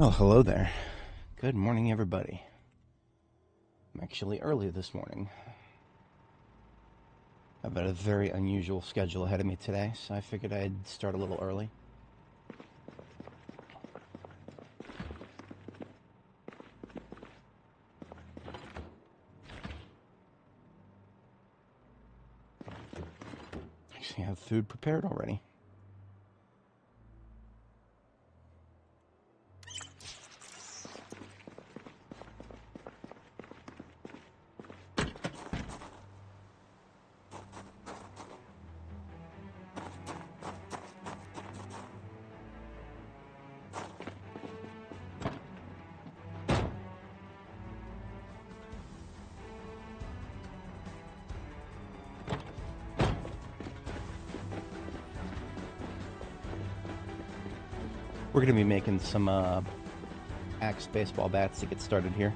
Oh, hello there. Good morning, everybody. I'm actually early this morning. I've got a very unusual schedule ahead of me today, so I figured I'd start a little early. Actually, I have food prepared already. We're going to be making some axe baseball bats to get started here.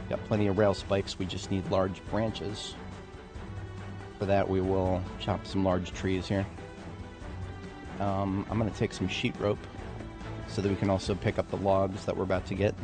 Got plenty of rail spikes, we just need large branches. For that, we will chop some large trees here. I'm going to take some sheet rope so that we can also pick up the logs that we're about to get.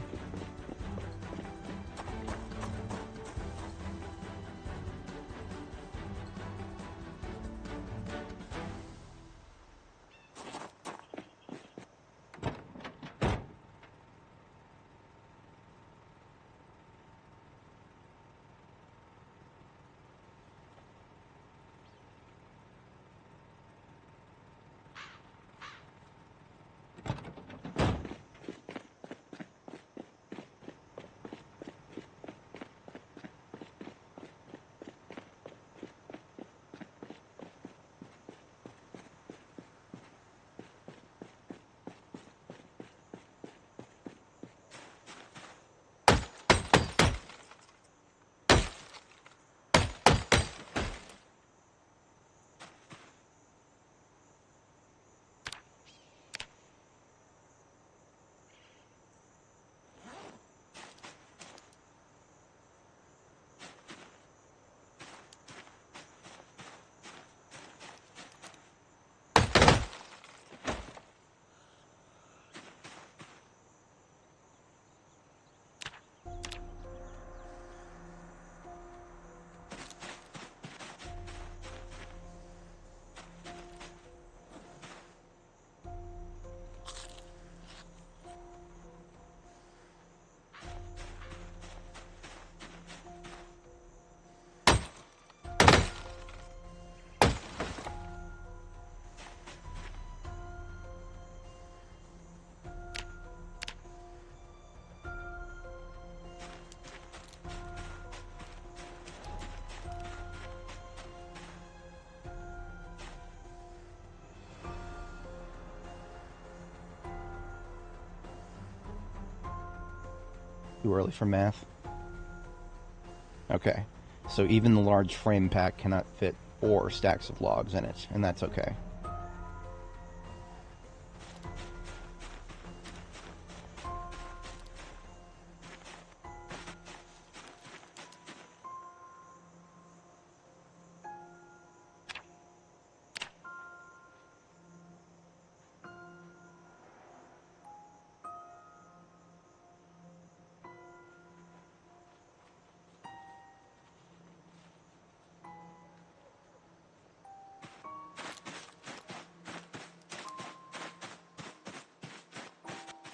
Too early for math. Okay, so even the large frame pack cannot fit 4 stacks of logs in it, and that's okay.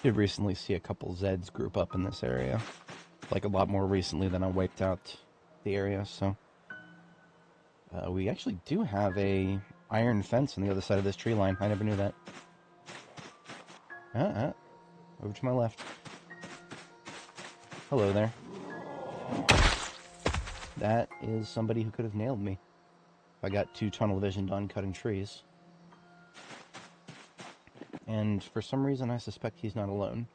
Did recently see a couple Zeds group up in this area. Like a lot more recently than I wiped out the area, so. We actually do have a iron fence on the other side of this tree line. I never knew that. Over to my left. Hello there. That is somebody who could have nailed me if I got 2 tunnel vision done cutting trees. And for some reason, I suspect he's not alone.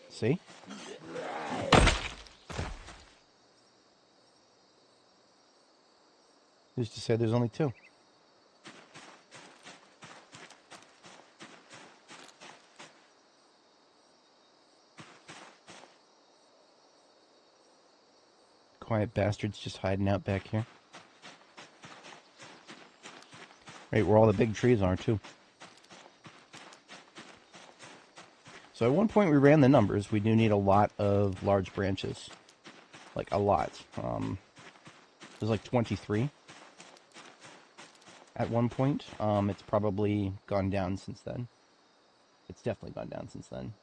See? Who's to say there's only 2? quiet bastards just hiding out back here. Right where all the big trees are, too. So at one point we ran the numbers. We do need a lot of large branches. Like, a lot. There's like 23 at one point. It's probably gone down since then. It's definitely gone down since then.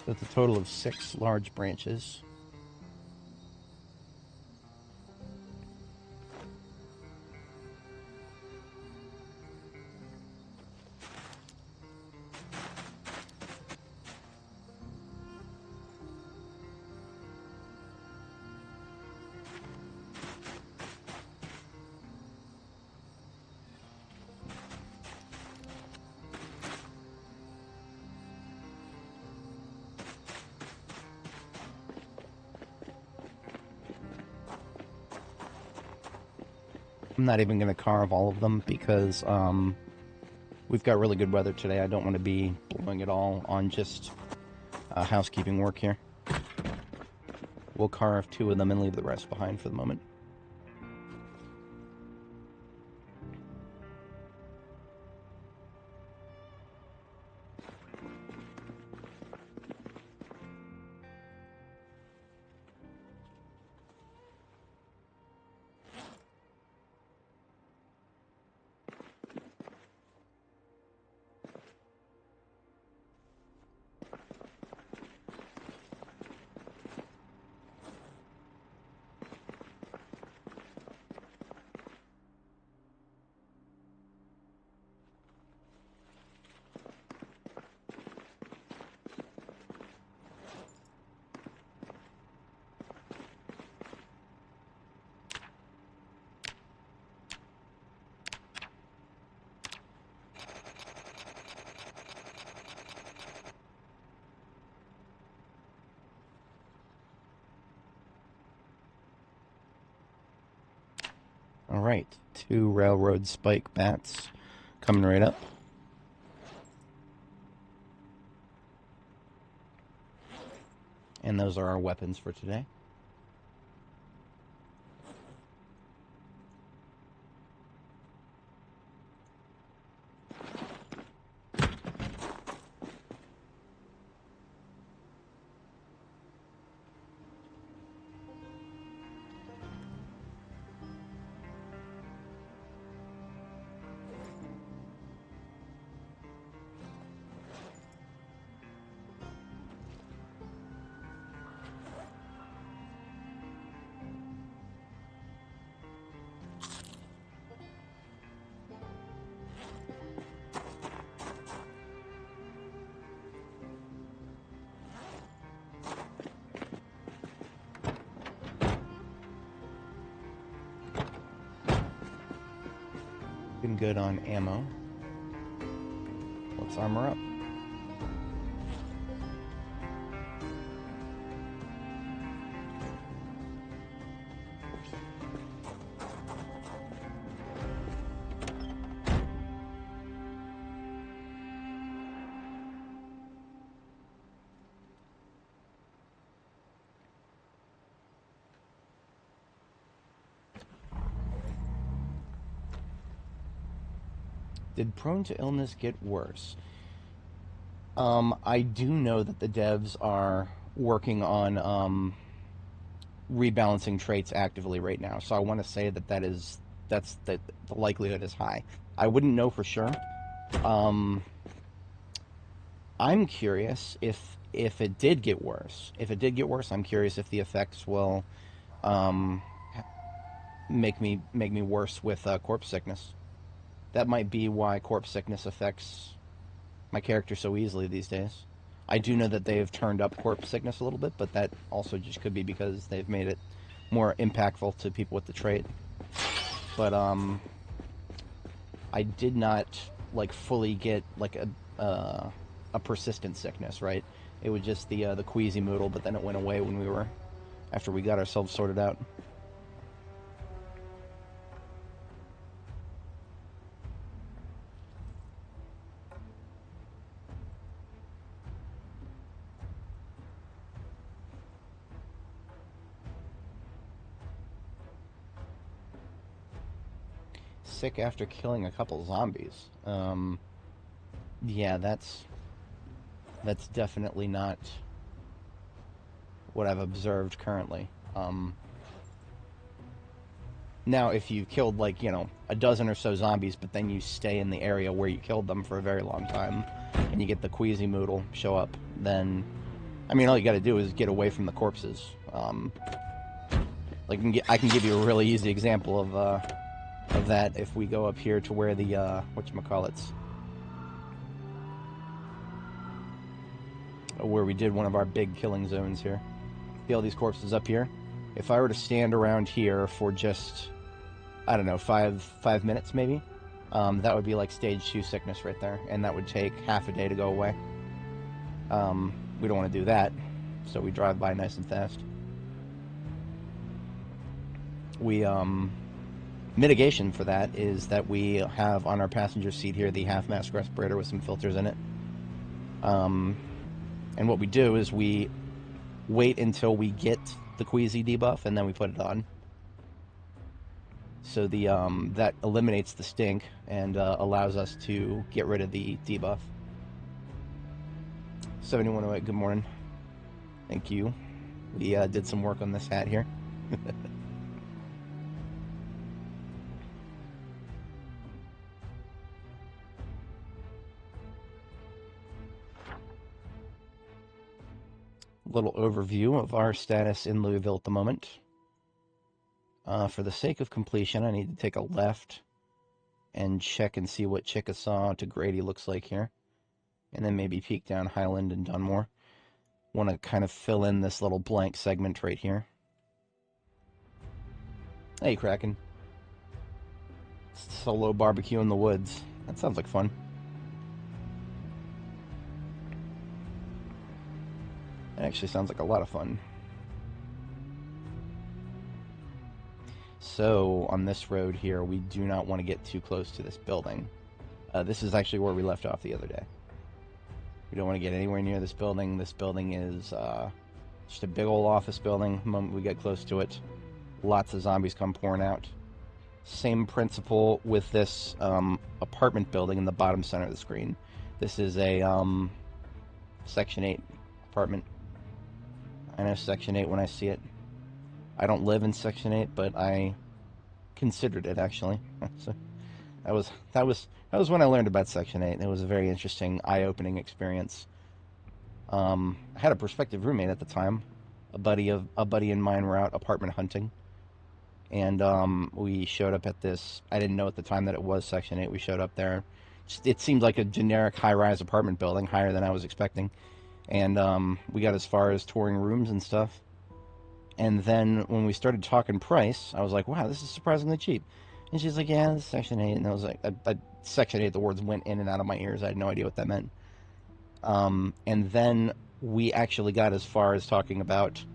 That's a total of 6 large branches. I'm not even going to carve all of them because we've got really good weather today. I don't want to be blowing it all on just housekeeping work here. We'll carve 2 of them and leave the rest behind for the moment. Alright, 2 railroad spike bats coming right up. And those are our weapons for today. Looking good on ammo. Let's armor up. Did prone to illness get worse? I do know that the devs are working on rebalancing traits actively right now, so I want to say that that's the likelihood is high. I wouldn't know for sure. Um, I'm curious if it did get worse. If it did get worse, I'm curious if the effects will um, make me worse with corpse sickness. That might be why corpse sickness affects my character so easily these days. I do know that they've turned up corpse sickness a little bit, but that also just could be because they've made it more impactful to people with the trait. But I did not like fully get like a persistent sickness, right? It was just the queasy moodle, but then it went away when we were after we got ourselves sorted out. Sick after killing a couple zombies. Yeah, that's definitely not what I've observed currently. Now, if you killed like a dozen or so zombies, but then you stay in the area where you killed them for a very long time, and you get the queasy moodle show up, then I mean, all you got to do is get away from the corpses. Like I can give you a really easy example of that if we go up here to where the whatchamacallits, where we did one of our big killing zones here. See all these corpses up here? If I were to stand around here for just, I don't know, five minutes maybe, that would be like stage 2 sickness right there, and that would take half a day to go away. We don't want to do that, so we drive by nice and fast. We mitigation for that is that we have on our passenger seat here the half mask respirator with some filters in it. And what we do is we wait until we get the queasy debuff and then we put it on. So the that eliminates the stink and allows us to get rid of the debuff. 7108, good morning. Thank you. We did some work on this hat here. Little overview of our status in Louisville at the moment. For the sake of completion, I need to take a left and check and see what Chickasaw to Grady looks like here. And then maybe peek down Highland and Dunmore. Want to kind of fill in this little blank segment right here. Hey, Kraken. Solo barbecue in the woods. That sounds like fun. That actually sounds like a lot of fun. So, on this road here, we do not want to get too close to this building. This is actually where we left off the other day. We don't want to get anywhere near this building. This building is just a big old office building. The moment we get close to it, lots of zombies come pouring out. Same principle with this apartment building in the bottom center of the screen. This is a Section 8 apartment. I know Section 8 when I see it. I don't live in Section 8, but I considered it actually. So that was when I learned about Section 8. It was a very interesting, eye-opening experience. I had a prospective roommate at the time. A buddy and mine were out apartment hunting, and we showed up at this. I didn't know at the time that it was Section 8. We showed up there. It seemed like a generic high-rise apartment building, higher than I was expecting. And we got as far as touring rooms and stuff. And then when we started talking price, I was like, wow, this is surprisingly cheap. And she's like, yeah, this is Section 8. And I was like, Section 8, the words went in and out of my ears. I had no idea what that meant. And then we actually got as far as talking about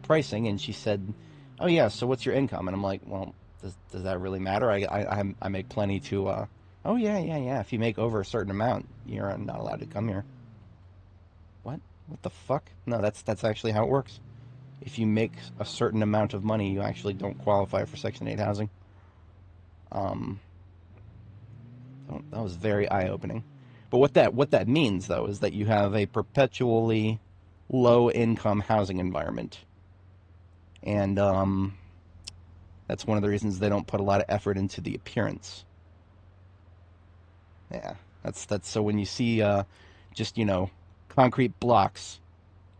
pricing. And she said, oh, yeah, so what's your income? And I'm like, well, does that really matter? I make plenty to, oh, yeah. If you make over a certain amount, you're not allowed to come here. What the fuck? No, that's actually how it works. If you make a certain amount of money, you actually don't qualify for Section 8 housing. That was very eye-opening. But what that means, though, is that you have a perpetually low-income housing environment. And that's one of the reasons they don't put a lot of effort into the appearance. Yeah, that's so when you see just, concrete blocks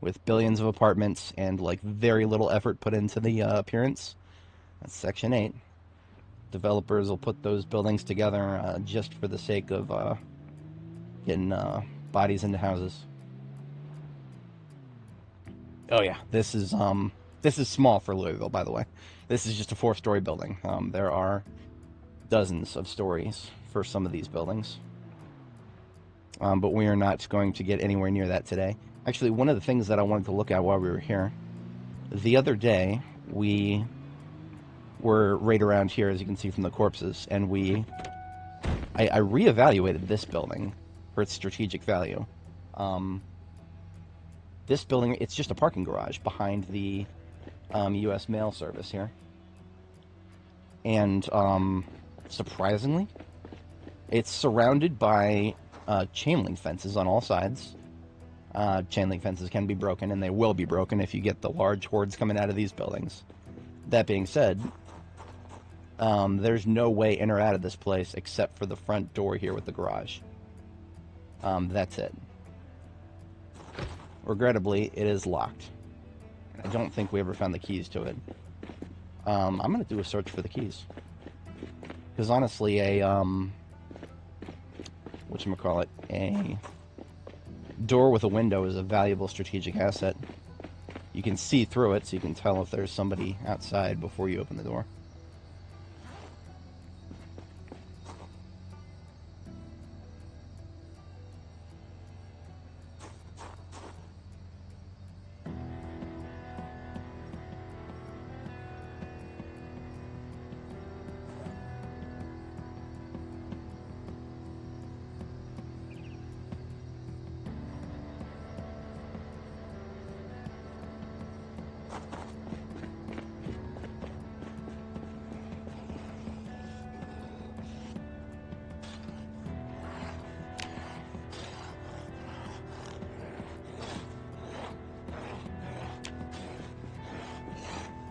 with billions of apartments and like very little effort put into the appearance, that's Section 8. Developers will put those buildings together just for the sake of getting bodies into houses. Oh yeah, this is small for Louisville, by the way. This is just a 4-story building. There are dozens of stories for some of these buildings. But we are not going to get anywhere near that today. Actually, one of the things that I wanted to look at while we were here, the other day, we were right around here, as you can see from the corpses, and I reevaluated this building for its strategic value. This building, it's just a parking garage behind the U.S. Mail Service here. And surprisingly, it's surrounded by chain link fences on all sides. Chain link fences can be broken, and they will be broken if you get the large hordes coming out of these buildings. That being said, there's no way in or out of this place except for the front door here with the garage. That's it. Regrettably, it is locked. I don't think we ever found the keys to it. I'm going to do a search for the keys. Because honestly, whatchamacallit, a door with a window is a valuable strategic asset. You can see through it, so you can tell if there's somebody outside before you open the door.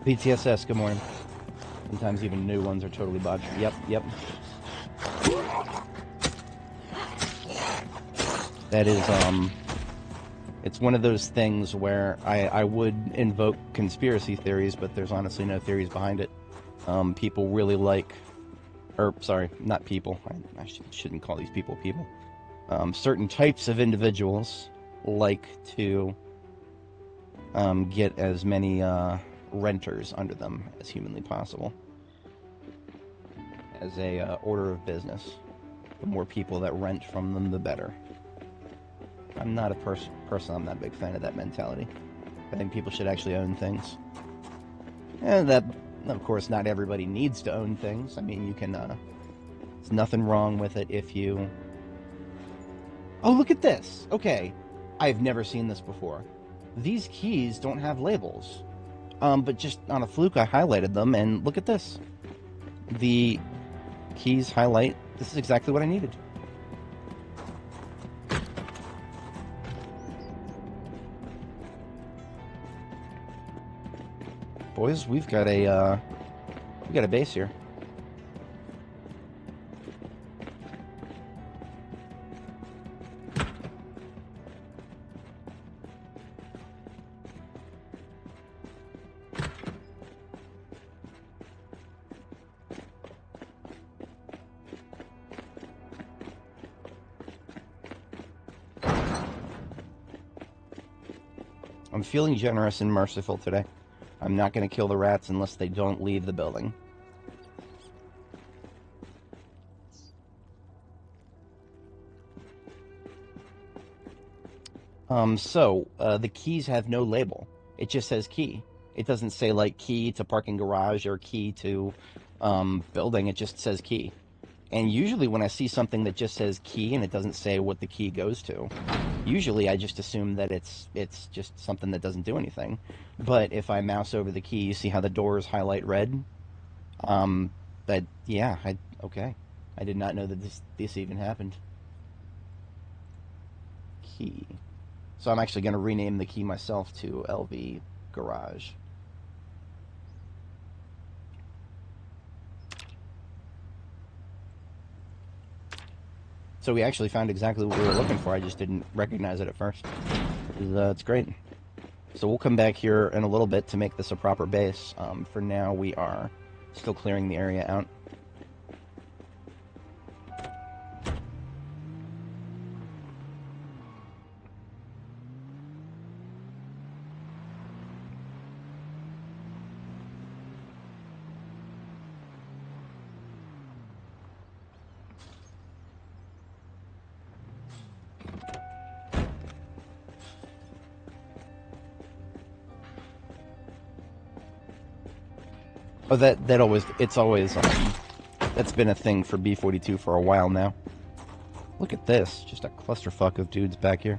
BTSS, good morning. Sometimes even new ones are totally botched. Yep. That is, it's one of those things where I would invoke conspiracy theories, but there's honestly no theories behind it. People really like, or sorry, not people. I shouldn't call these people people. Certain types of individuals like to get as many renters under them as humanly possible. As a order of business, the more people that rent from them, the better. I'm not a person. I'm not a big fan of that mentality. I think people should actually own things. And that, of course, not everybody needs to own things. I mean, you can. There's nothing wrong with it if you. Oh, look at this. Okay, I've never seen this before. These keys don't have labels. But just on a fluke, I highlighted them, and look at this. The keys highlight. This is exactly what I needed. Boys, we've got a base here. I'm feeling generous and merciful today. I'm not going to kill the rats unless they don't leave the building. The keys have no label. It just says key. It doesn't say like key to parking garage or key to building. It just says key. And usually when I see something that just says key and it doesn't say what the key goes to, usually I just assume that it's just something that doesn't do anything. But if I mouse over the key, you see how the doors highlight red? Okay. I did not know that this even happened. key. So I'm actually going to rename the key myself to LV Garage. So we actually found exactly what we were looking for. I just didn't recognize it at first. It's great. So we'll come back here in a little bit to make this a proper base. For now, we are still clearing the area out. Oh, it's always, that's been a thing for B42 for a while now. Look at this, just a clusterfuck of dudes back here.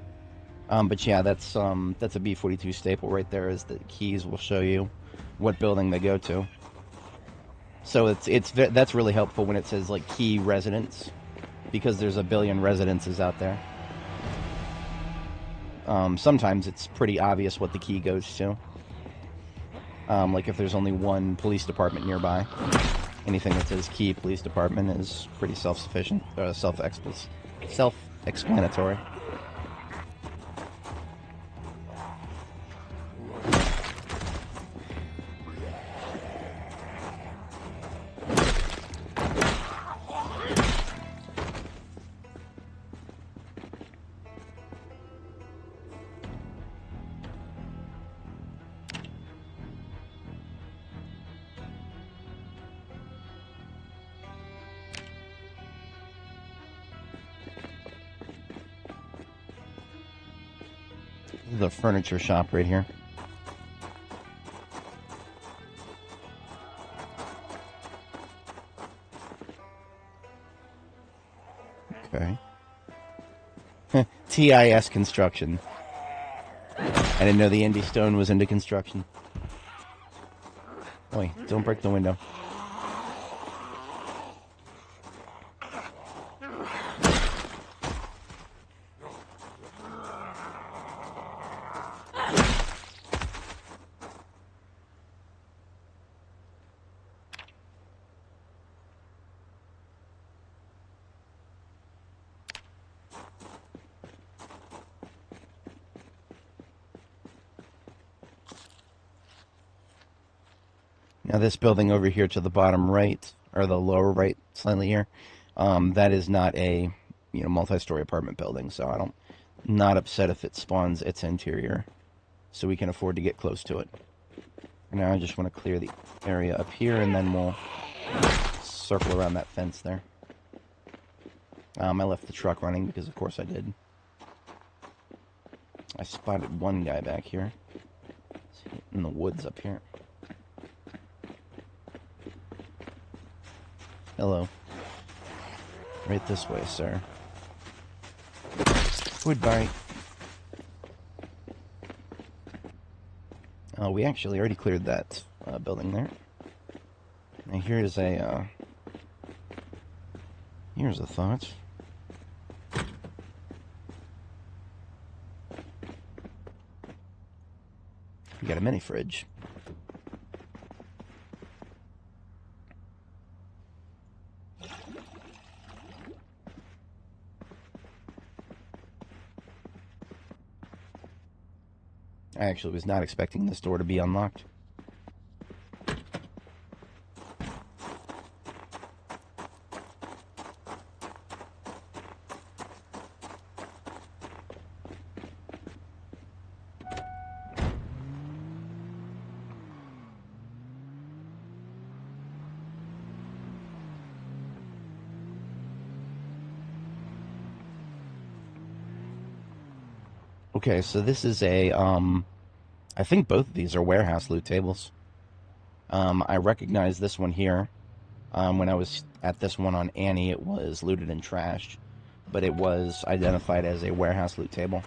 But yeah, that's a B42 staple right there, is the keys will show you what building they go to. So that's really helpful when it says, like, key residence, because there's a billion residences out there. Sometimes it's pretty obvious what the key goes to. Like if there's only one police department nearby, anything that says key police department is pretty self-sufficient, self-explanatory. The furniture shop right here. Okay. TIS construction. I didn't know the Indy Stone was into construction. Oi, don't break the window. Now this building over here to the bottom right, or the lower right slightly here, that is not a multi-story apartment building, so I'm not upset if it spawns its interior, so we can afford to get close to it. Now I just want to clear the area up here, and then we'll circle around that fence there. I left the truck running because of course I did. I spotted one guy back here. He's in the woods up here. Hello. Right this way, sir. Goodbye. We actually already cleared that building there. Now here's a thought. We got a mini fridge. I actually was not expecting this door to be unlocked. Okay, so this is a, I think both of these are warehouse loot tables. I recognize this one here. When I was at this one on Annie, it was looted and trashed, but it was identified as a warehouse loot table.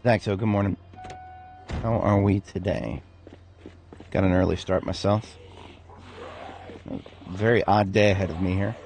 Zaxo, good morning. How are we today? Got an early start myself. A very odd day ahead of me here.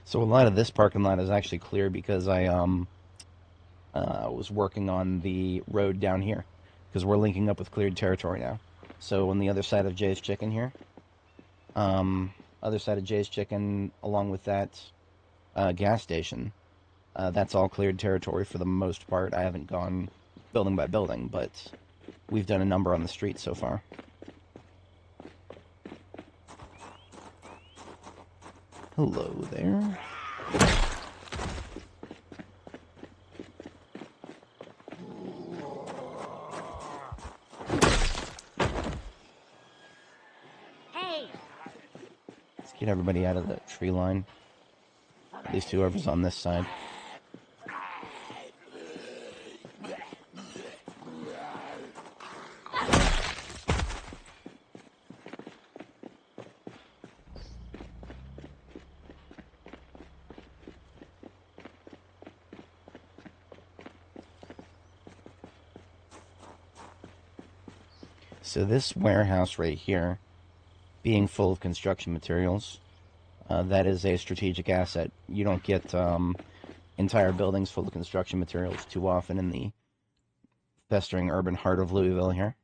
So a lot of this parking lot is actually clear because I was working on the road down here because we're linking up with cleared territory now. So on the other side of Jay's Chicken here, other side of Jay's Chicken, along with that gas station, that's all cleared territory for the most part. I haven't gone building by building, but we've done a number on the street so far. Hello there. Hey! Let's get everybody out of the tree line. At least whoever's on this side. So this warehouse right here, being full of construction materials, that is a strategic asset. You don't get entire buildings full of construction materials too often in the festering urban heart of Louisville here.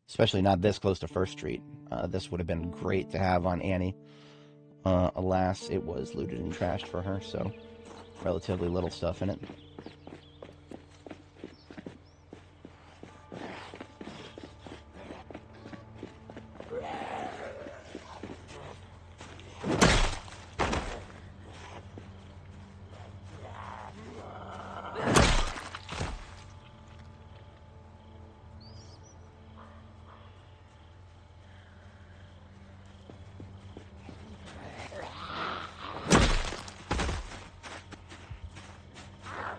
Especially not this close to First Street. This would have been great to have on Annie. Alas, it was looted and trashed for her, so relatively little stuff in it.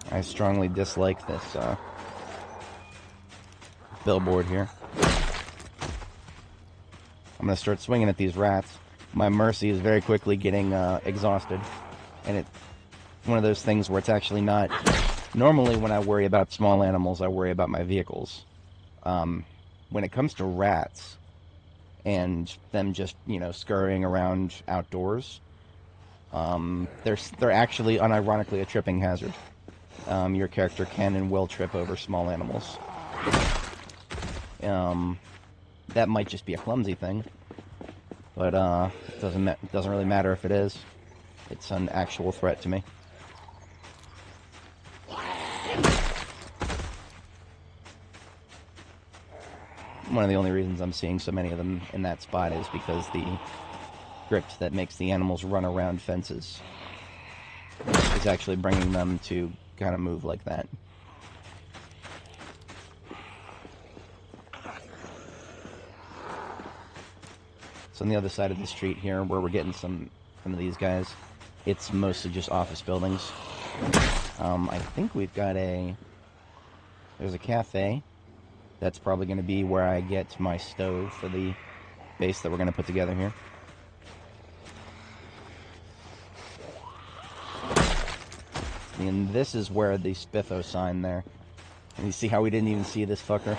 I strongly dislike this billboard here. I'm going to start swinging at these rats. My mercy is very quickly getting exhausted. And it's one of those things where it's actually not... Normally when I worry about small animals, I worry about my vehicles. When it comes to rats and them just, you know, scurrying around outdoors, they're actually unironically a tripping hazard. Your character can and will trip over small animals. That might just be a clumsy thing, but it doesn't really matter if it is. It's an actual threat to me. One of the only reasons I'm seeing so many of them in that spot is because the script that makes the animals run around fences is actually bringing them to kind of move like that. So on the other side of the street here, where we're getting some of these guys, it's mostly just office buildings. I think we've got there's a cafe. That's probably going to be where I get my stove for the base that we're going to put together here. And this is where the Spiffo sign there. And you see how we didn't even see this fucker?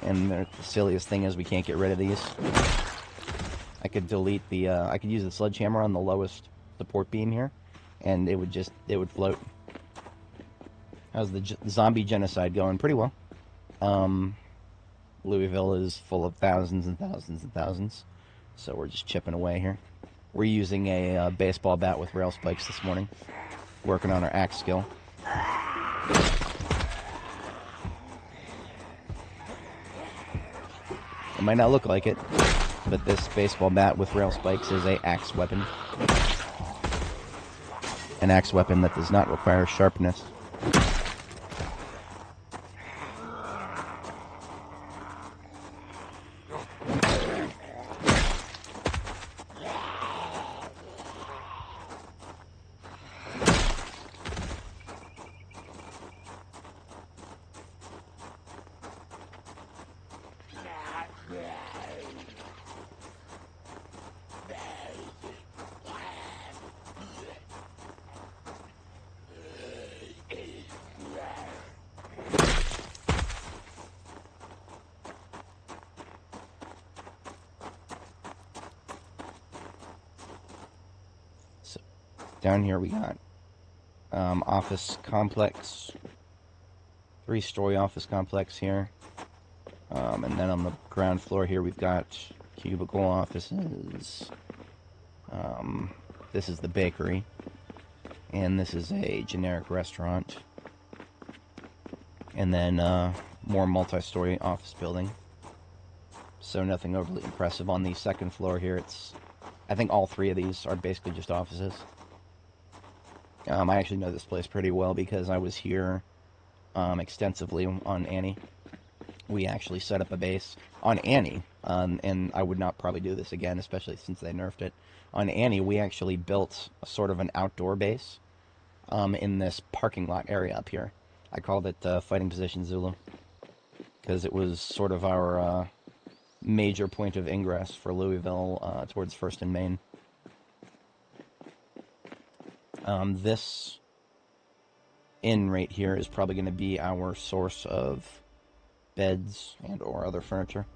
And the silliest thing is we can't get rid of these. I could delete the, I could use the sledgehammer on the lowest support beam here, and it would float. How's the zombie genocide going? Pretty well. Louisville is full of thousands and thousands and thousands, so we're just chipping away here. We're using a baseball bat with rail spikes this morning, working on our axe skill. It might not look like it, but this baseball bat with rail spikes is an axe weapon. An axe weapon that does not require sharpness. Down here we got office complex, 3-story office complex here. And then on the ground floor here we've got cubicle offices. This is the bakery. And this is a generic restaurant. And then more multi-story office building. So nothing overly impressive. On the second floor here, I think all 3 of these are basically just offices. I actually know this place pretty well because I was here extensively on Annie. We actually set up a base on Annie, and I would not probably do this again, especially since they nerfed it. On Annie, we actually built a sort of an outdoor base in this parking lot area up here. I called it Fighting Position Zulu because it was sort of our major point of ingress for Louisville towards 1st and Main. This inn right here is probably going to be our source of beds and or other furniture.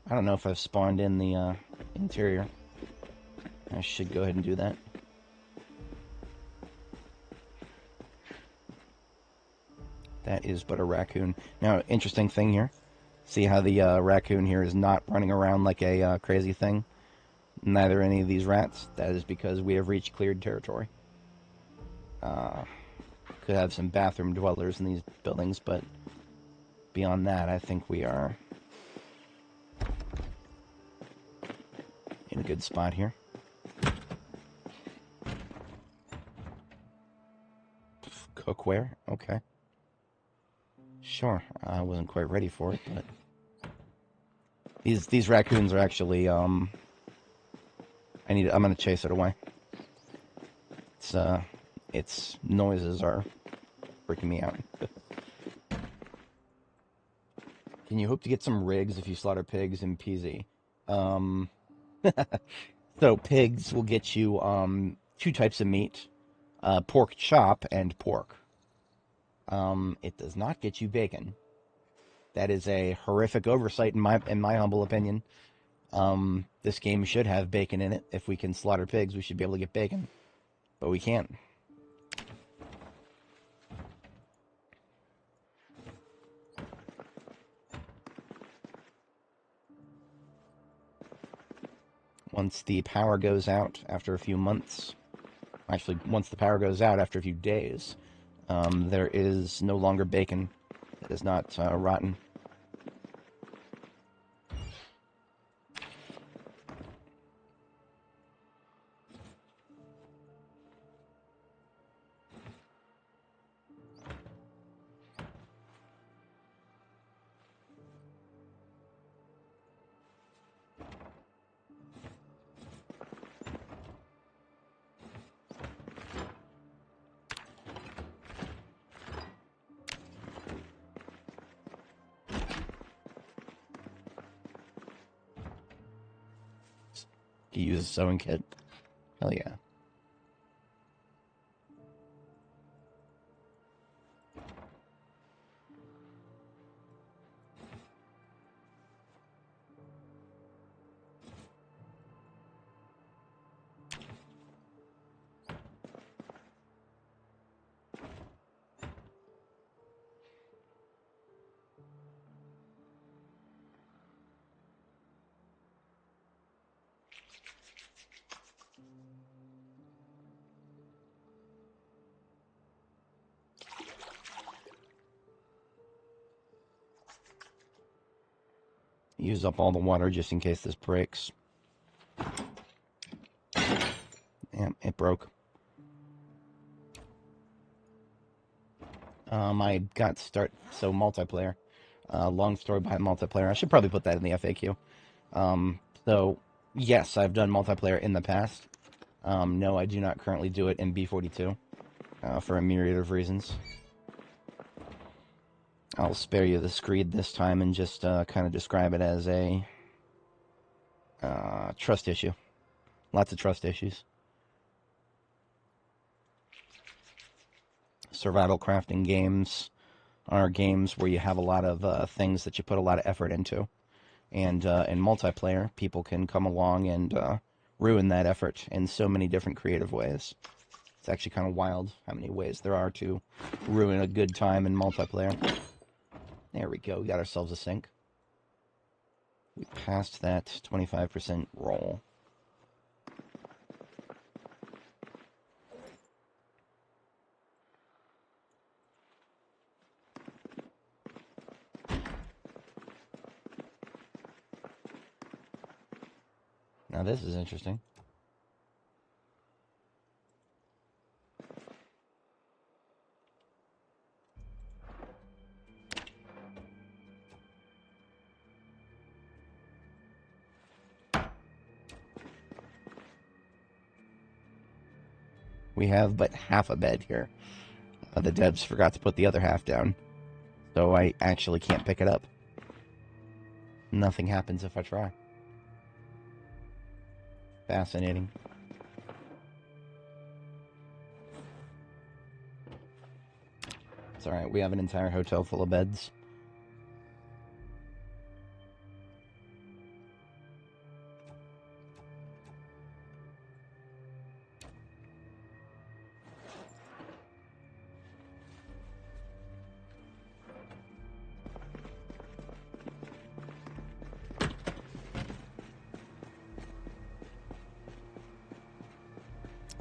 I don't know if I've spawned in the interior. I should go ahead and do that. That is but a raccoon. Now, interesting thing here. See how the raccoon here is not running around like a crazy thing? Neither any of these rats. That is because we have reached cleared territory. Could have some bathroom dwellers in these buildings, but beyond that, I think we are in a good spot here. Cookware? Okay. Sure, I wasn't quite ready for it, but these raccoons are actually I'm gonna chase it away. Its noises are freaking me out. Can you hope to get some rigs if you slaughter pigs in PZ? So pigs will get you 2 types of meat, pork chop and pork. It does not get you bacon. That is a horrific oversight in my humble opinion. This game should have bacon in it. If we can slaughter pigs, we should be able to get bacon. But we can't. Once the power goes out after a few months, actually, once the power goes out after a few days, there is no longer bacon. It is not rotten. You use a sewing kit. Hell yeah. Use up all the water just in case this breaks. Yeah, it broke. I got so multiplayer. Long story behind multiplayer. I should probably put that in the FAQ. So, yes, I've done multiplayer in the past. No, I do not currently do it in B42 for a myriad of reasons. I'll spare you the screed this time and just kind of describe it as a trust issue. Lots of trust issues. Survival crafting games are games where you have a lot of things that you put a lot of effort into. And in multiplayer, people can come along and ruin that effort in so many different creative ways. It's actually kind of wild how many ways there are to ruin a good time in multiplayer. There we go. We got ourselves a sink. We passed that 25% roll. Now this is interesting. We have but half a bed here. The devs forgot to put the other half down, so I actually can't pick it up. Nothing happens if I try. Fascinating. It's alright, we have an entire hotel full of beds.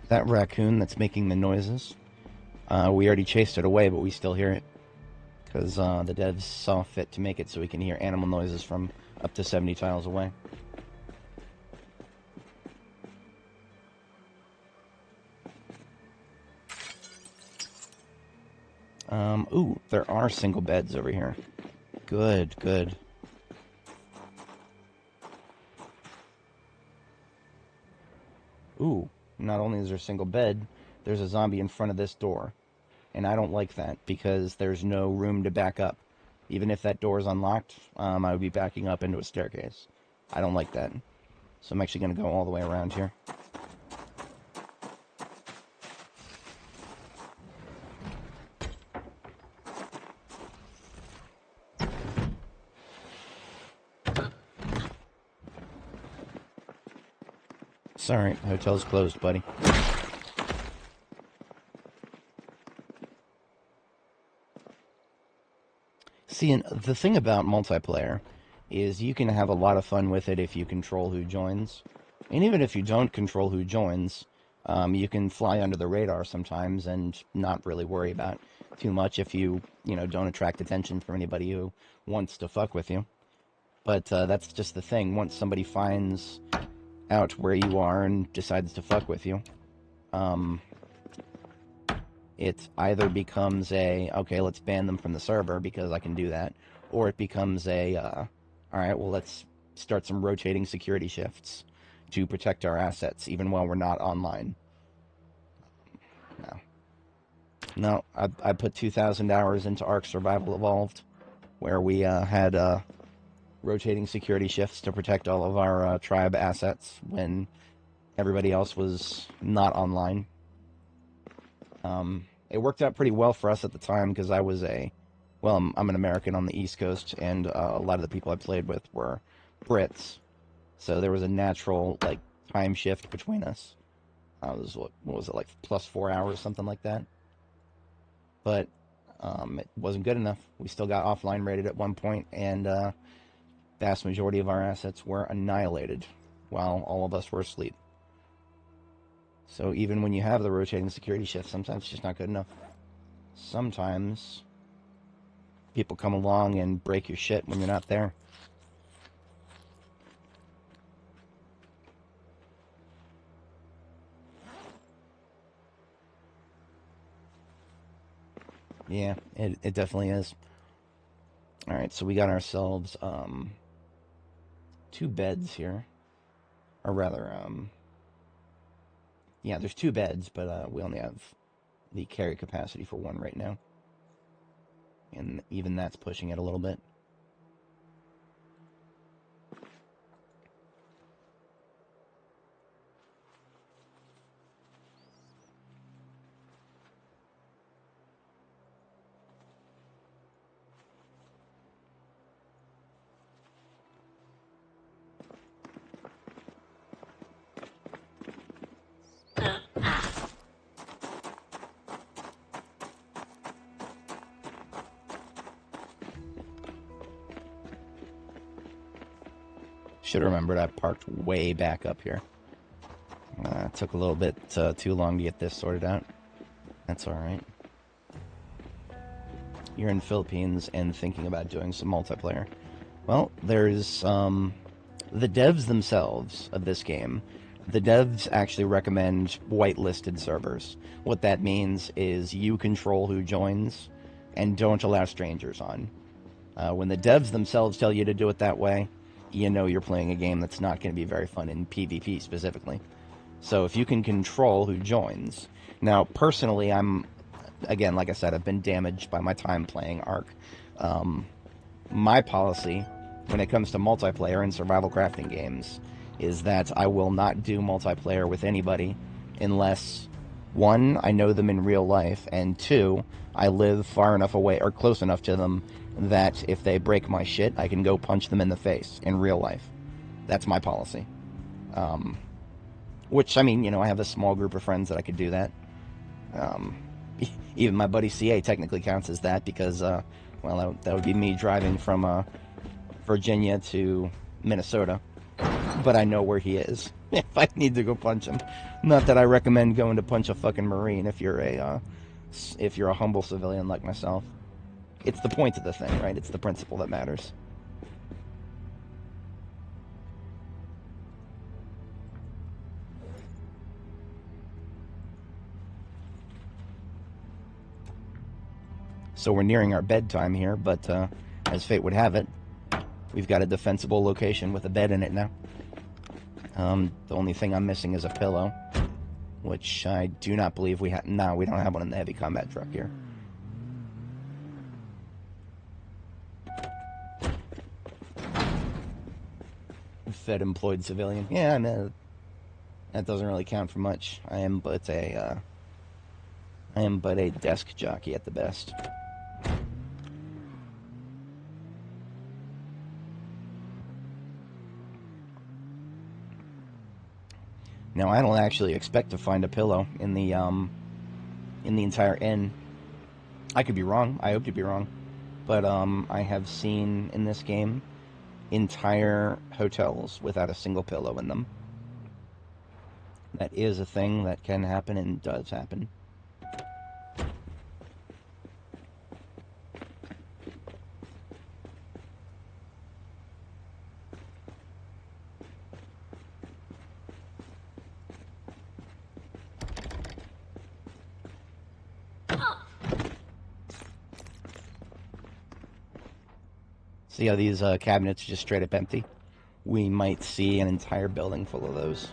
That raccoon that's making the noises, we already chased it away, but we still hear it. Because the devs saw fit to make it so we can hear animal noises from up to 70 tiles away. Ooh, there are single beds over here. Good, good. Ooh, not only is there a single bed, there's a zombie in front of this door. And I don't like that, because there's no room to back up. Even if that door is unlocked, I would be backing up into a staircase. I don't like that. So I'm actually going to go all the way around here. Sorry, hotel's closed, buddy. See, and the thing about multiplayer is you can have a lot of fun with it if you control who joins. And even if you don't control who joins, you can fly under the radar sometimes and not really worry about too much if you don't attract attention from anybody who wants to fuck with you. But that's just the thing. Once somebody finds out where you are and decides to fuck with you, it either becomes a, okay, let's ban them from the server because I can do that, or it becomes a, alright, well, let's start some rotating security shifts to protect our assets, even while we're not online. No, I put 2,000 hours into Ark Survival Evolved, where we had rotating security shifts to protect all of our tribe assets when everybody else was not online. It worked out pretty well for us at the time because I was I'm an American on the East Coast, and a lot of the people I played with were Brits. So there was a natural, time shift between us. It was, what was it, +4 hours, something like that? But it wasn't good enough. We still got offline rated at one point, and vast majority of our assets were annihilated while all of us were asleep. So even when you have the rotating security shift, sometimes it's just not good enough. Sometimes people come along and break your shit when you're not there. Yeah, it definitely is. Alright, so we got ourselves 2 beds here. Or rather, yeah, there's 2 beds, but we only have the carry capacity for 1 right now. And even that's pushing it a little bit. should have remembered I parked way back up here. It took a little bit too long to get this sorted out. That's alright. You're in Philippines and thinking about doing some multiplayer. Well, there's the devs themselves of this game. The devs actually recommend whitelisted servers. What that means is you control who joins and don't allow strangers on. When the devs themselves tell you to do it that way, you know you're playing a game that's not going to be very fun in PvP specifically. So if you can control who joins... Now, personally, again, like I said, I've been damaged by my time playing Ark. My policy, when it comes to multiplayer and survival crafting games, is that I will not do multiplayer with anybody unless, one, I know them in real life, and two, I live far enough away or close enough to them that if they break my shit, I can go punch them in the face in real life. That's my policy. Which, I mean, you know, I have a small group of friends that I could do that. Even my buddy CA technically counts as that because, well, that would be me driving from Virginia to Minnesota. But I know where he is if I need to go punch him. Not that I recommend going to punch a fucking Marine if you're a humble civilian like myself. It's the point of the thing, right? It's the principle that matters. So we're nearing our bedtime here, but as fate would have it, we've got a defensible location with a bed in it now. The only thing I'm missing is a pillow, which I do not believe we have. No, we don't have one in the heavy combat truck here. Fed employed civilian. Yeah, no, that doesn't really count for much. I am but a desk jockey at the best. Now, I don't actually expect to find a pillow in the entire inn. I could be wrong. I hope to be wrong. But I have seen in this game entire hotels without a single pillow in them. That is a thing that can happen and does happen. See how these cabinets are just straight up empty? We might see an entire building full of those.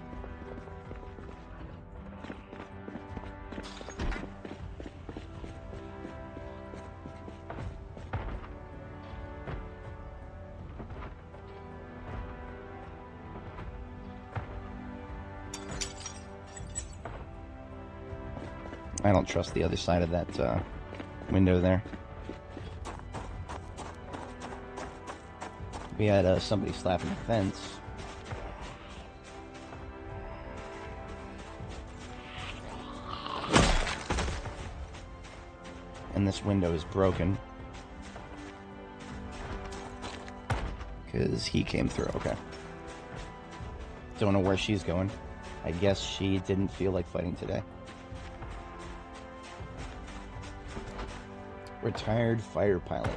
I don't trust the other side of that window there. We had somebody slapping the fence. And this window is broken. Because he came through, okay. Don't know where she's going. I guess she didn't feel like fighting today. Retired fighter pilot.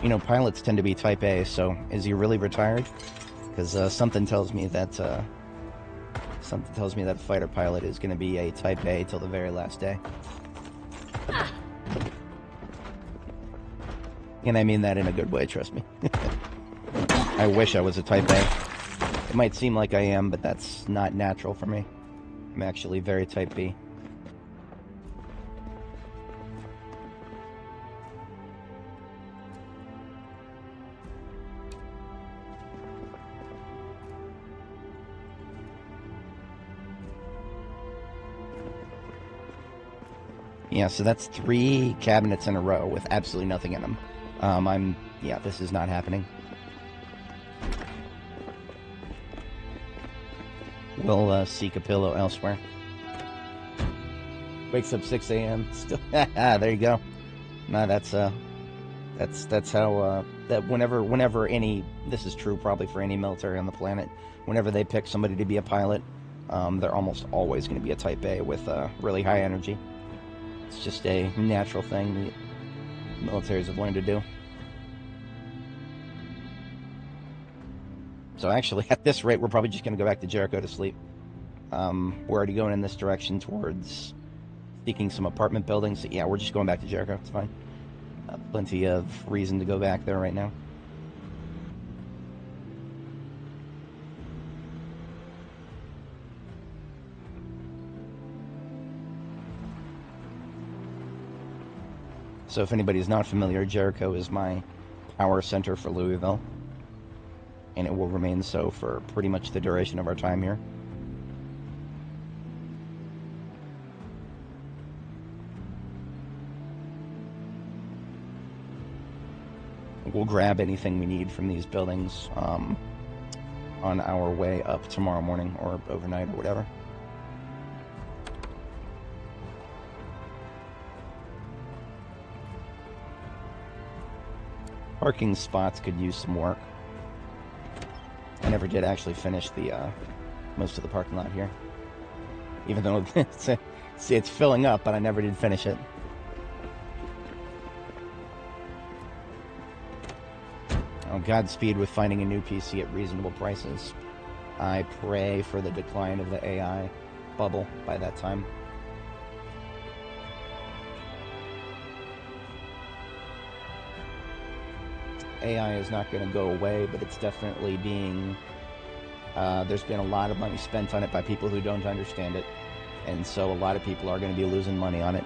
You know, pilots tend to be type A, so is he really retired? Because something tells me that fighter pilot is going to be a type A till the very last day. And I mean that in a good way, trust me. I wish I was a type A. It might seem like I am, but that's not natural for me. I'm actually very type B. Yeah, so that's 3 cabinets in a row with absolutely nothing in them. Yeah, this is not happening. We'll seek a pillow elsewhere. Wakes up 6 a.m. Still, there you go. No, that's That's how that whenever any, this is true probably for any military on the planet, whenever they pick somebody to be a pilot, they're almost always going to be a Type A with really high energy. It's just a natural thing the militaries have learned to do. So actually, at this rate, we're probably just going to go back to Jericho to sleep. We're already going in this direction towards seeking some apartment buildings. So yeah, we're just going back to Jericho. It's fine. Plenty of reason to go back there right now. So if anybody's not familiar, Jericho is my power center for Louisville, and it will remain so for pretty much the duration of our time here. We'll grab anything we need from these buildings on our way up tomorrow morning or overnight or whatever. Parking spots could use some work. I never did actually finish the most of the parking lot here, even though it's filling up, but I never did finish it. Oh, Godspeed with finding a new PC at reasonable prices. I pray for the decline of the AI bubble by that time. AI is not going to go away, but it's definitely being... there's been a lot of money spent on it by people who don't understand it, and so a lot of people are going to be losing money on it.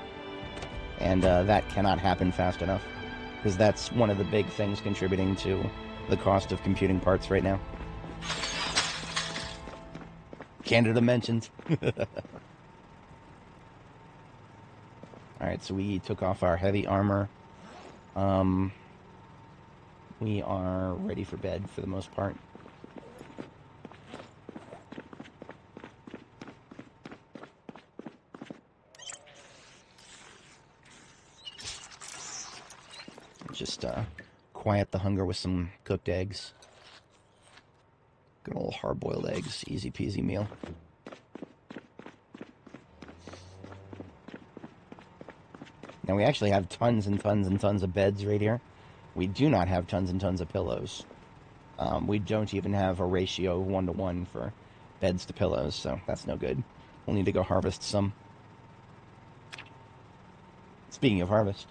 And that cannot happen fast enough, because that's one of the big things contributing to the cost of computing parts right now. Canada mentioned. Alright, so we took off our heavy armor. We are ready for bed for the most part. Just quiet the hunger with some cooked eggs. Good old hard-boiled eggs, easy peasy meal. Now we actually have tons and tons and tons of beds right here. We do not have tons and tons of pillows. We don't even have a ratio 1-to-1 for beds to pillows, so that's no good. We'll need to go harvest some. Speaking of harvest,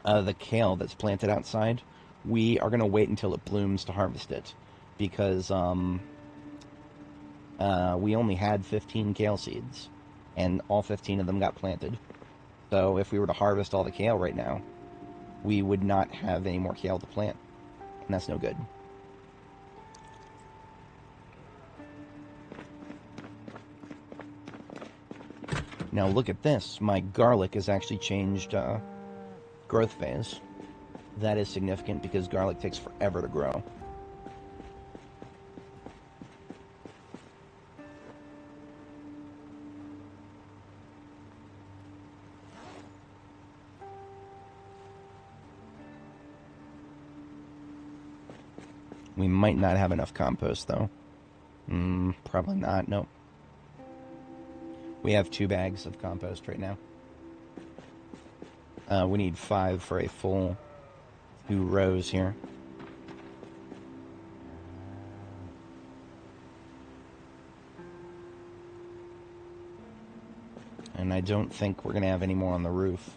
the kale that's planted outside, we are going to wait until it blooms to harvest it, because we only had 15 kale seeds, and all 15 of them got planted. So if we were to harvest all the kale right now, we would not have any more kale to plant, and that's no good. Now look at this. My garlic has actually changed growth phase. That is significant because garlic takes forever to grow. We might not have enough compost, though. Probably not, nope. We have 2 bags of compost right now. We need 5 for a full 2 rows here. And I don't think we're going to have any more on the roof.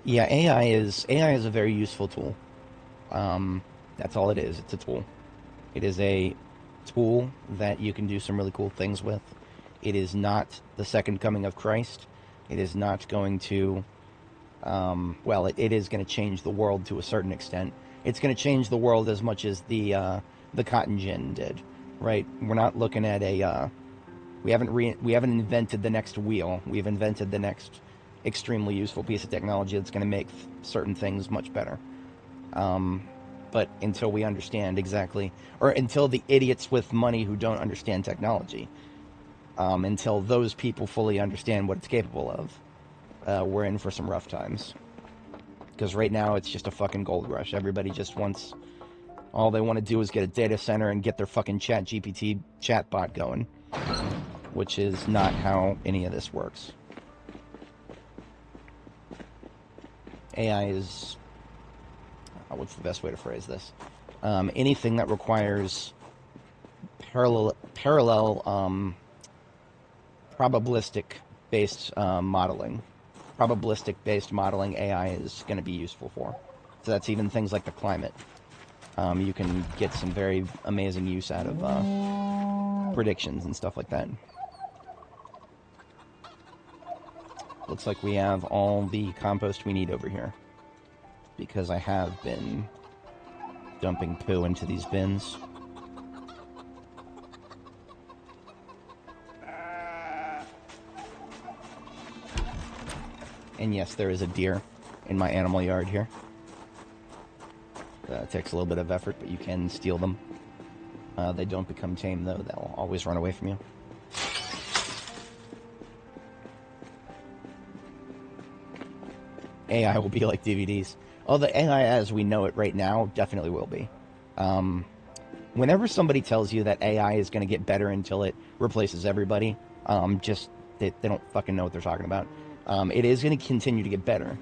Yeah, AI is a very useful tool. That's all it is. It's a tool. It is a tool that you can do some really cool things with. It is not the second coming of Christ. It is not going to, well, it is going to change the world to a certain extent. It's going to change the world as much as the cotton gin did, right? We're not looking at a, we haven't invented the next wheel. We've invented the next extremely useful piece of technology that's going to make certain things much better. But until we understand exactly, or until the idiots with money who don't understand technology Until those people fully understand what it's capable of, we're in for some rough times. Because right now it's just a fucking gold rush. Everybody just wants... All they want to do is get a data center and get their fucking ChatGPT chatbot going. Which is not how any of this works. AI is... what's the best way to phrase this? Anything that requires parallel probabilistic-based modeling. Probabilistic-based modeling AI is going to be useful for. So that's even things like the climate. You can get some very amazing use out of predictions and stuff like that. Looks like we have all the compost we need over here. Because I have been dumping poo into these bins. And yes, there is a deer in my animal yard here. It takes a little bit of effort, but you can steal them. They don't become tame, though. They'll always run away from you. AI will be like DVDs. Oh, the AI as we know it right now definitely will be. Whenever somebody tells you that AI is going to get better until it replaces everybody, they don't fucking know what they're talking about. It is going to continue to get better.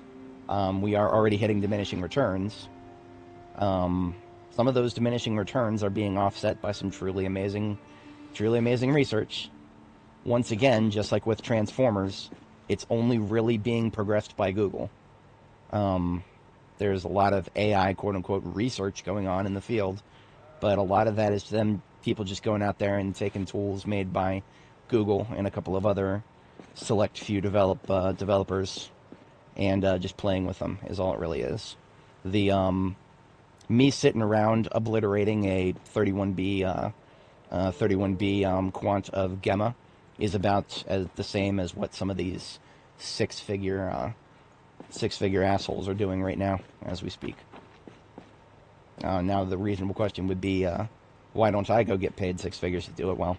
We are already hitting diminishing returns. Some of those diminishing returns are being offset by some truly amazing research. Once again, just like with Transformers, it's only really being progressed by Google. There's a lot of AI, quote-unquote, research going on in the field, but a lot of that is them people just going out there and taking tools made by Google and a couple of other select few developers and just playing with them is all it really is. The me sitting around obliterating a 31B quant of Gemma is about the same as what some of these six-figure assholes are doing right now as we speak. Now the reasonable question would be, why don't I go get paid six figures to do it? Well,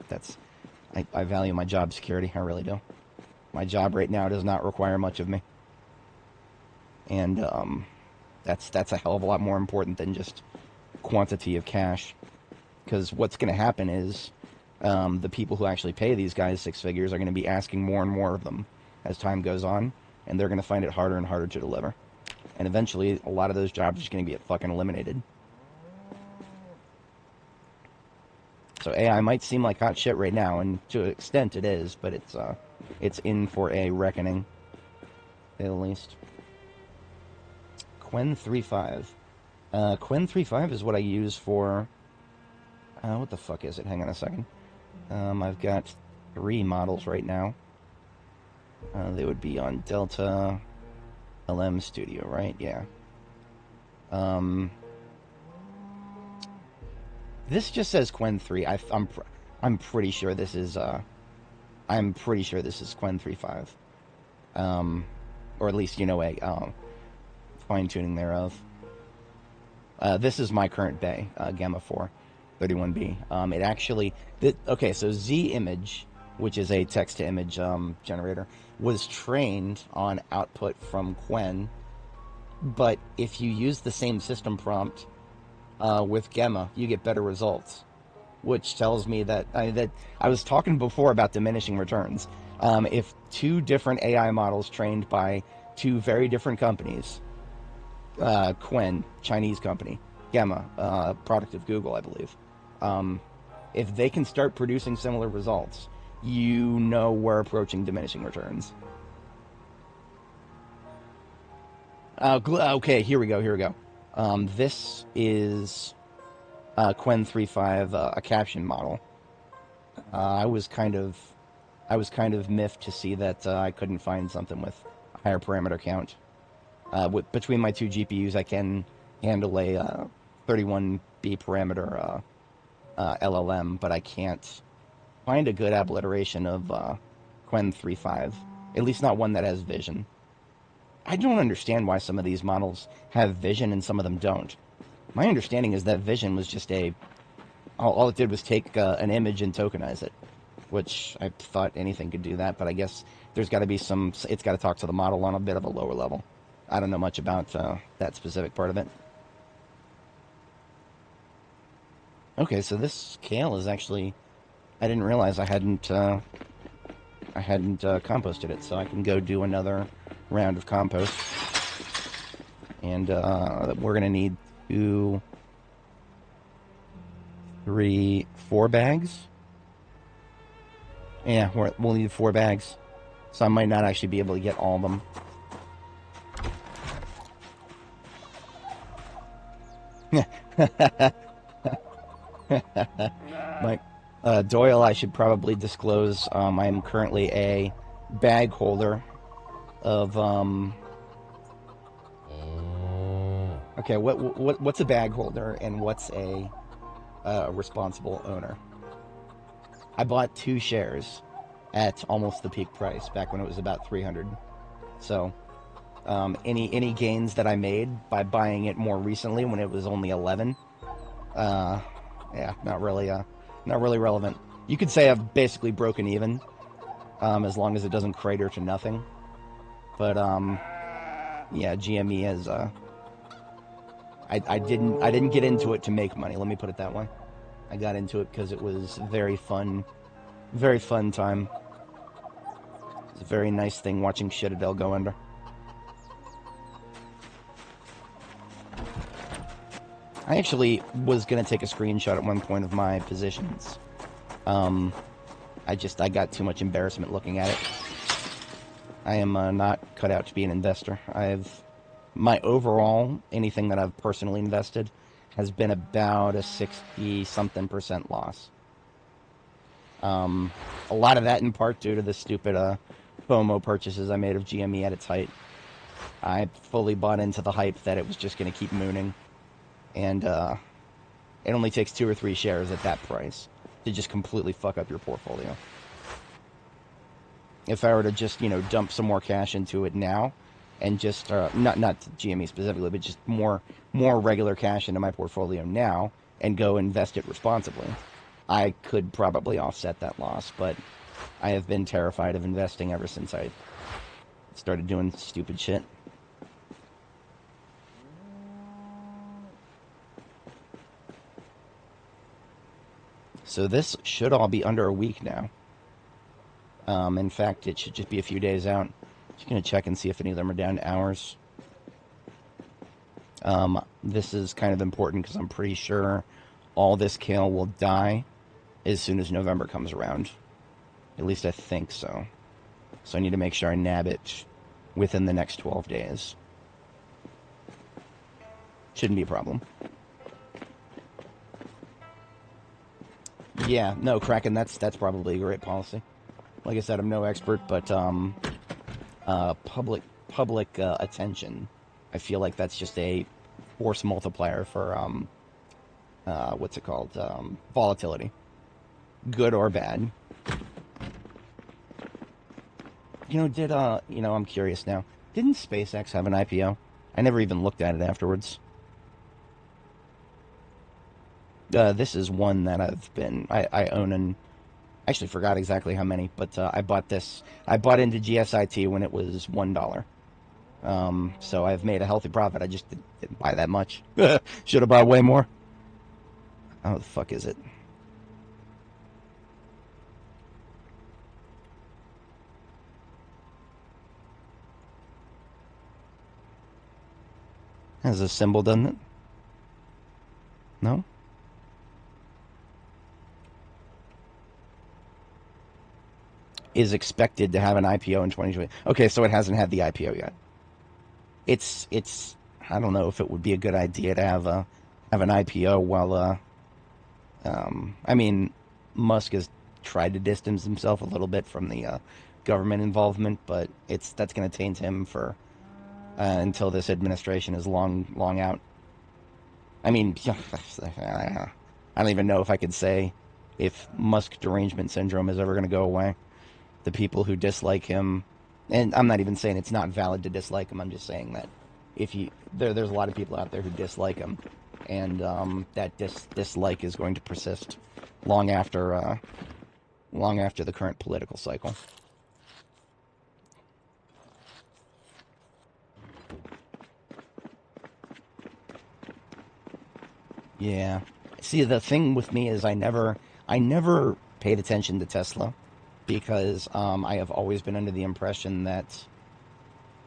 I value my job security. I really do. My job right now does not require much of me, and that's a hell of a lot more important than just quantity of cash. Because what's going to happen is the people who actually pay these guys six figures are going to be asking more and more of them as time goes on, and they're going to find it harder and harder to deliver. And eventually, a lot of those jobs are going to get fucking eliminated. So AI might seem like hot shit right now, and to an extent it is, but it's in for a reckoning, at least. Quen 3.5. Quen 3.5 is what I use for... what the fuck is it? Hang on a second. I've got 3 models right now. They would be on Delta LM Studio, right? Yeah. This just says Quen 3. I'm pretty sure this is Quen 3.5. Or at least, a fine-tuning thereof. This is my current bay, Gamma 4, 31B. It actually... okay, so Z-Image, which is a text-to-image generator, was trained on output from Quen, but if you use the same system prompt with Gemma, you get better results, which tells me that I was talking before about diminishing returns. If 2 different AI models trained by 2 very different companies, Quen, Chinese company, Gemma, product of Google, I believe, if they can start producing similar results, we're approaching diminishing returns. Okay, here we go. This is Quen 3.5, a caption model. I was kind of miffed to see that I couldn't find something with a higher parameter count. Between my 2 GPUs, I can handle a 31B parameter LLM, but I can't find a good obliteration of Quen 3.5, at least not one that has vision. I don't understand why some of these models have vision and some of them don't. My understanding is that vision was just all it did was take an image and tokenize it. which I thought anything could do that, but I guess there's got to be some, it's got to talk to the model on a bit of a lower level. I don't know much about that specific part of it. Okay, so this kale is actually, I didn't realize I hadn't composted it, so I can go do another round of compost. And we're going to need 2, 3, 4 bags. Yeah, we'll need 4 bags. So I might not actually be able to get all of them. Doyle, I should probably disclose, I am currently a bag holder of, okay, what's a bag holder and what's a responsible owner? I bought 2 shares at almost the peak price back when it was about 300. So any gains that I made by buying it more recently when it was only 11, yeah, not really relevant. You could say I've basically broken even, as long as it doesn't crater to nothing. But yeah, GME has I didn't get into it to make money. Let me put it that way. I got into it because it was very fun time. It's a very nice thing watching Ginfidel go under. I actually was going to take a screenshot at one point of my positions. I got too much embarrassment looking at it. I am not cut out to be an investor. My overall, anything that I've personally invested, has been about a 60-something% loss. A lot of that in part due to the stupid FOMO purchases I made of GME at its height. I fully bought into the hype that it was just going to keep mooning. And it only takes 2 or 3 shares at that price to just completely fuck up your portfolio. If I were to just, dump some more cash into it now, and just, not GME specifically, but just more regular cash into my portfolio now, and go invest it responsibly, I could probably offset that loss, but I have been terrified of investing ever since I started doing stupid shit. So this should all be under a week now. In fact, it should just be a few days out. Just going to check and see if any of them are down to hours. This is kind of important because I'm pretty sure all this kale will die as soon as November comes around. At least I think so. So I need to make sure I nab it within the next 12 days. Shouldn't be a problem. Yeah, no, Kraken, that's probably a great policy. Like I said, I'm no expert, but public attention, I feel like that's just a force multiplier for what's it called? Volatility, good or bad. I'm curious now. Didn't SpaceX have an IPO? I never even looked at it afterwards. This is one that I own, and actually forgot exactly how many, but I bought this. I bought into GSIT when it was $1. So I've made a healthy profit. I just didn't buy that much. Should have bought way more. How the fuck is it? Has a symbol, doesn't it? No? Is expected to have an IPO in 2020. Okay, so it hasn't had the IPO yet. It's I don't know if it would be a good idea to have an IPO while I mean, Musk has tried to distance himself a little bit from the government involvement, but that's going to taint him for until this administration is long out. I mean, I don't even know if I could say if Musk derangement syndrome is ever going to go away. The people who dislike him, and I'm not even saying it's not valid to dislike him, I'm just saying that there's a lot of people out there who dislike him, and that dislike is going to persist long after long after the current political cycle. Yeah. See, the thing with me is I never paid attention to Tesla because I have always been under the impression that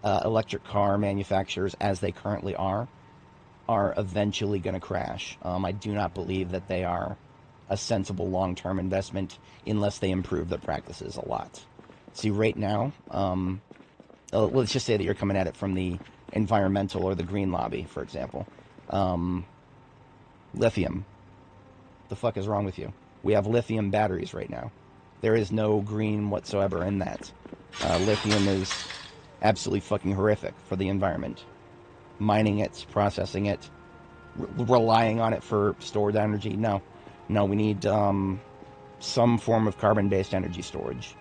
electric car manufacturers, as they currently are eventually going to crash. I do not believe that they are a sensible long-term investment unless they improve their practices a lot. See, right now, let's just say that you're coming at it from the environmental or the green lobby, for example. Lithium. The fuck is wrong with you? We have lithium batteries right now. There is no green whatsoever in that. Lithium is absolutely fucking horrific for the environment. Mining it, processing it, relying on it for stored energy. No, we need some form of carbon-based energy storage.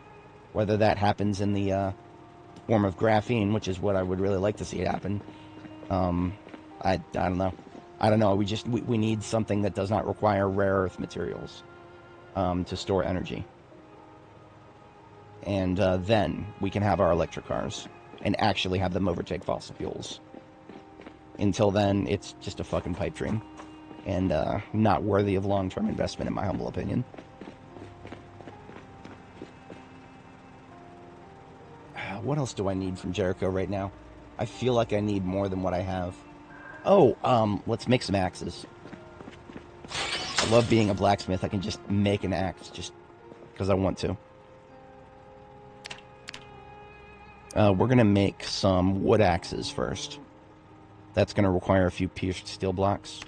Whether that happens in the form of graphene, which is what I would really like to see happen. I don't know. We need something that does not require rare earth materials to store energy. And then we can have our electric cars and actually have them overtake fossil fuels. Until then, it's just a fucking pipe dream and not worthy of long-term investment, in my humble opinion. What else do I need from Jericho right now? I feel like I need more than what I have. Oh, let's make some axes. I love being a blacksmith. I can just make an axe just because I want to. We're going to make some wood axes first. That's going to require a few pierced steel blocks.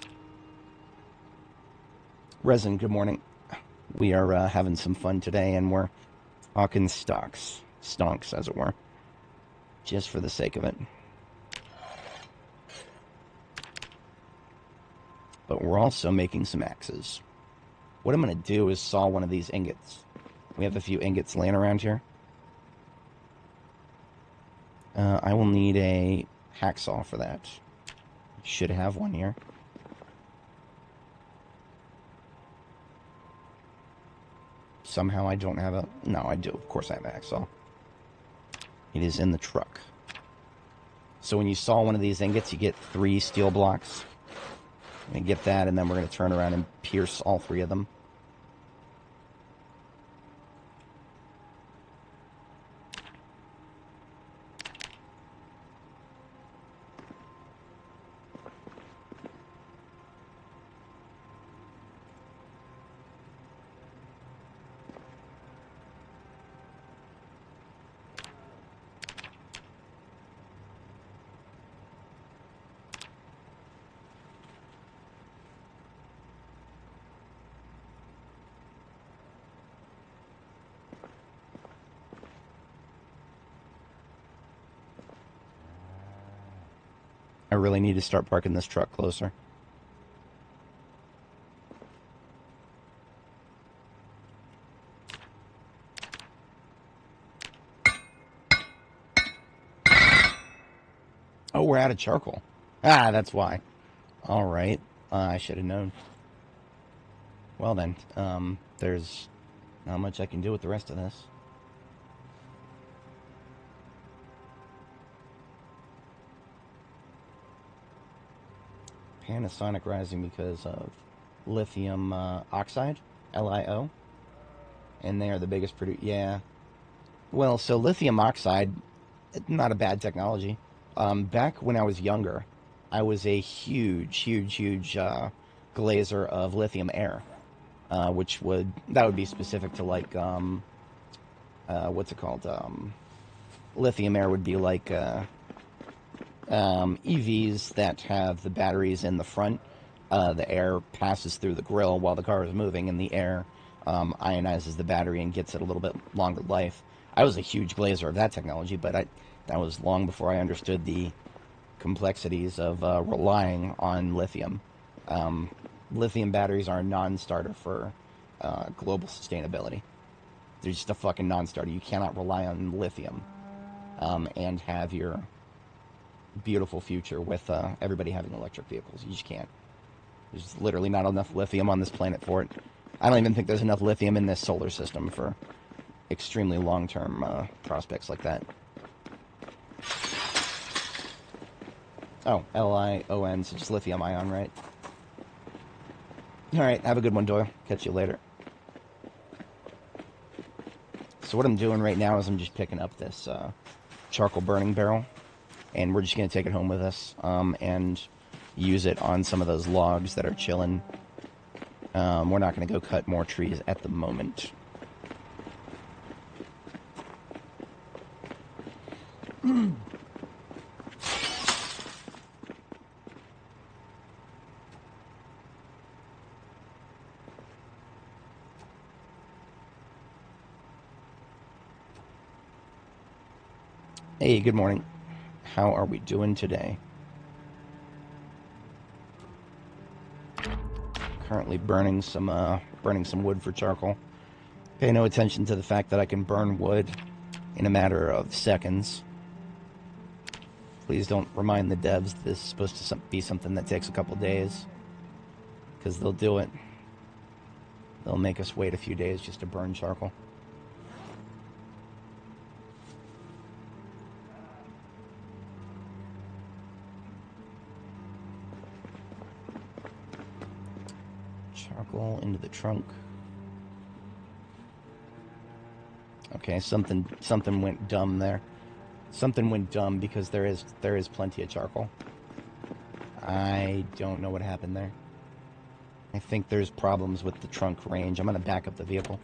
Resin, good morning. We are having some fun today, and we're talking stonks, as it were, just for the sake of it. But we're also making some axes. What I'm going to do is saw one of these ingots. We have a few ingots laying around here. I will need a hacksaw for that. Should have one here. Somehow I don't have a... No, I do. Of course I have a hacksaw. It is in the truck. So when you saw one of these ingots, you get 3 steel blocks. I'm going to get that, and then we're going to turn around and pierce all 3 of them. I really need to start parking this truck closer. Oh, we're out of charcoal. Ah, that's why. All right. I should have known. Well then, there's not much I can do with the rest of this. Panasonic rising because of lithium oxide, LiO, and they are the biggest producer. Yeah. Well, so lithium oxide, not a bad technology. Back when I was younger, I was a huge glazer of lithium air, that would be specific to like what's it called? Lithium air would be like EVs that have the batteries in the front. The air passes through the grill while the car is moving, and the air ionizes the battery and gets it a little bit longer life. I was a huge glazer of that technology, but that was long before I understood the complexities of relying on lithium. Lithium batteries are a non-starter for global sustainability. They're just a fucking non-starter. You cannot rely on lithium and have your beautiful future with everybody having electric vehicles. You just can't. There's literally not enough lithium on this planet for it. I don't even think there's enough lithium in this solar system for extremely long-term prospects like that. Oh, Lion, so just lithium ion, right? Alright, have a good one, Doyle. Catch you later. So what I'm doing right now is I'm just picking up this charcoal burning barrel, and we're just going to take it home with us and use it on some of those logs that are chilling. We're not going to go cut more trees at the moment. Hey, good morning. How are we doing today? Currently burning some wood for charcoal. Pay no attention to the fact that I can burn wood in a matter of seconds. Please don't remind the devs this is supposed to be something that takes a couple days, because they'll do it. They'll make us wait a few days just to burn charcoal. Charcoal into the trunk. Okay, something went dumb there. Something went dumb because there is plenty of charcoal. I don't know what happened there. I think there's problems with the trunk range. I'm gonna back up the vehicle.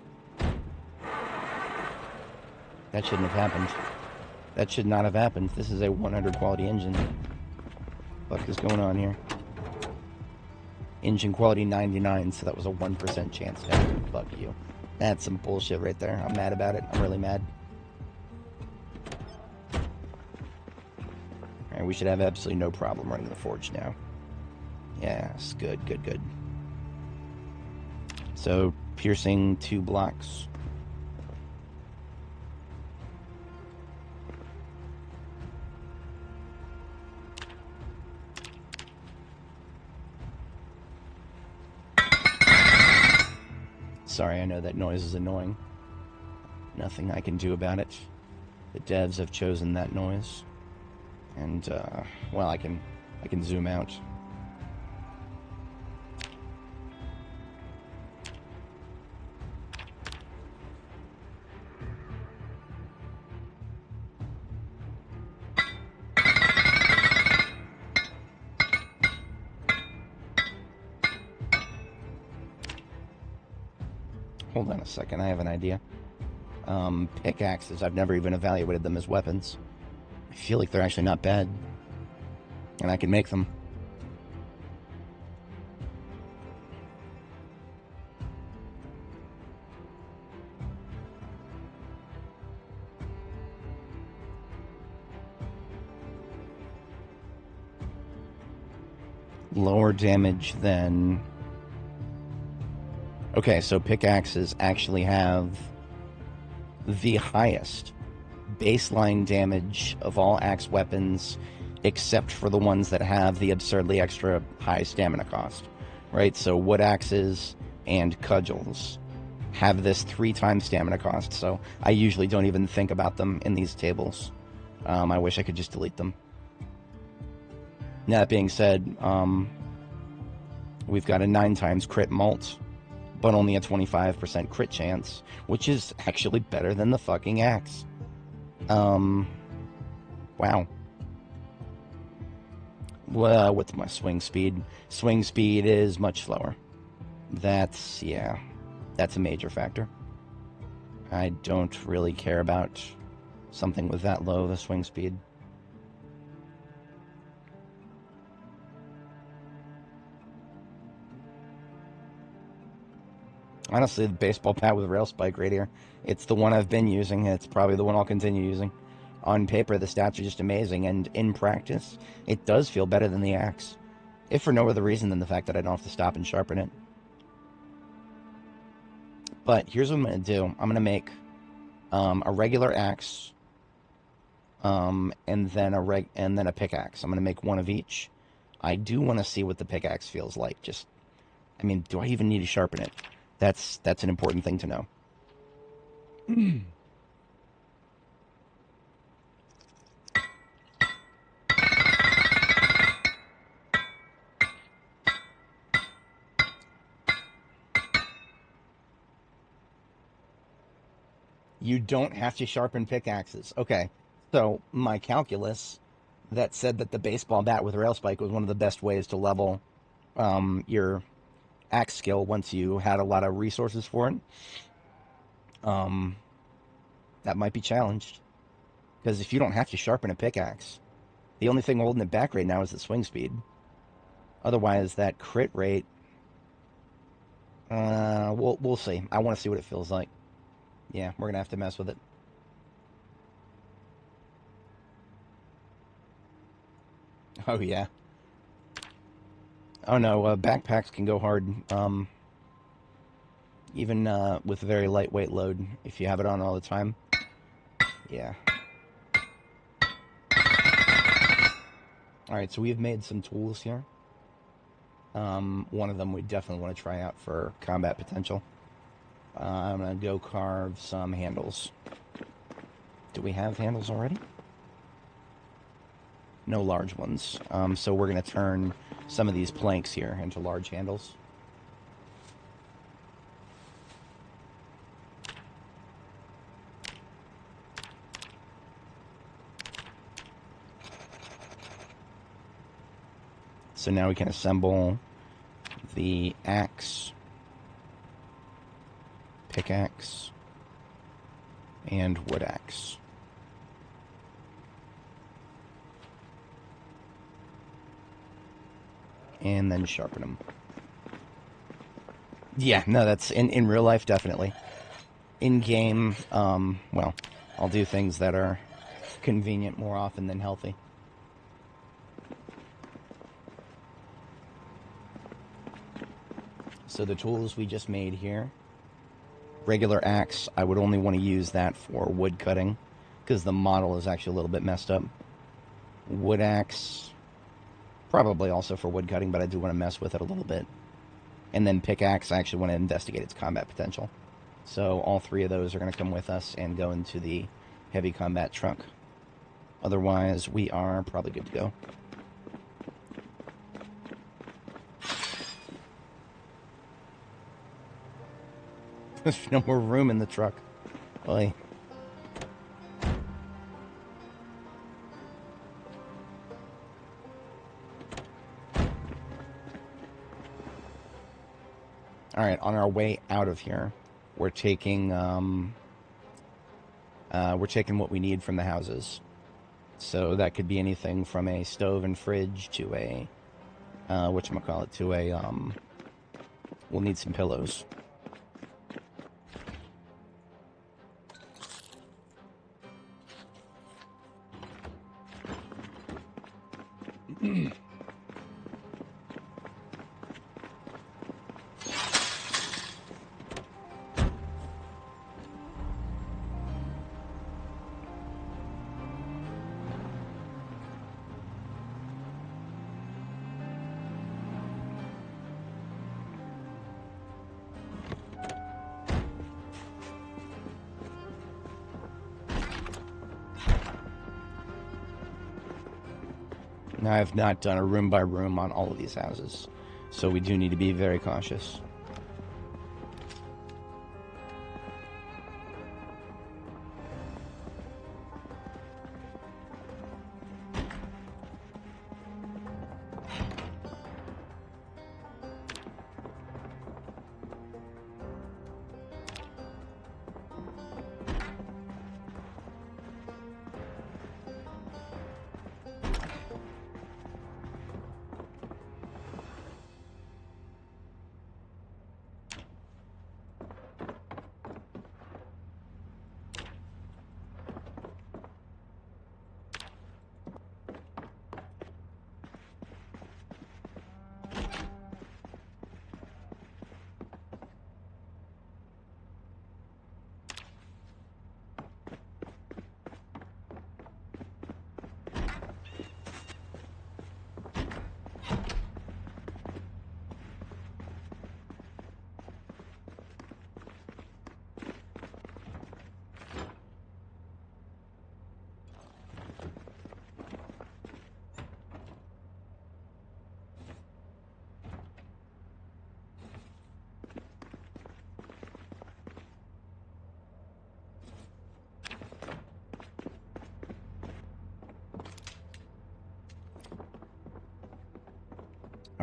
That shouldn't have happened. That should not have happened. This is a 100 quality engine. What is going on here? Engine quality 99, so that was a 1% chance. Fuck you. That's some bullshit right there. I'm mad about it. I'm really mad. Alright, we should have absolutely no problem running the forge now. Yes, good, good, good. So, piercing 2 blocks. Sorry, I know that noise is annoying. Nothing I can do about it. The devs have chosen that noise. And, well, I can zoom out. Hold on a second, I have an idea. Pickaxes, I've never even evaluated them as weapons. I feel like they're actually not bad. And I can make them. Lower damage than... Okay, so pickaxes actually have the highest baseline damage of all axe weapons, except for the ones that have the absurdly extra high stamina cost, right? So wood axes and cudgels have this 3 times stamina cost, so I usually don't even think about them in these tables. I wish I could just delete them. Now, that being said, we've got a 9 times crit mult, but only a 25% crit chance, which is actually better than the fucking axe. Wow. Well, what's my swing speed? Swing speed is much slower. That's, yeah, that's a major factor. I don't really care about something with that low, the swing speed. Honestly, the baseball bat with rail spike right here. It's the one I've been using. It's probably the one I'll continue using. On paper, the stats are just amazing, and in practice, it does feel better than the axe. If for no other reason than the fact that I don't have to stop and sharpen it. But here's what I'm going to do. I'm going to make a regular axe, and then a pickaxe. I'm going to make one of each. I do want to see what the pickaxe feels like. Just, I mean, do I even need to sharpen it? That's an important thing to know. You don't have to sharpen pickaxes. Okay, so my calculus that said that the baseball bat with rail spike was one of the best ways to level your axe skill once you had a lot of resources for it. That might be challenged. Because if you don't have to sharpen a pickaxe, the only thing holding it back right now is the swing speed. Otherwise, that crit rate, we'll see. I want to see what it feels like. Yeah, we're going to have to mess with it. Oh, yeah. Oh, no, backpacks can go hard. Even with a very lightweight load, if you have it on all the time. Yeah. Alright, so we've made some tools here. One of them we definitely want to try out for combat potential. I'm going to go carve some handles. Do we have handles already? No large ones. So we're going to turn some of these planks here into large handles. So now we can assemble the axe, pickaxe, and wood axe. And then sharpen them. Yeah, no, that's in real life, definitely. In game, well, I'll do things that are convenient more often than healthy. So the tools we just made here, regular axe, I would only want to use that for wood cutting because the model is actually a little bit messed up. Wood axe, probably also for wood cutting, but I do want to mess with it a little bit. And then pickaxe, I actually want to investigate its combat potential. So all three of those are going to come with us and go into the heavy combat truck. Otherwise, we are probably good to go. There's no more room in the truck. Oy. Alright, on our way out of here, we're taking what we need from the houses. So that could be anything from a stove and fridge to a, whatchamacallit, to a, we'll need some pillows. Now, I have not done a room by room on all of these houses, so we do need to be very cautious.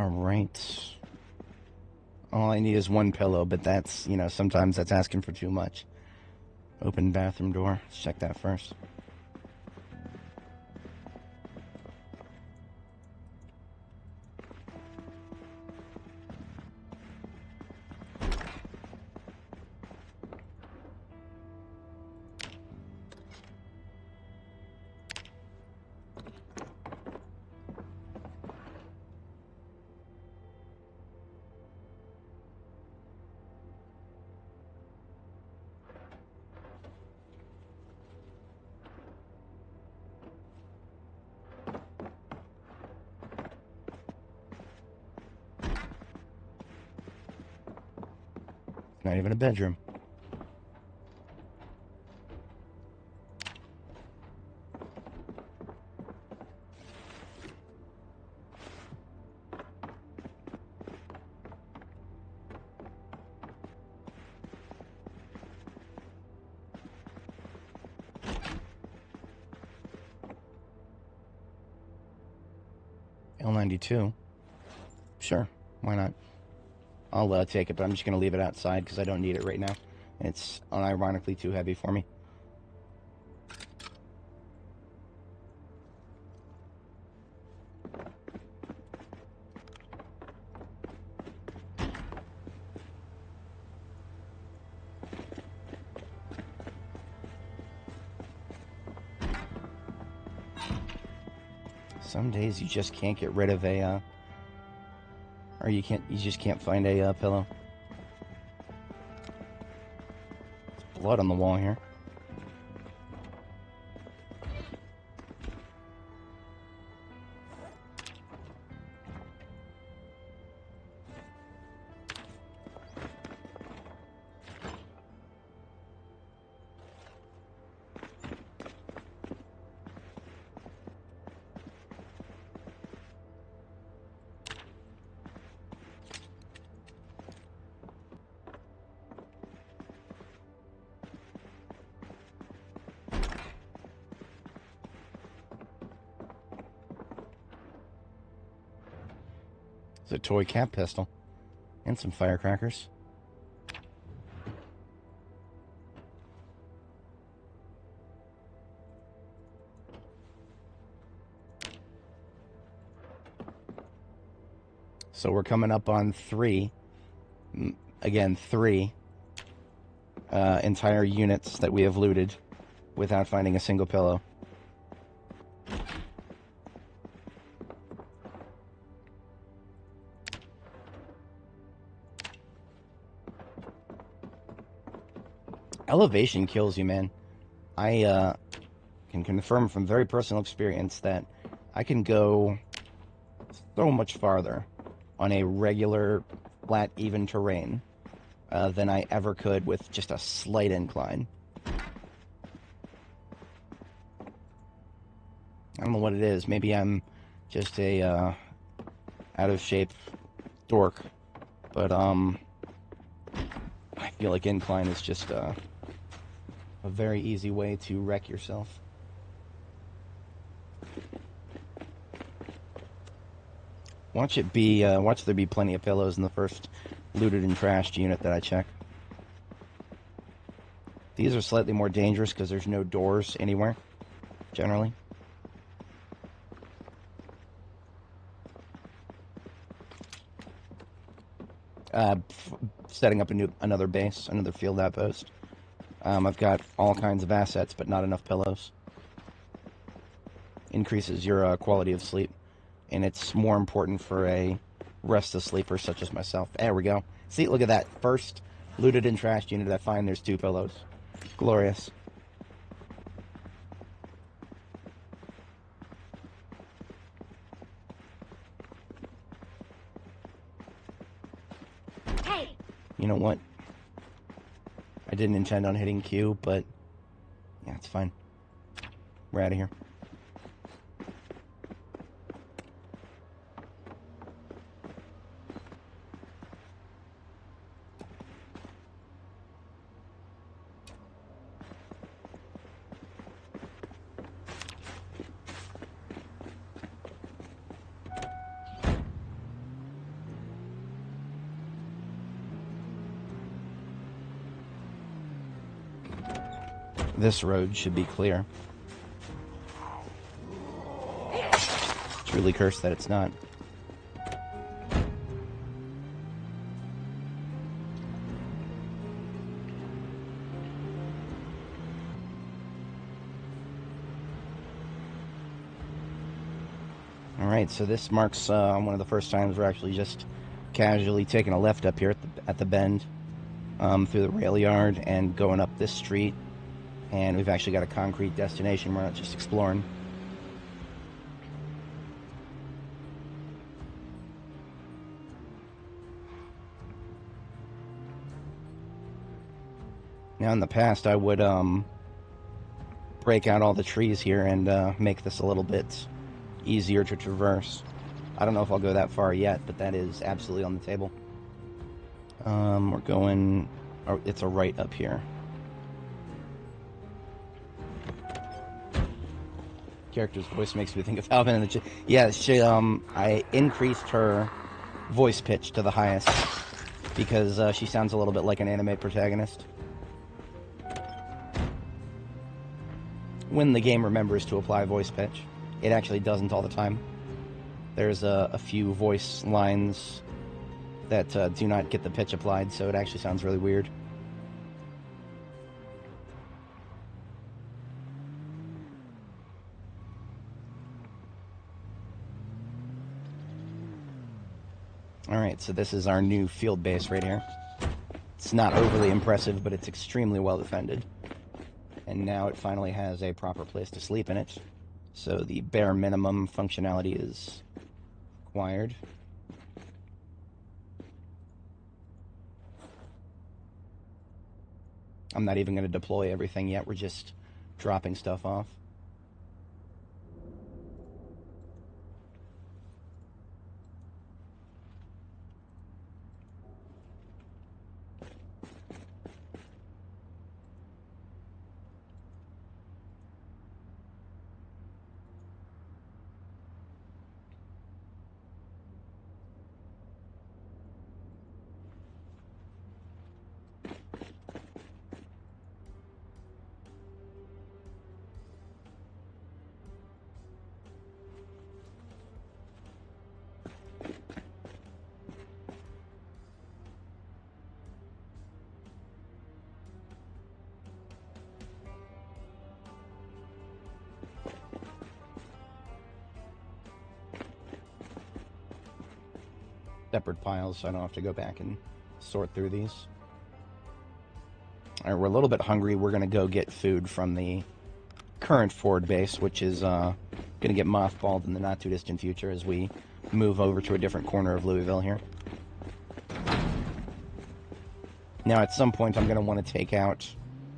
Alright. All I need is one pillow, but that's, you know, sometimes that's asking for too much. Open bathroom door. Let's check that first. Not even a bedroom. L92. Sure, why not? I'll take it, but I'm just going to leave it outside because I don't need it right now. It's unironically too heavy for me. Some days you just can't get rid of a, or you just can't find a pillow. There's blood on the wall here. It's a toy cat pistol. And some firecrackers. So we're coming up on three. Again, three entire units that we have looted without finding a single pillow. Elevation kills you, man. I can confirm from very personal experience that I can go so much farther on a regular, flat, even terrain than I ever could with just a slight incline. I don't know what it is. Maybe I'm just a out-of-shape dork, but I feel like incline is just a very easy way to wreck yourself. Watch there be plenty of pillows in the first looted and trashed unit that I check. These are slightly more dangerous because there's no doors anywhere, generally. Setting up another base, another field outpost. I've got all kinds of assets, but not enough pillows. Increases your quality of sleep, and it's more important for a restless sleeper such as myself. There we go. See, look at that. First looted and trashed unit I find, there's 2 pillows. Glorious. Hey. You know what? I didn't intend on hitting Q, but yeah, it's fine. We're out of here. This road should be clear. It's really cursed that it's not. Alright, so this marks one of the first times we're actually just casually taking a left up here at the bend, through the rail yard and going up this street. And we've actually got a concrete destination. We're not just exploring. Now, in the past, I would break out all the trees here and make this a little bit easier to traverse. I don't know if I'll go that far yet, but that is absolutely on the table. We're going... Oh, it's a right up here. Character's voice makes me think of Alvin and the yeah, I increased her voice pitch to the highest because she sounds a little bit like an anime protagonist. When the game remembers to apply voice pitch. It actually doesn't all the time. There's a few voice lines that do not get the pitch applied, so it actually sounds really weird. Alright, so this is our new field base right here. It's not overly impressive, but it's extremely well defended. And now it finally has a proper place to sleep in it. So the bare minimum functionality is required. I'm not even going to deploy everything yet. We're just dropping stuff off. Separate piles, so I don't have to go back and sort through these. Alright, we're a little bit hungry. We're going to go get food from the current forward base, which is going to get mothballed in the not-too-distant future as we move over to a different corner of Louisville here. Now, at some point, I'm going to want to take out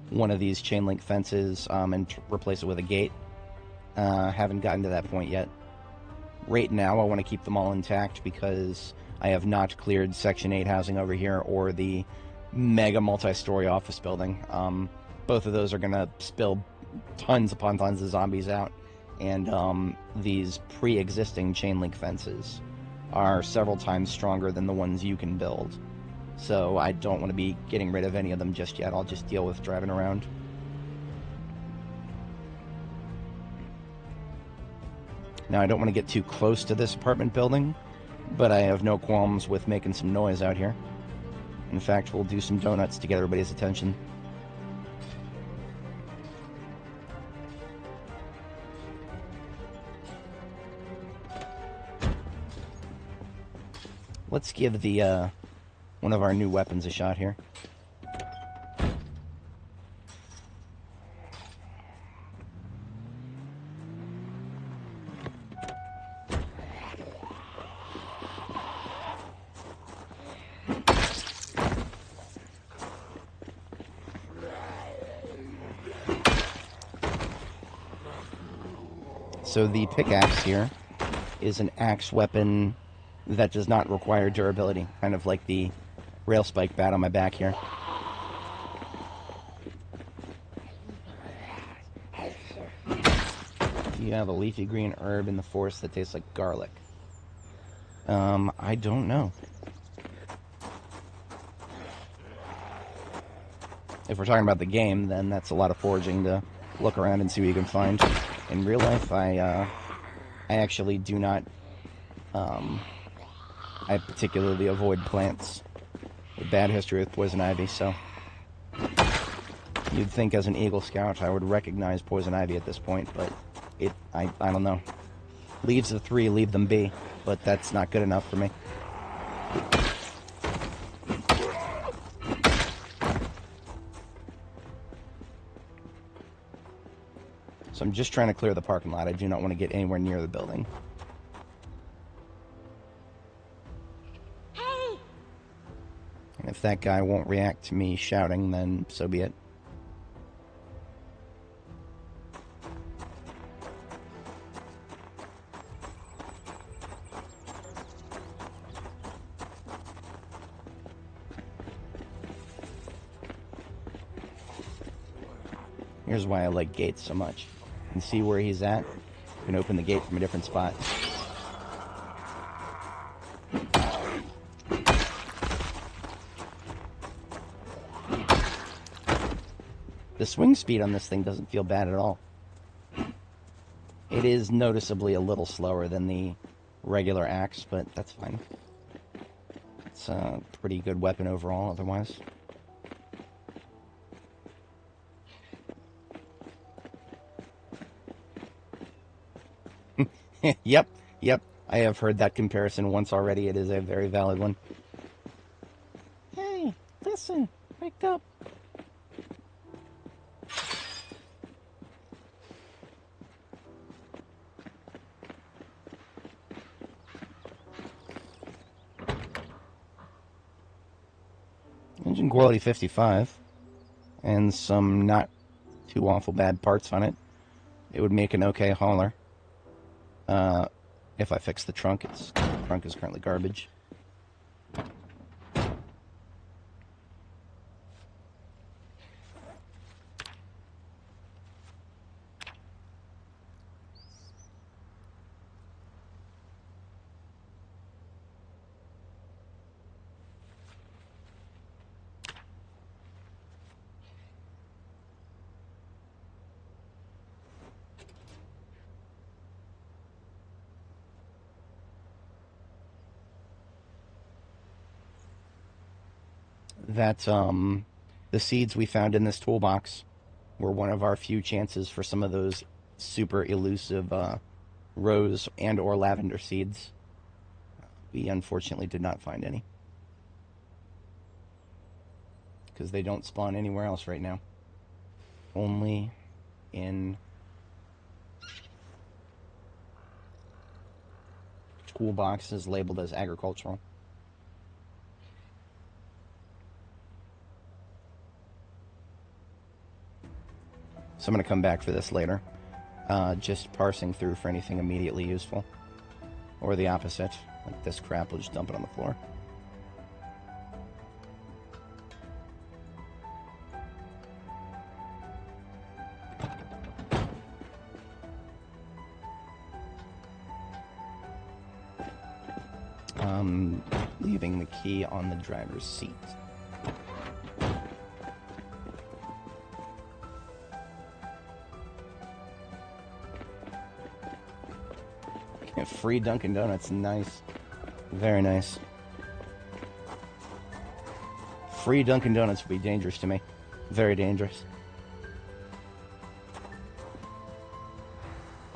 one of these chain link fences and replace it with a gate. Haven't gotten to that point yet. Right now, I want to keep them all intact because I have not cleared Section 8 housing over here or the mega multi-story office building. Both of those are going to spill tons upon tons of zombies out, and these pre-existing chain link fences are several times stronger than the ones you can build. So I don't want to be getting rid of any of them just yet. I'll just deal with driving around. Now, I don't want to get too close to this apartment building, but I have no qualms with making some noise out here. In fact, we'll do some donuts to get everybody's attention. Let's give the one of our new weapons a shot here. So the pickaxe here is an axe weapon that does not require durability, kind of like the rail spike bat on my back here. You have a leafy green herb in the forest that tastes like garlic. I don't know. if we're talking about the game, then that's a lot of foraging to look around and see what you can find. In real life, I actually do not. I particularly avoid plants with bad history with poison ivy, so you'd think as an Eagle Scout I would recognize poison ivy at this point, but I don't know. Leaves of 3, leave them be, but that's not good enough for me. So I'm just trying to clear the parking lot. I do not want to get anywhere near the building. Hey! And if that guy won't react to me shouting, then so be it. Here's why I like gates so much. You can see where he's at. You can open the gate from a different spot. The swing speed on this thing doesn't feel bad at all. It is noticeably a little slower than the regular axe, but that's fine. It's a pretty good weapon overall otherwise. Yep. I have heard that comparison once already. It is a very valid one. Hey, listen, wake up. Engine quality 55, and some not too awful bad parts on it. It would make an okay hauler. If I fix the trunk, the trunk is currently garbage. That, the seeds we found in this toolbox were one of our few chances for some of those super elusive, rose and or lavender seeds. We unfortunately did not find any. Because they don't spawn anywhere else right now. Only in toolboxes labeled as agricultural. So I'm going to come back for this later. Just parsing through for anything immediately useful. Or the opposite. Like this crap, we'll just dump it on the floor. Leaving the key on the driver's seat. Free Dunkin' Donuts, nice. Very nice. Free Dunkin' Donuts would be dangerous to me. Very dangerous.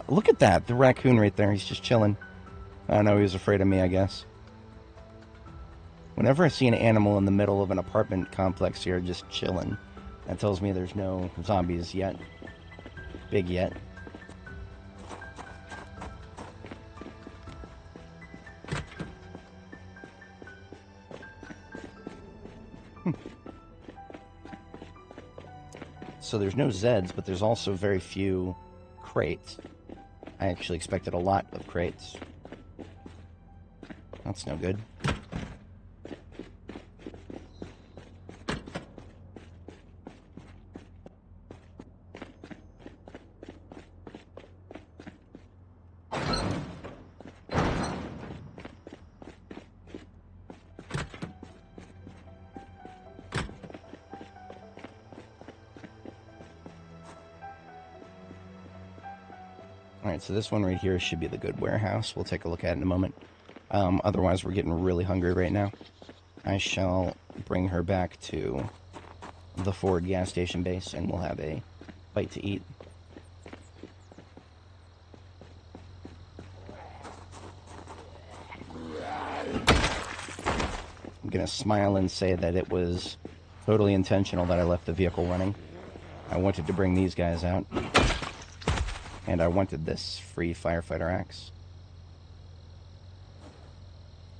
Look at that, the raccoon right there, he's just chilling. I don't know, he was afraid of me, I guess. Whenever I see an animal in the middle of an apartment complex here just chilling, that tells me there's no zombies yet. Big yet. So there's no Zeds, but there's also very few crates. I actually expected a lot of crates. That's no good. Alright, so this one right here should be the good warehouse. We'll take a look at it in a moment. Otherwise, we're getting really hungry right now. I shall bring her back to the Ford gas station base, and we'll have a bite to eat. I'm gonna smile and say that it was totally intentional that I left the vehicle running. I wanted to bring these guys out, and I wanted this free firefighter axe.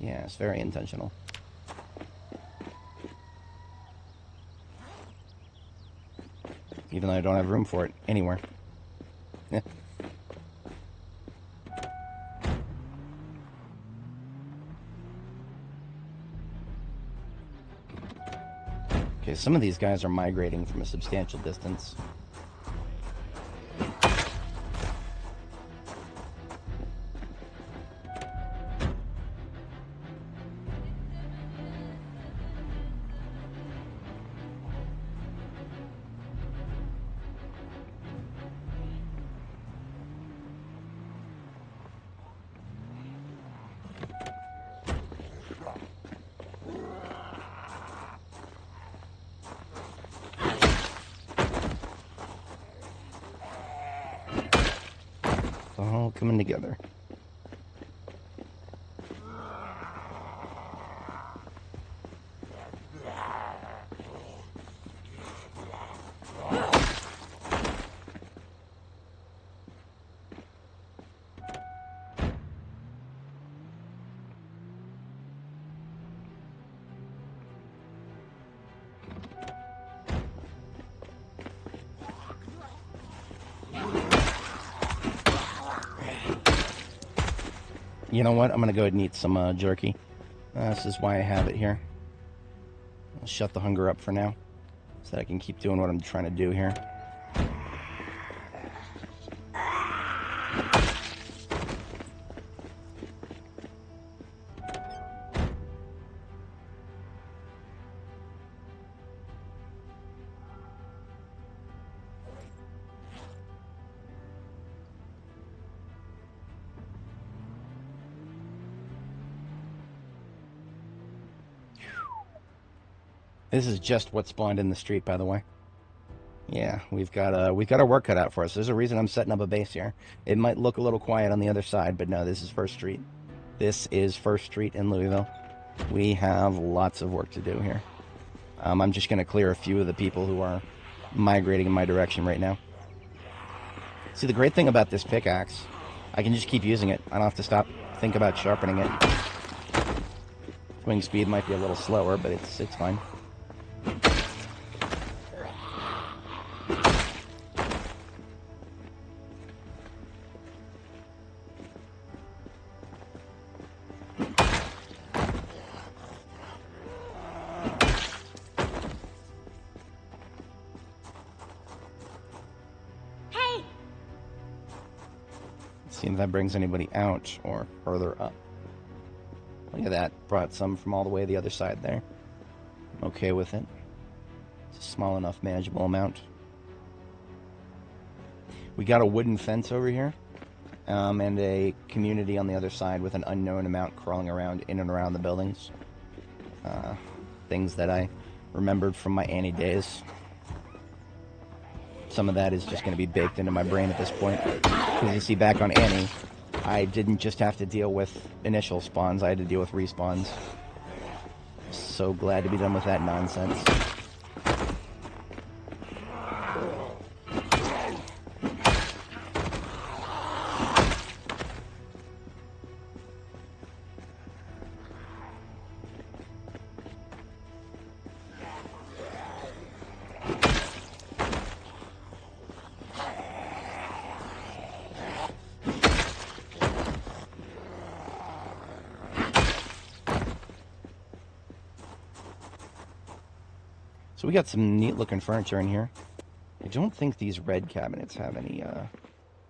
Yeah, it's very intentional. Even though I don't have room for it anywhere. Yeah. Okay, some of these guys are migrating from a substantial distance. All coming together. You know what? I'm gonna go ahead and eat some jerky. This is why I have it here. I'll shut the hunger up for now, so that I can keep doing what I'm trying to do here. This is just what spawned in the street, by the way. Yeah, we've got our work cut out for us. There's a reason I'm setting up a base here. It might look a little quiet on the other side, but no, this is First Street. This is First Street in Louisville. We have lots of work to do here. I'm just going to clear a few of the people who are migrating in my direction right now. See, the great thing about this pickaxe, I can just keep using it. I don't have to stop, think about sharpening it. Swing speed might be a little slower, but it's fine. See if that brings anybody out or further up. Look at that. Brought some from all the way the other side there. I'm okay with it. It's a small enough manageable amount. We got a wooden fence over here. And a community on the other side with an unknown amount crawling around in and around the buildings. Things that I remembered from my Annie days. Some of that is just going to be baked into my brain at this point. Because you see, back on Annie, I didn't just have to deal with initial spawns, I had to deal with respawns. So glad to be done with that nonsense. So we got some neat looking furniture in here. I don't think these red cabinets have any,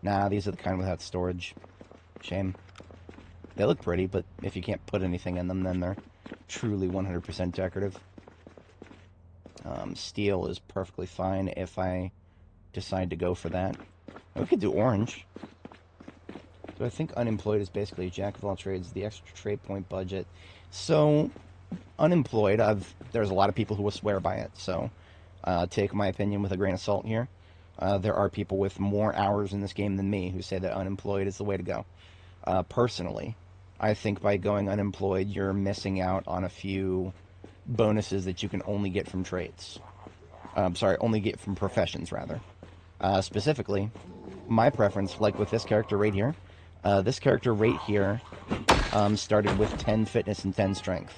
nah, these are the kind without storage. Shame. They look pretty, but if you can't put anything in them, then they're truly 100% decorative. Steel is perfectly fine if I decide to go for that. We could do orange. So I think unemployed is basically a jack of all trades, the extra trade point budget. So unemployed, there's a lot of people who will swear by it, so take my opinion with a grain of salt here. There are people with more hours in this game than me who say that unemployed is the way to go. Personally, I think by going unemployed, you're missing out on a few bonuses that you can only get from trades. Only get from professions, rather. Specifically, my preference, like with this character right here, started with 10 fitness and 10 strength.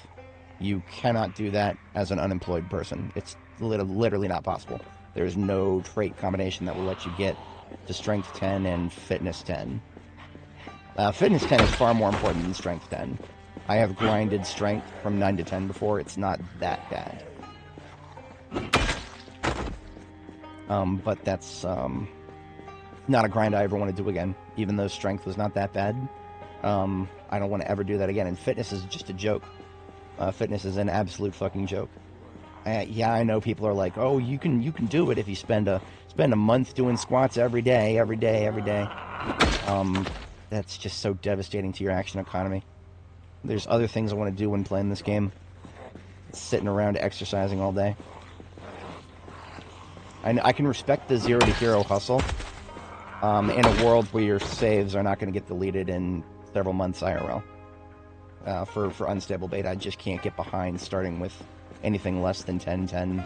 You cannot do that as an unemployed person. It's literally not possible. There's no trait combination that will let you get to strength 10 and fitness 10. Fitness 10 is far more important than strength 10. I have grinded strength from 9 to 10 before. It's not that bad. But that's not a grind I ever want to do again, even though strength was not that bad. I don't want to ever do that again, and fitness is just a joke. Fitness is an absolute fucking joke. Yeah, I know people are like, oh, you can do it if you spend a month doing squats every day. That's just so devastating to your action economy. There's other things I want to do when playing this game. Sitting around exercising all day. I can respect the 0 to hero hustle in a world where your saves are not going to get deleted in several months IRL. For unstable beta, I just can't get behind starting with anything less than 10-10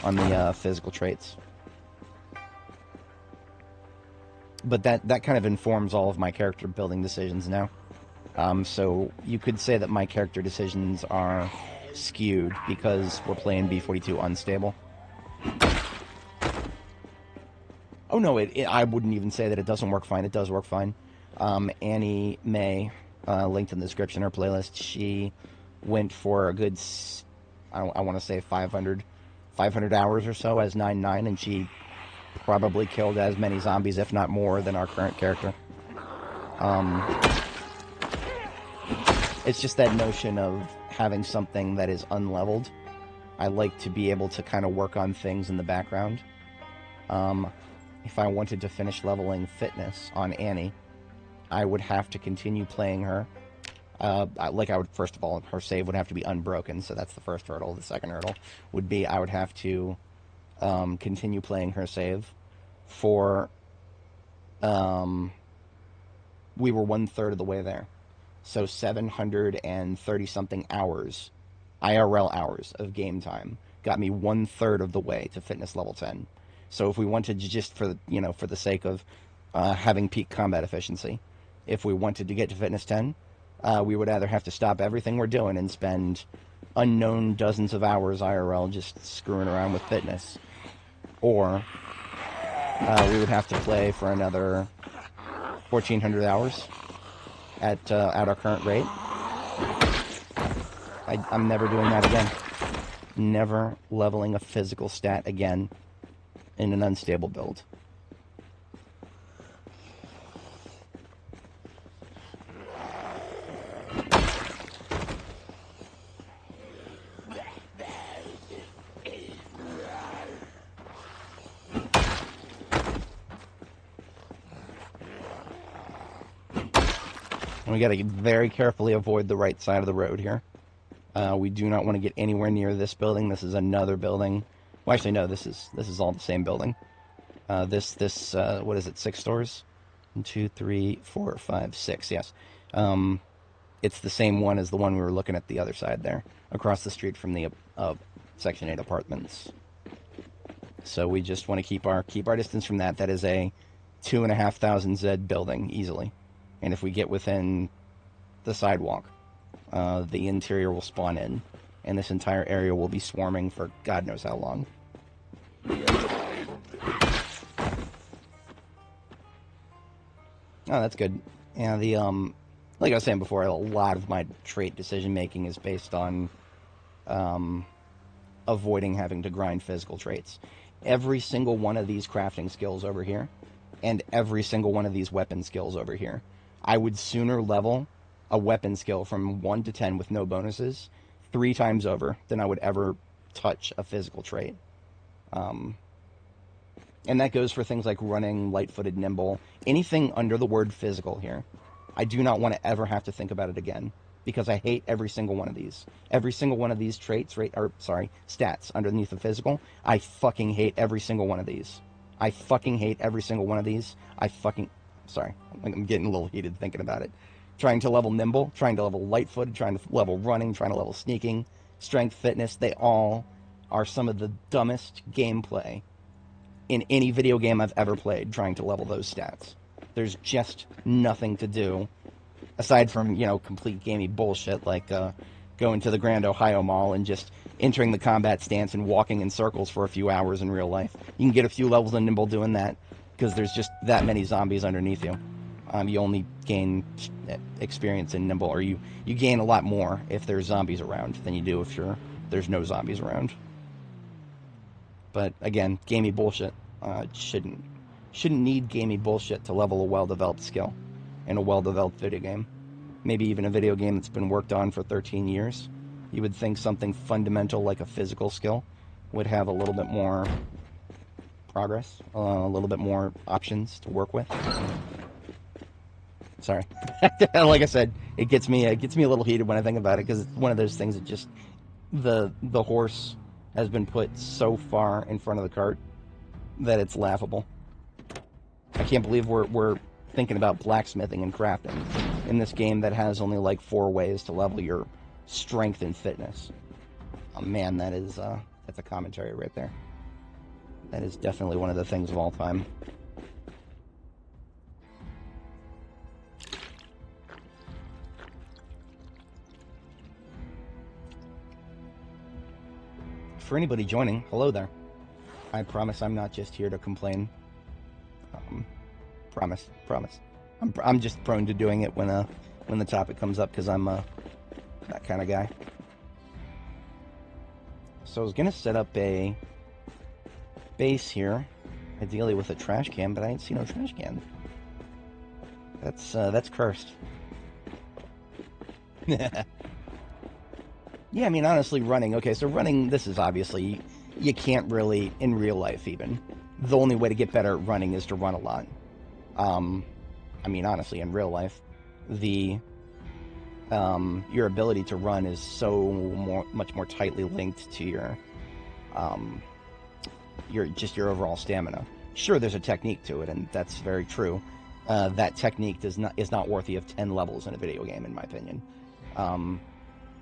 on the physical traits. But that kind of informs all of my character building decisions now. So you could say that my character decisions are skewed because we're playing B42 unstable. Oh no, I wouldn't even say that it doesn't work fine. It does work fine. Annie May, linked in the description, her playlist, she went for a good, I want to say 500 hours or so as 9-9, and she probably killed as many zombies, if not more, than our current character. It's just that notion of having something that is unleveled. I like to be able to kind of work on things in the background. If I wanted to finish leveling fitness on Annie, I would have to continue playing her. First of all, her save would have to be unbroken, so that's the first hurdle. The second hurdle would be I would have to continue playing her save for, we were 1/3 of the way there. So 730-something hours, IRL hours of game time, got me 1/3 of the way to fitness level 10. So if we wanted to just for the sake of having peak combat efficiency, if we wanted to get to fitness 10, we would either have to stop everything we're doing and spend unknown dozens of hours IRL just screwing around with fitness, or we would have to play for another 1,400 hours at our current rate. I'm never doing that again. Never leveling a physical stat again in an unstable build. And we got to very carefully avoid the right side of the road here. We do not want to get anywhere near this building. This is another building. Well, actually, no, this is all the same building. What is it, 6 stores? 1, 2, 3, 4, 5, 6, yes. It's the same one as the one we were looking at the other side there, across the street from the Section 8 apartments. So we just want to keep our distance from that. That is a 2,500 Zed building, easily. And if we get within the sidewalk, the interior will spawn in, and this entire area will be swarming for God knows how long. Oh, that's good. Yeah, like I was saying before, a lot of my trait decision-making is based on avoiding having to grind physical traits. Every single one of these crafting skills over here, and every single one of these weapon skills over here, I would sooner level a weapon skill from 1 to 10 with no bonuses 3 times over than I would ever touch a physical trait. And that goes for things like running, light-footed, nimble, anything under the word physical here. I do not want to ever have to think about it again because I hate every single one of these. Every single one of these traits, stats underneath the physical. I fucking hate every single one of these. I fucking hate every single one of these. Sorry, I'm getting a little heated thinking about it. Trying to level nimble, trying to level light-footed, trying to level running, trying to level sneaking, strength, fitness, they all are some of the dumbest gameplay in any video game I've ever played, trying to level those stats. There's just nothing to do aside from, complete gamey bullshit like going to the Grand Ohio Mall and just entering the combat stance and walking in circles for a few hours in real life. You can get a few levels of nimble doing that because there's just that many zombies underneath you. You only gain experience in nimble, or you gain a lot more if there's zombies around than you do if there's no zombies around. But again, gamey bullshit. Shouldn't need gamey bullshit to level a well-developed skill in a well-developed video game. Maybe even a video game that's been worked on for 13 years. You would think something fundamental like a physical skill would have a little bit more progress, a little bit more options to work with. Sorry. Like I said, it gets me a little heated when I think about it, because it's one of those things that just the horse has been put so far in front of the cart that it's laughable. I can't believe we're thinking about blacksmithing and crafting in this game that has only like 4 ways to level your strength and fitness. Oh man, that's a commentary right there. That is definitely one of the things of all time. For anybody joining, hello there. I promise I'm not just here to complain. Promise. I'm just prone to doing it when the topic comes up, because I'm that kind of guy. So I was gonna set up a base here, ideally with a trash can, but I ain't seen no trash can. That's cursed. Yeah, I mean, honestly, running. Okay, so running, this is obviously, you can't really, in real life even, the only way to get better at running is to run a lot. I mean, honestly, in real life, your ability to run is much more tightly linked to your overall stamina. Sure, there's a technique to it, and that's very true. That technique is not worthy of 10 levels in a video game, in my opinion.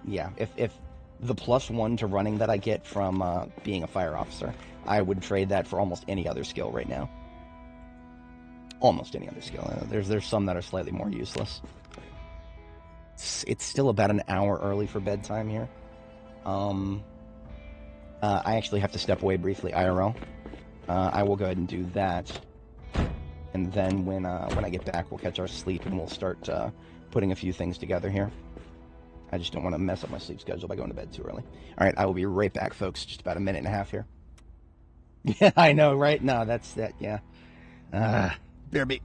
Yeah, if the +1 to running that I get from being a fire officer, I would trade that for almost any other skill right now. Almost any other skill. There's some that are slightly more useless. It's still about an hour early for bedtime here. I actually have to step away briefly, IRL. I will go ahead and do that, and then when I get back, we'll catch our sleep and we'll start putting a few things together here. I just don't want to mess up my sleep schedule by going to bed too early. All right, I will be right back, folks. Just about a minute and a half here. Yeah, I know, right? No, that's that. Yeah. BRB.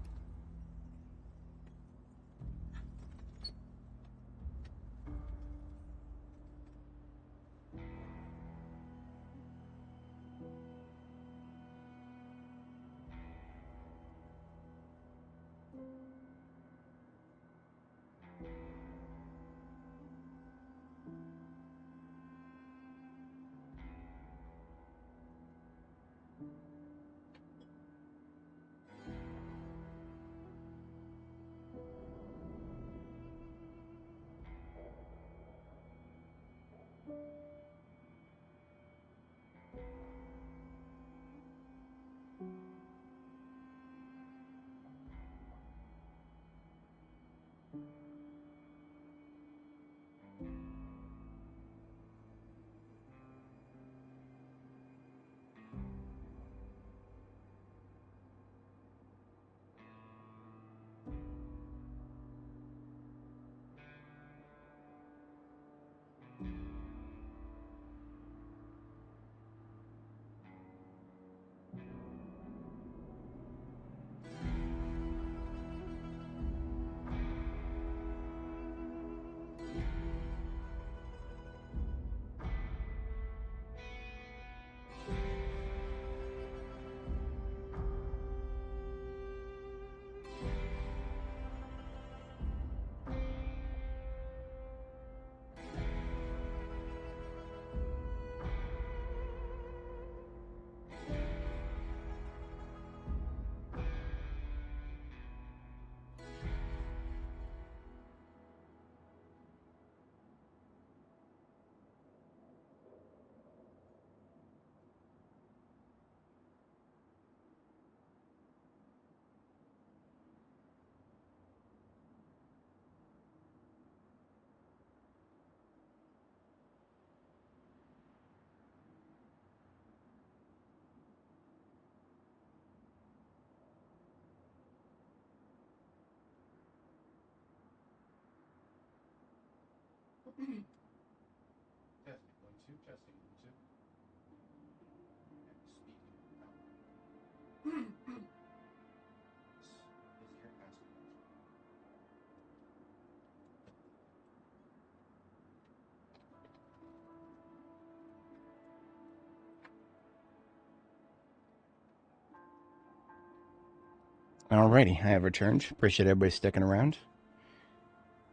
Alrighty, I have returned. Appreciate everybody sticking around.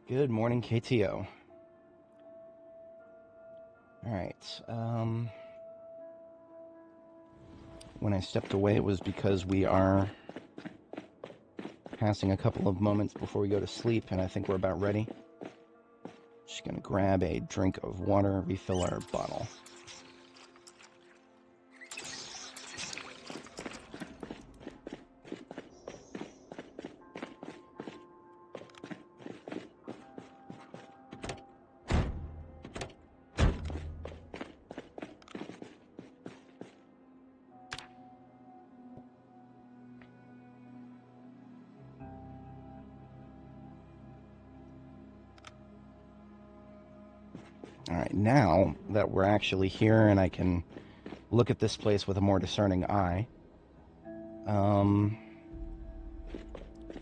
Good morning, KTO. Alright, when I stepped away, it was because we are passing a couple of moments before we go to sleep, and I think we're about ready. Just gonna grab a drink of water, refill our bottle. Alright, now that we're actually here and I can look at this place with a more discerning eye,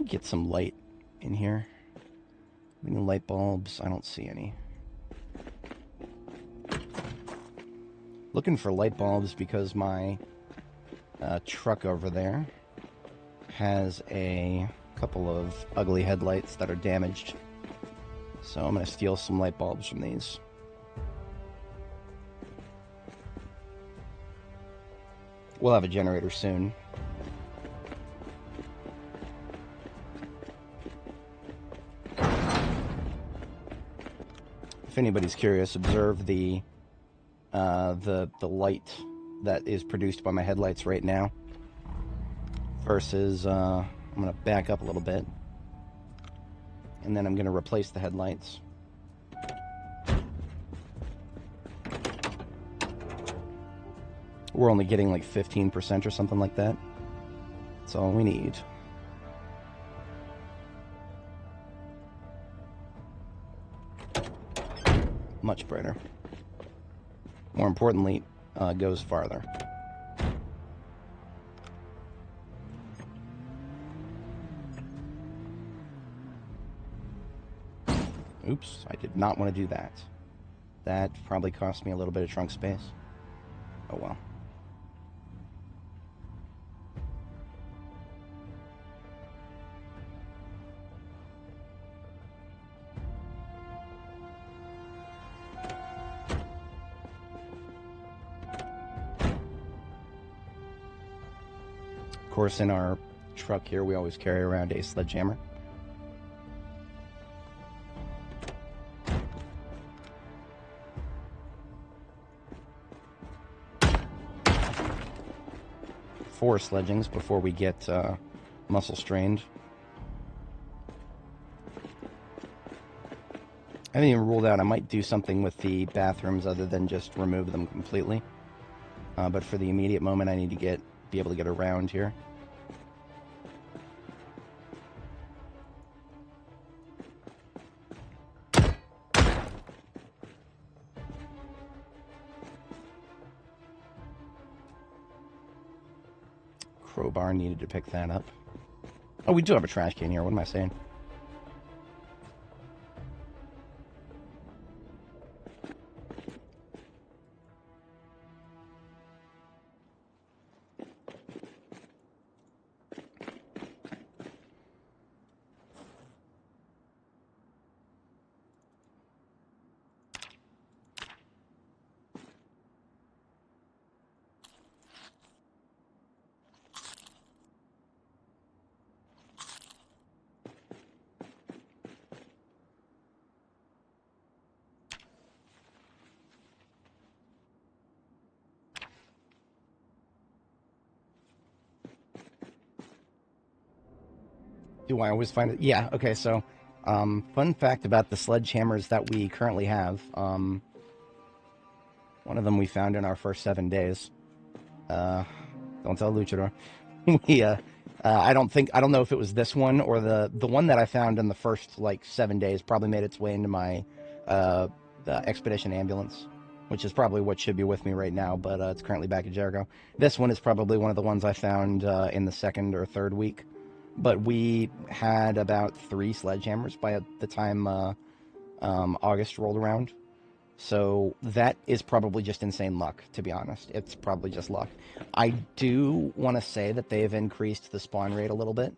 get some light in here. Any light bulbs? I don't see any. Looking for light bulbs because my truck over there has a couple of ugly headlights that are damaged. So I'm going to steal some light bulbs from these. We'll have a generator soon. If anybody's curious, observe the light that is produced by my headlights right now versus I'm going to back up a little bit and then I'm going to replace the headlights. We're only getting like 15% or something like that. That's all we need. Much brighter. More importantly, goes farther. Oops, I did not want to do that. That probably cost me a little bit of trunk space. Oh well. Of course, in our truck here, we always carry around a sledgehammer. Four sledgings before we get muscle strained. I haven't even ruled out I might do something with the bathrooms other than just remove them completely. But for the immediate moment, I need to be able to get around here. Crowbar needed to pick that up. Oh, we do have a trash can here. What am I saying? Do I always find it? Yeah, okay, so fun fact about the sledgehammers that we currently have. One of them we found in our first 7 days. Don't tell Luchador. I don't know if it was this one or the one that I found in the first like 7 days probably made its way into my the Expedition Ambulance, which is probably what should be with me right now, but it's currently back at Jericho. This one is probably one of the ones I found in the second or third week. But we had about 3 sledgehammers by the time August rolled around. So that is probably just insane luck, to be honest. It's probably just luck. I do want to say that they have increased the spawn rate a little bit.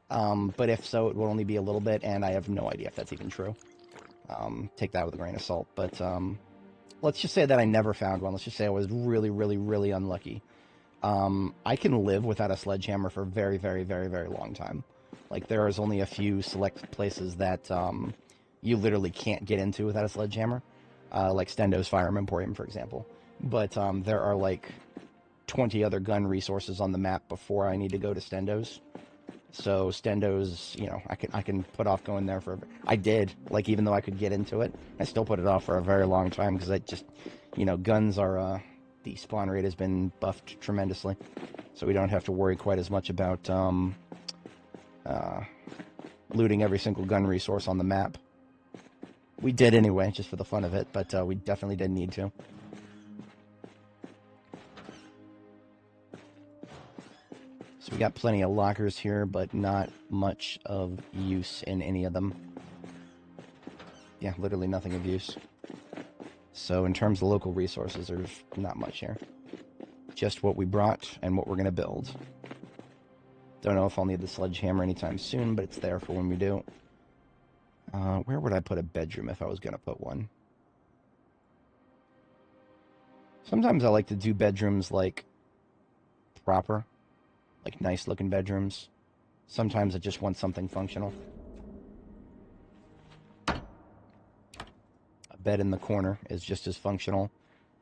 But if so, it will only be a little bit, and I have no idea if that's even true. Take that with a grain of salt. But let's just say that I never found one. Let's just say I was really, really, really unlucky. I can live without a sledgehammer for a very, very, very, very long time. Like, there is only a few select places that you literally can't get into without a sledgehammer. Like Stendo's Firearm Emporium, for example. But there are, like, 20 other gun resources on the map before I need to go to Stendo's. So Stendo's, you know, I can put off going there for... I did, like, even though I could get into it, I still put it off for a very long time, because I just, you know, guns are, the spawn rate has been buffed tremendously, so we don't have to worry quite as much about, looting every single gun resource on the map. We did anyway, just for the fun of it, but, we definitely didn't need to. So we got plenty of lockers here, but not much of use in any of them. Yeah, literally nothing of use. So in terms of local resources, there's not much here. Just what we brought and what we're going to build. Don't know if I'll need the sledgehammer anytime soon, but it's there for when we do. Where would I put a bedroom if I was going to put one? Sometimes I like to do bedrooms, like, proper. Like, nice-looking bedrooms. Sometimes I just want something functional. A bed in the corner is just as functional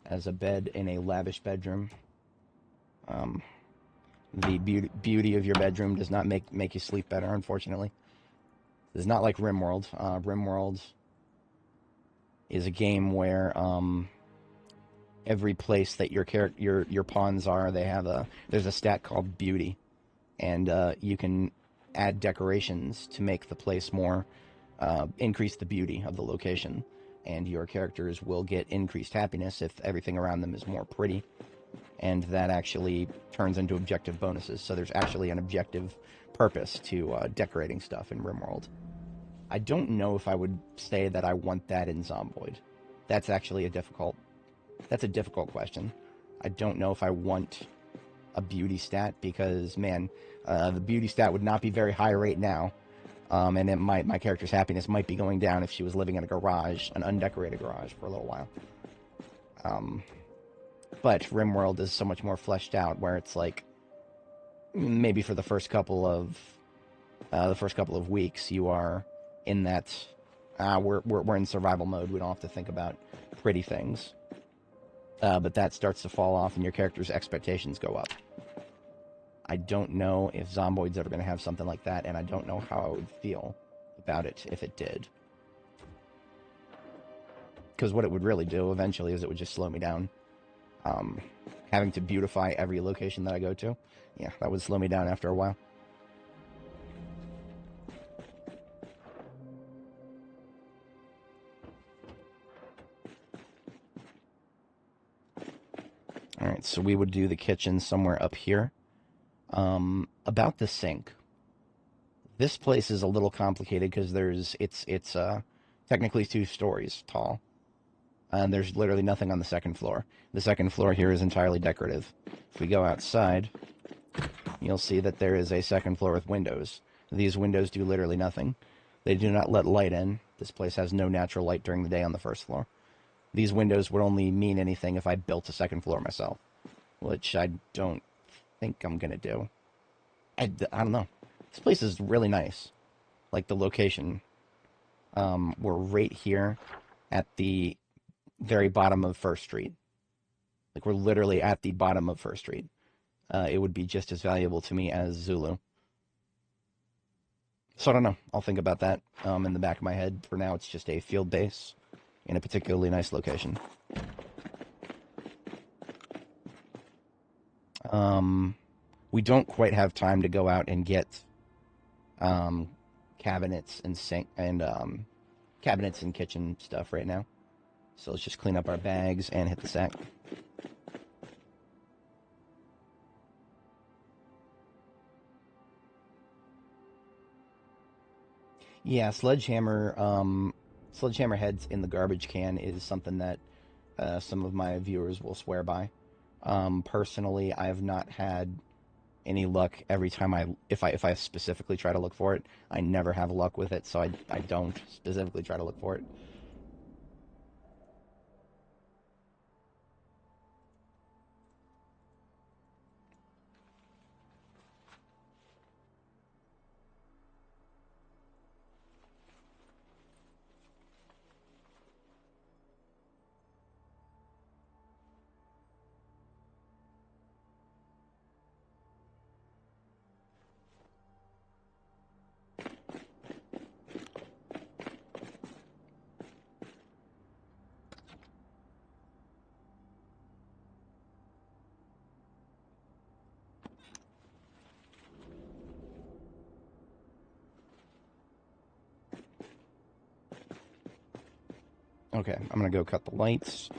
as a bed in a lavish bedroom. The beauty of your bedroom does not make you sleep better, unfortunately. It's not like RimWorld. RimWorld is a game where every place that your pawns are, there's a stat called beauty, and you can add decorations to make the place more increase the beauty of the location, and your characters will get increased happiness if everything around them is more pretty, and that actually turns into objective bonuses. So there's actually an objective purpose to decorating stuff in RimWorld. I don't know if I would say that I want that in Zomboid. That's actually a difficult question. I don't know if I want a beauty stat, because, man, the beauty stat would not be very high right now, and my character's happiness might be going down if she was living in a garage, an undecorated garage, for a little while. But RimWorld is so much more fleshed out, where it's like, maybe for the first couple of weeks, you are in that we're in survival mode. We don't have to think about pretty things. But that starts to fall off and your character's expectations go up. I don't know if Zomboid's ever going to have something like that, and I don't know how I would feel about it if it did. Because what it would really do eventually is it would just slow me down. Having to beautify every location that I go to, yeah, that would slow me down after a while. Alright, so we would do the kitchen somewhere up here. About the sink. This place is a little complicated because it's technically 2 stories tall. And there's literally nothing on the second floor. The second floor here is entirely decorative. If we go outside, you'll see that there is a second floor with windows. These windows do literally nothing. They do not let light in. This place has no natural light during the day on the first floor. These windows would only mean anything if I built a second floor myself, which I don't think I'm going to do. I don't know. This place is really nice. Like, the location. We're right here at the very bottom of First Street. Like, we're literally at the bottom of First Street. It would be just as valuable to me as Zulu. So I don't know. I'll think about that in the back of my head. For now, it's just a field base in a particularly nice location. We don't quite have time to go out and get cabinets and cabinets and kitchen stuff right now. So let's just clean up our bags and hit the sack. Yeah, sledgehammer heads in the garbage can is something that some of my viewers will swear by. Personally, I have not had any luck every time if I specifically try to look for it. I never have luck with it, so I don't specifically try to look for it. Okay, I'm gonna go cut the lights,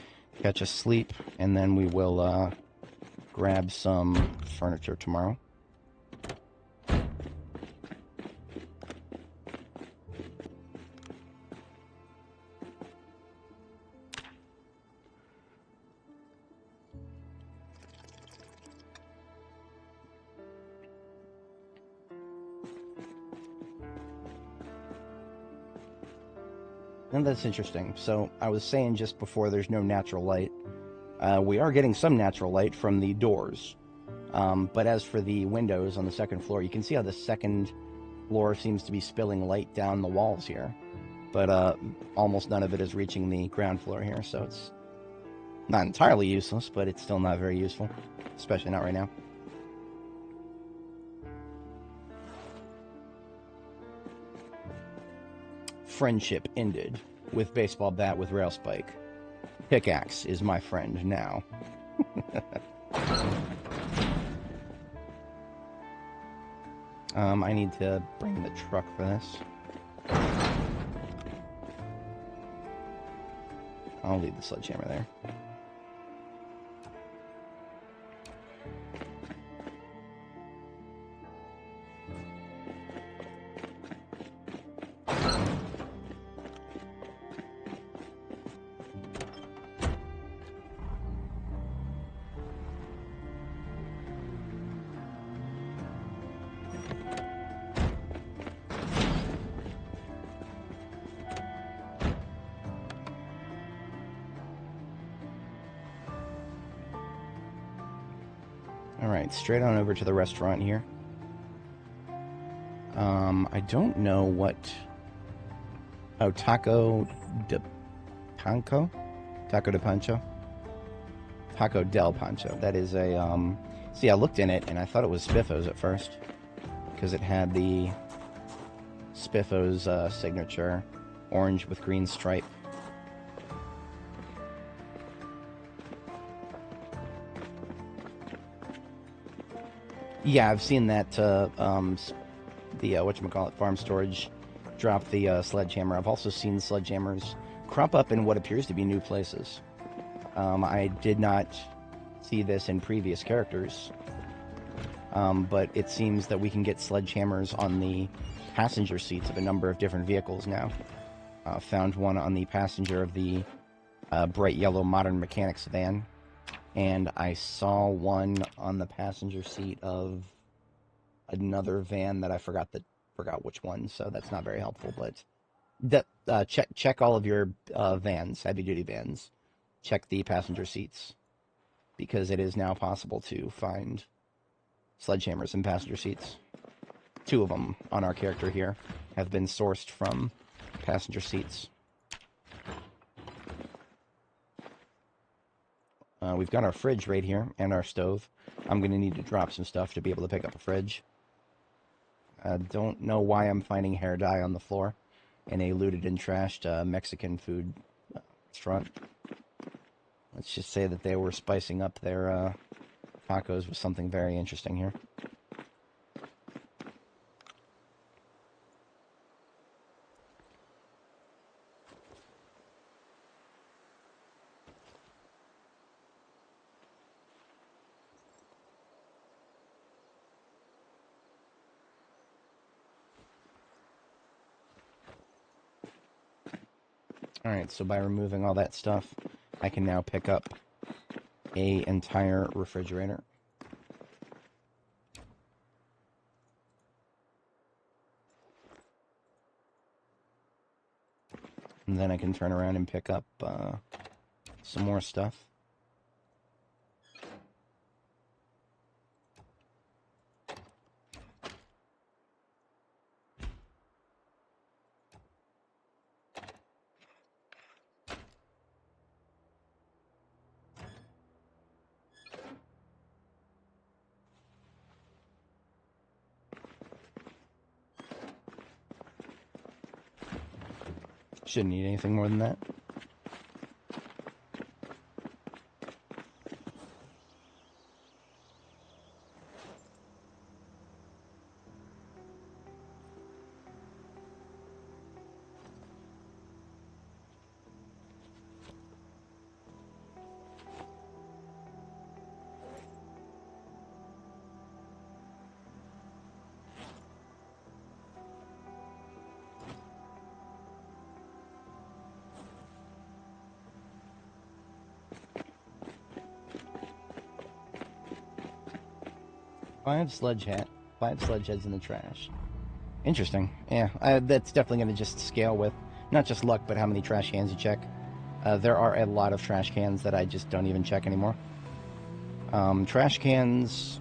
catch a sleep, and then we will grab some furniture tomorrow. And that's interesting. So I was saying just before, there's no natural light. We are getting some natural light from the doors. But as for the windows on the second floor, you can see how the second floor seems to be spilling light down the walls here. But almost none of it is reaching the ground floor here, so it's not entirely useless, but it's still not very useful. Especially not right now. Friendship ended with baseball bat with rail spike. Pickaxe is my friend now. I need to bring the truck for this. I'll leave the sledgehammer there. Alright, straight on over to the restaurant here. I don't know what... Oh, Taco de Pancho? Taco de Pancho? Taco del Pancho. That is a, See, I looked in it, and I thought it was Spiffos at first. Because it had the Spiffos signature, orange with green stripe. Yeah, I've seen that, the, whatchamacallit, farm storage drop the sledgehammer. I've also seen sledgehammers crop up in what appears to be new places. I did not see this in previous characters, but it seems that we can get sledgehammers on the passenger seats of a number of different vehicles now. Found one on the passenger of the bright yellow modern mechanics van, and I saw one on the passenger seat of another van that I forgot which one, so that's not very helpful. But check all of your vans, heavy duty vans. Check the passenger seats, because it is now possible to find sledgehammers in passenger seats. 2 of them on our character here have been sourced from passenger seats. We've got our fridge right here and our stove. I'm going to need to drop some stuff to be able to pick up a fridge. I don't know why I'm finding hair dye on the floor in a looted and trashed Mexican food restaurant. Let's just say that they were spicing up their tacos with something very interesting here. Alright, so by removing all that stuff, I can now pick up an entire refrigerator. And then I can turn around and pick up some more stuff. Shouldn't need anything more than that. Five sledge heads in the trash. Interesting. Yeah, that's definitely going to just scale with not just luck, but how many trash cans you check. There are a lot of trash cans that I just don't even check anymore. Trash cans,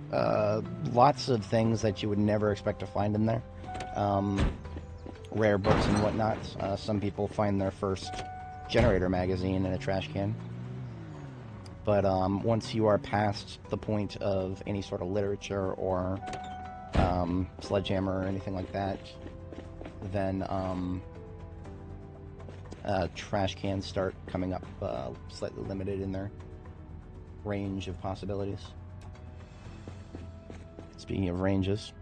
lots of things that you would never expect to find in there. Rare books and whatnot. Some people find their first generator magazine in a trash can. But once you are past the point of any sort of literature or sledgehammer or anything like that, then trash cans start coming up slightly limited in their range of possibilities. Speaking of ranges,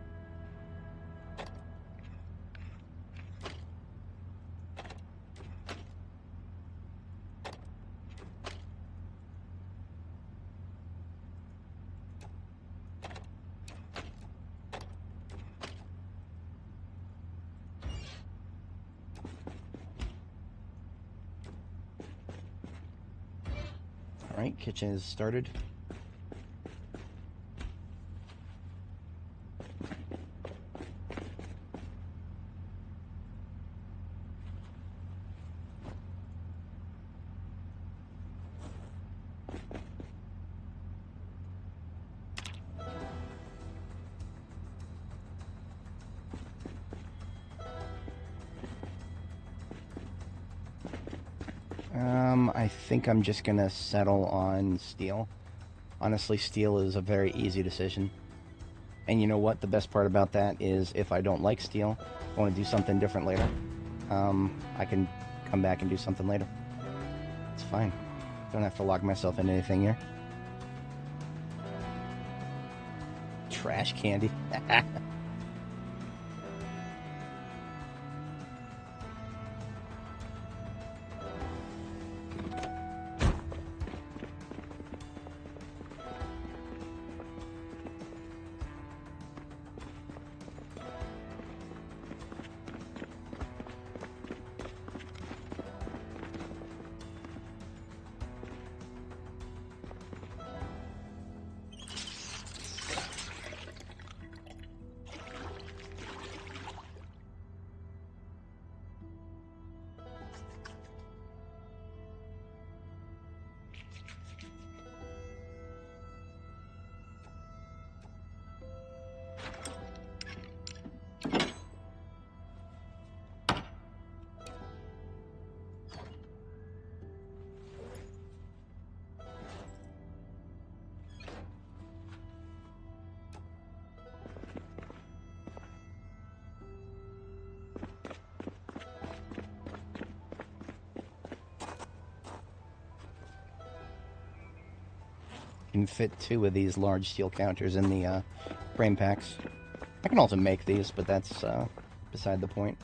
alright, kitchen is started. I think I'm just gonna settle on steel. Honestly, steel is a very easy decision. And you know what? The best part about that is if I don't like steel, I want to do something different later, I can come back and do something later. It's fine. Don't have to lock myself into anything here. Trash candy. Can fit 2 of these large steel counters in the frame packs. I can also make these, but that's beside the point.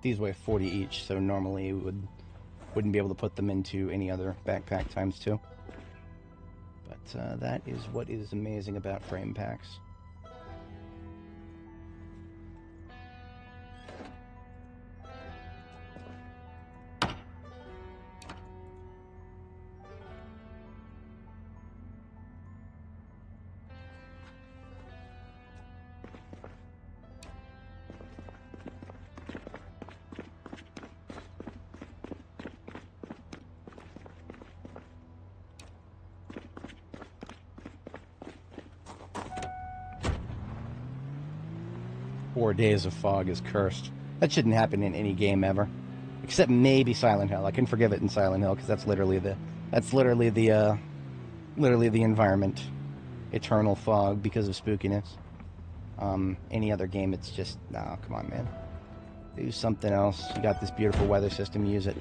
These weigh 40 each, so normally it would wouldn't be able to put them into any other backpack times 2. But that is what is amazing about frame packs. 4 days of fog is cursed. That shouldn't happen in any game ever, except maybe Silent Hill. I can forgive it in Silent Hill because that's literally the environment, eternal fog because of spookiness. Any other game, it's just, nah, come on, man. Do something else. You got this beautiful weather system, use it.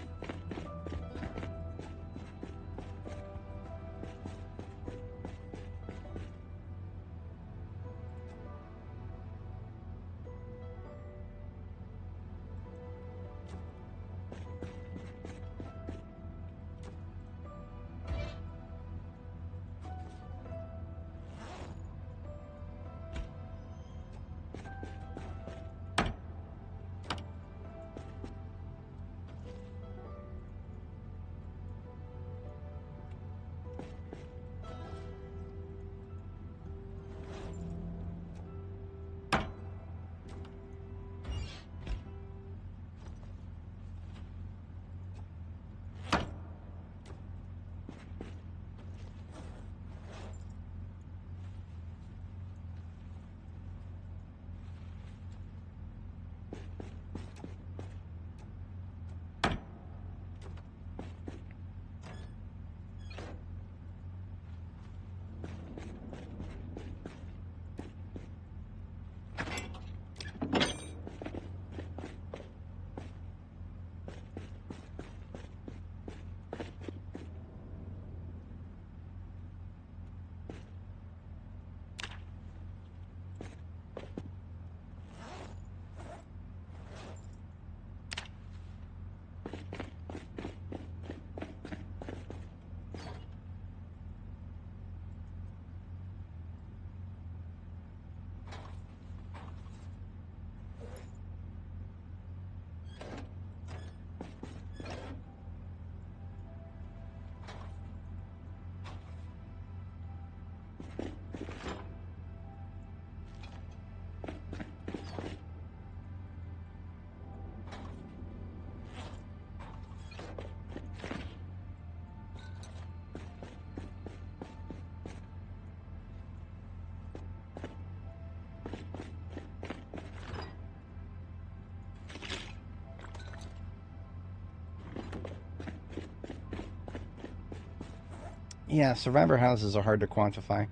Yeah, survivor houses are hard to quantify.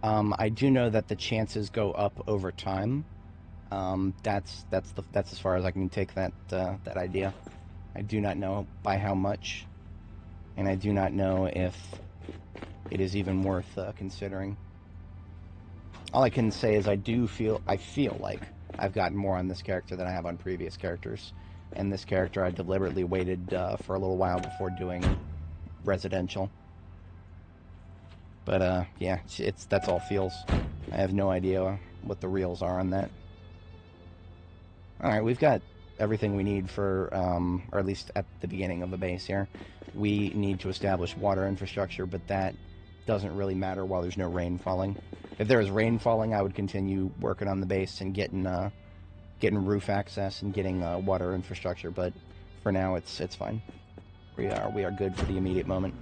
I do know that the chances go up over time. That's as far as I can take that idea. I do not know by how much, and I do not know if it is even worth considering. All I can say is I feel like I've gotten more on this character than I have on previous characters, and this character I deliberately waited for a little while before doing residential. But yeah, that's all feels. I have no idea what the reals are on that. All right, we've got everything we need for, or at least at the beginning of the base here. We need to establish water infrastructure, but that doesn't really matter while there's no rain falling. If there was rain falling, I would continue working on the base and getting roof access and getting water infrastructure. But for now, it's fine. We are good for the immediate moment.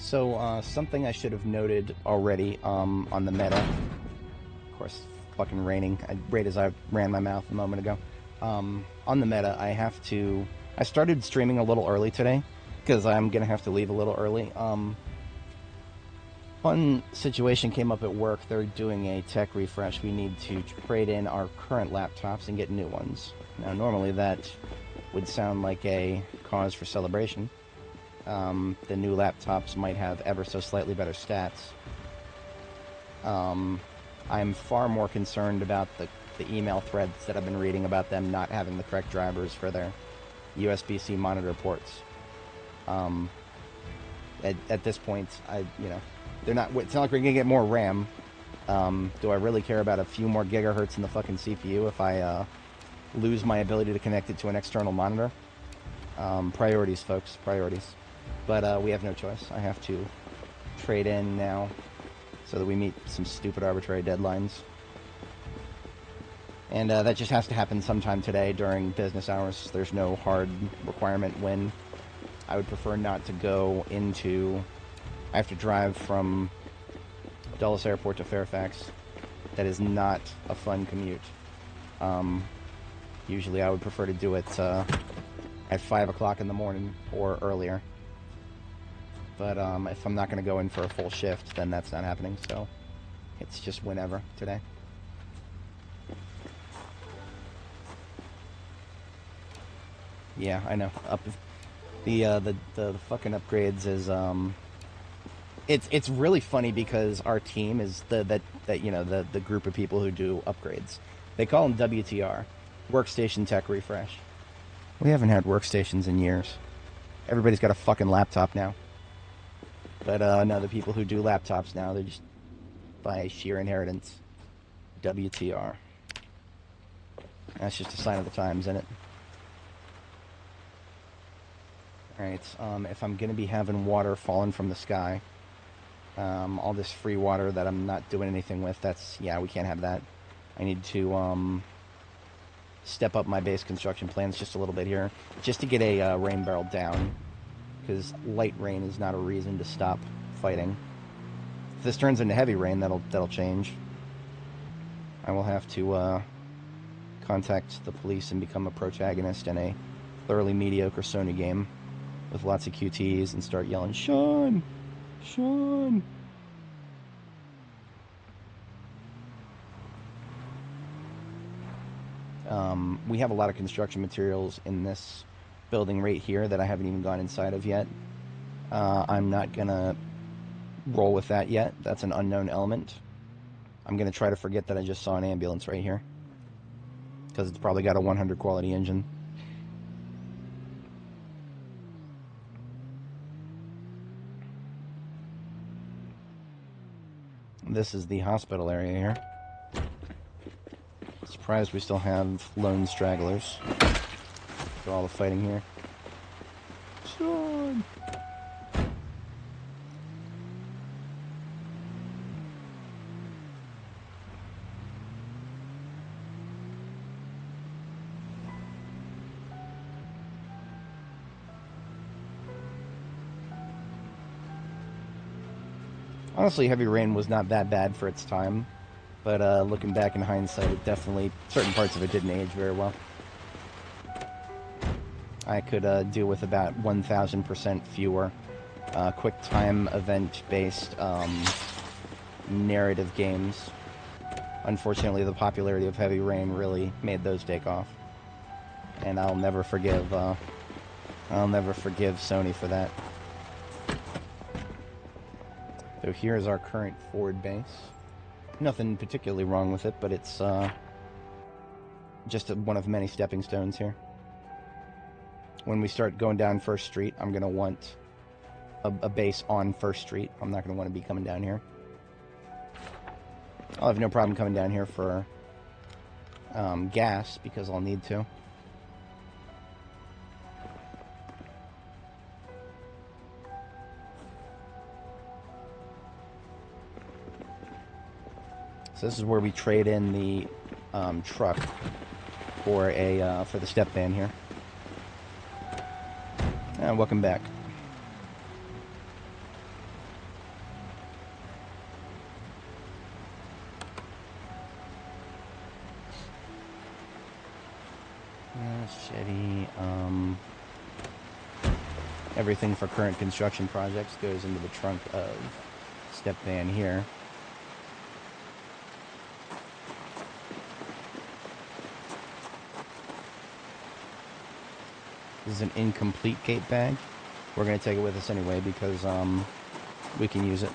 So, something I should have noted already on the meta. Of course, fucking raining, right as I ran my mouth a moment ago. On the meta, I started streaming a little early today, because I'm going to have to leave a little early. Fun situation came up at work. They're doing a tech refresh. We need to trade in our current laptops and get new ones. Now, normally that would sound like a cause for celebration. The new laptops might have ever so slightly better stats. I'm far more concerned about the email threads that I've been reading about them not having the correct drivers for their USB-C monitor ports. At this point, they're not. It's not like we're gonna get more RAM. Do I really care about a few more gigahertz in the fucking CPU if I lose my ability to connect it to an external monitor? Priorities, folks, priorities. But we have no choice. I have to trade in now so that we meet some stupid arbitrary deadlines. And that just has to happen sometime today during business hours. There's no hard requirement when. I would prefer not to go into... I have to drive from Dulles Airport to Fairfax. That is not a fun commute. Usually I would prefer to do it at 5 o'clock in the morning or earlier. But if I'm not going to go in for a full shift, then that's not happening. So it's just whenever today. Yeah, I know. The fucking upgrades is it's really funny because our team is the group of people who do upgrades. They call them WTR, Workstation Tech Refresh. We haven't had workstations in years. Everybody's got a fucking laptop now. But no, the people who do laptops now, they're just by sheer inheritance. WTR. That's just a sign of the times, isn't it? Alright, if I'm going to be having water falling from the sky, all this free water that I'm not doing anything with, we can't have that. I need to step up my base construction plans just a little bit here, just to get a rain barrel down, because light rain is not a reason to stop fighting. If this turns into heavy rain, that'll change. I will have to contact the police and become a protagonist in a thoroughly mediocre Sony game with lots of QTs and start yelling, "Sean! Sean!" We have a lot of construction materials in this building right here that I haven't even gone inside of yet. I'm not gonna roll with that yet. That's an unknown element. I'm gonna try to forget that I just saw an ambulance right here, because it's probably got a 100 quality engine. This is the hospital area here. Surprised we still have lone stragglers for all the fighting here. Son! Honestly, heavy rain was not that bad for its time, but looking back in hindsight, it definitely, certain parts of it didn't age very well. I could deal with about 1,000% fewer quick time event-based narrative games. Unfortunately, the popularity of Heavy Rain really made those take off, and I'll never forgive Sony for that. So here's our current forward base. Nothing particularly wrong with it, but it's just one of many stepping stones here. When we start going down First Street, I'm going to want a base on First Street. I'm not going to want to be coming down here. I'll have no problem coming down here for gas, because I'll need to. So this is where we trade in the truck for the step van here. And welcome back. Machete. Everything for current construction projects goes into the trunk of step van here. This is an incomplete gate bag. We're going to take it with us anyway because we can use it.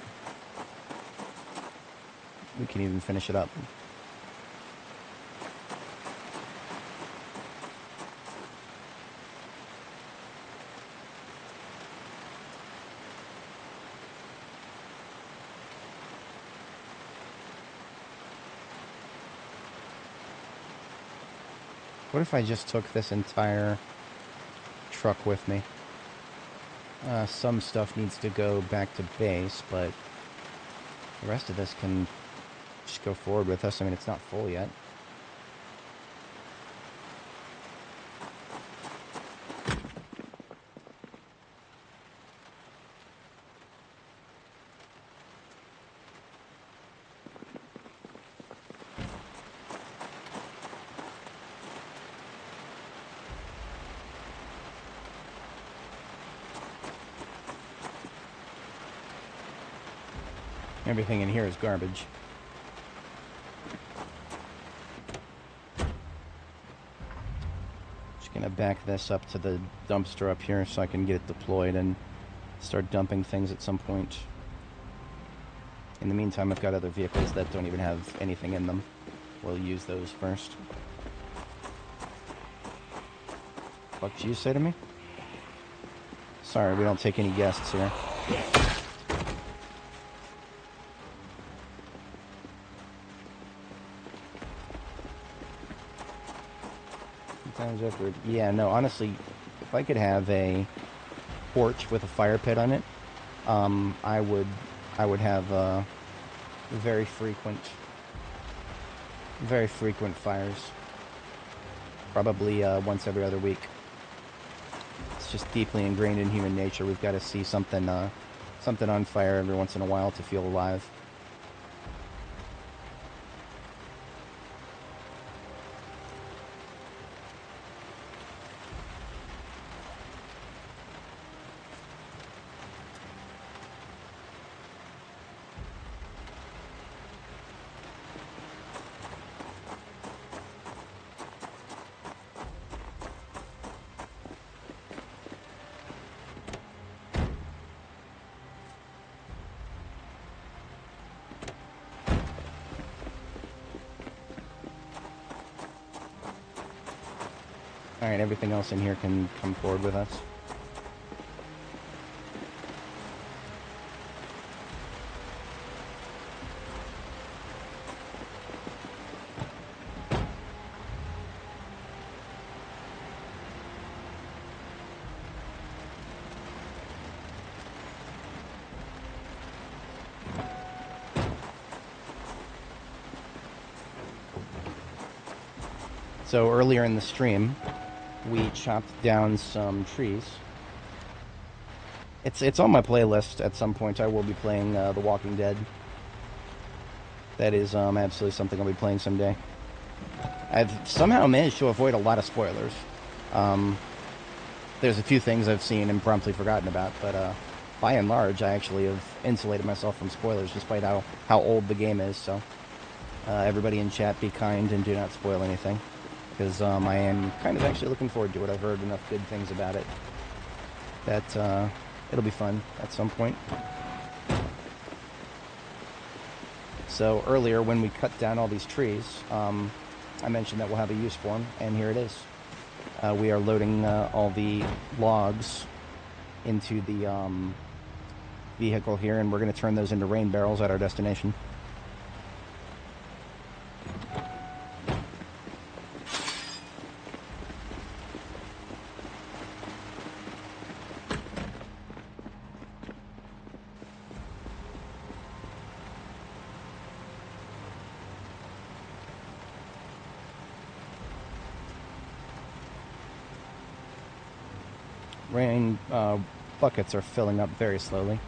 We can even finish it up. What if I just took this entire truck with me? Some stuff needs to go back to base, but the rest of this can just go forward with us. I mean, it's not full yet. Everything in here is garbage. Just gonna back this up to the dumpster up here so I can get it deployed and start dumping things at some point. In the meantime, I've got other vehicles that don't even have anything in them. We'll use those first. What did you say to me? Sorry, we don't take any guests here. Yeah, no, honestly, if I could have a porch with a fire pit on it, I would have very frequent fires. Probably once every other week. It's just deeply ingrained in human nature. We've got to see something on fire every once in a while to feel alive. Alright, everything else in here can come forward with us. So earlier in the stream, we chopped down some trees. It's on my playlist. At some point I will be playing The Walking Dead. That is absolutely something I'll be playing someday. I've somehow managed to avoid a lot of spoilers. There's a few things I've seen and promptly forgotten about, but by and large I actually have insulated myself from spoilers despite how old the game is. So everybody in chat, be kind and do not spoil anything. Because I am kind of actually looking forward to it. I've heard enough good things about it that it'll be fun at some point. So earlier when we cut down all these trees, I mentioned that we'll have a use for them, and here it is. We are loading all the logs into the vehicle here, and we're going to turn those into rain barrels at our destination. Rain buckets are filling up very slowly.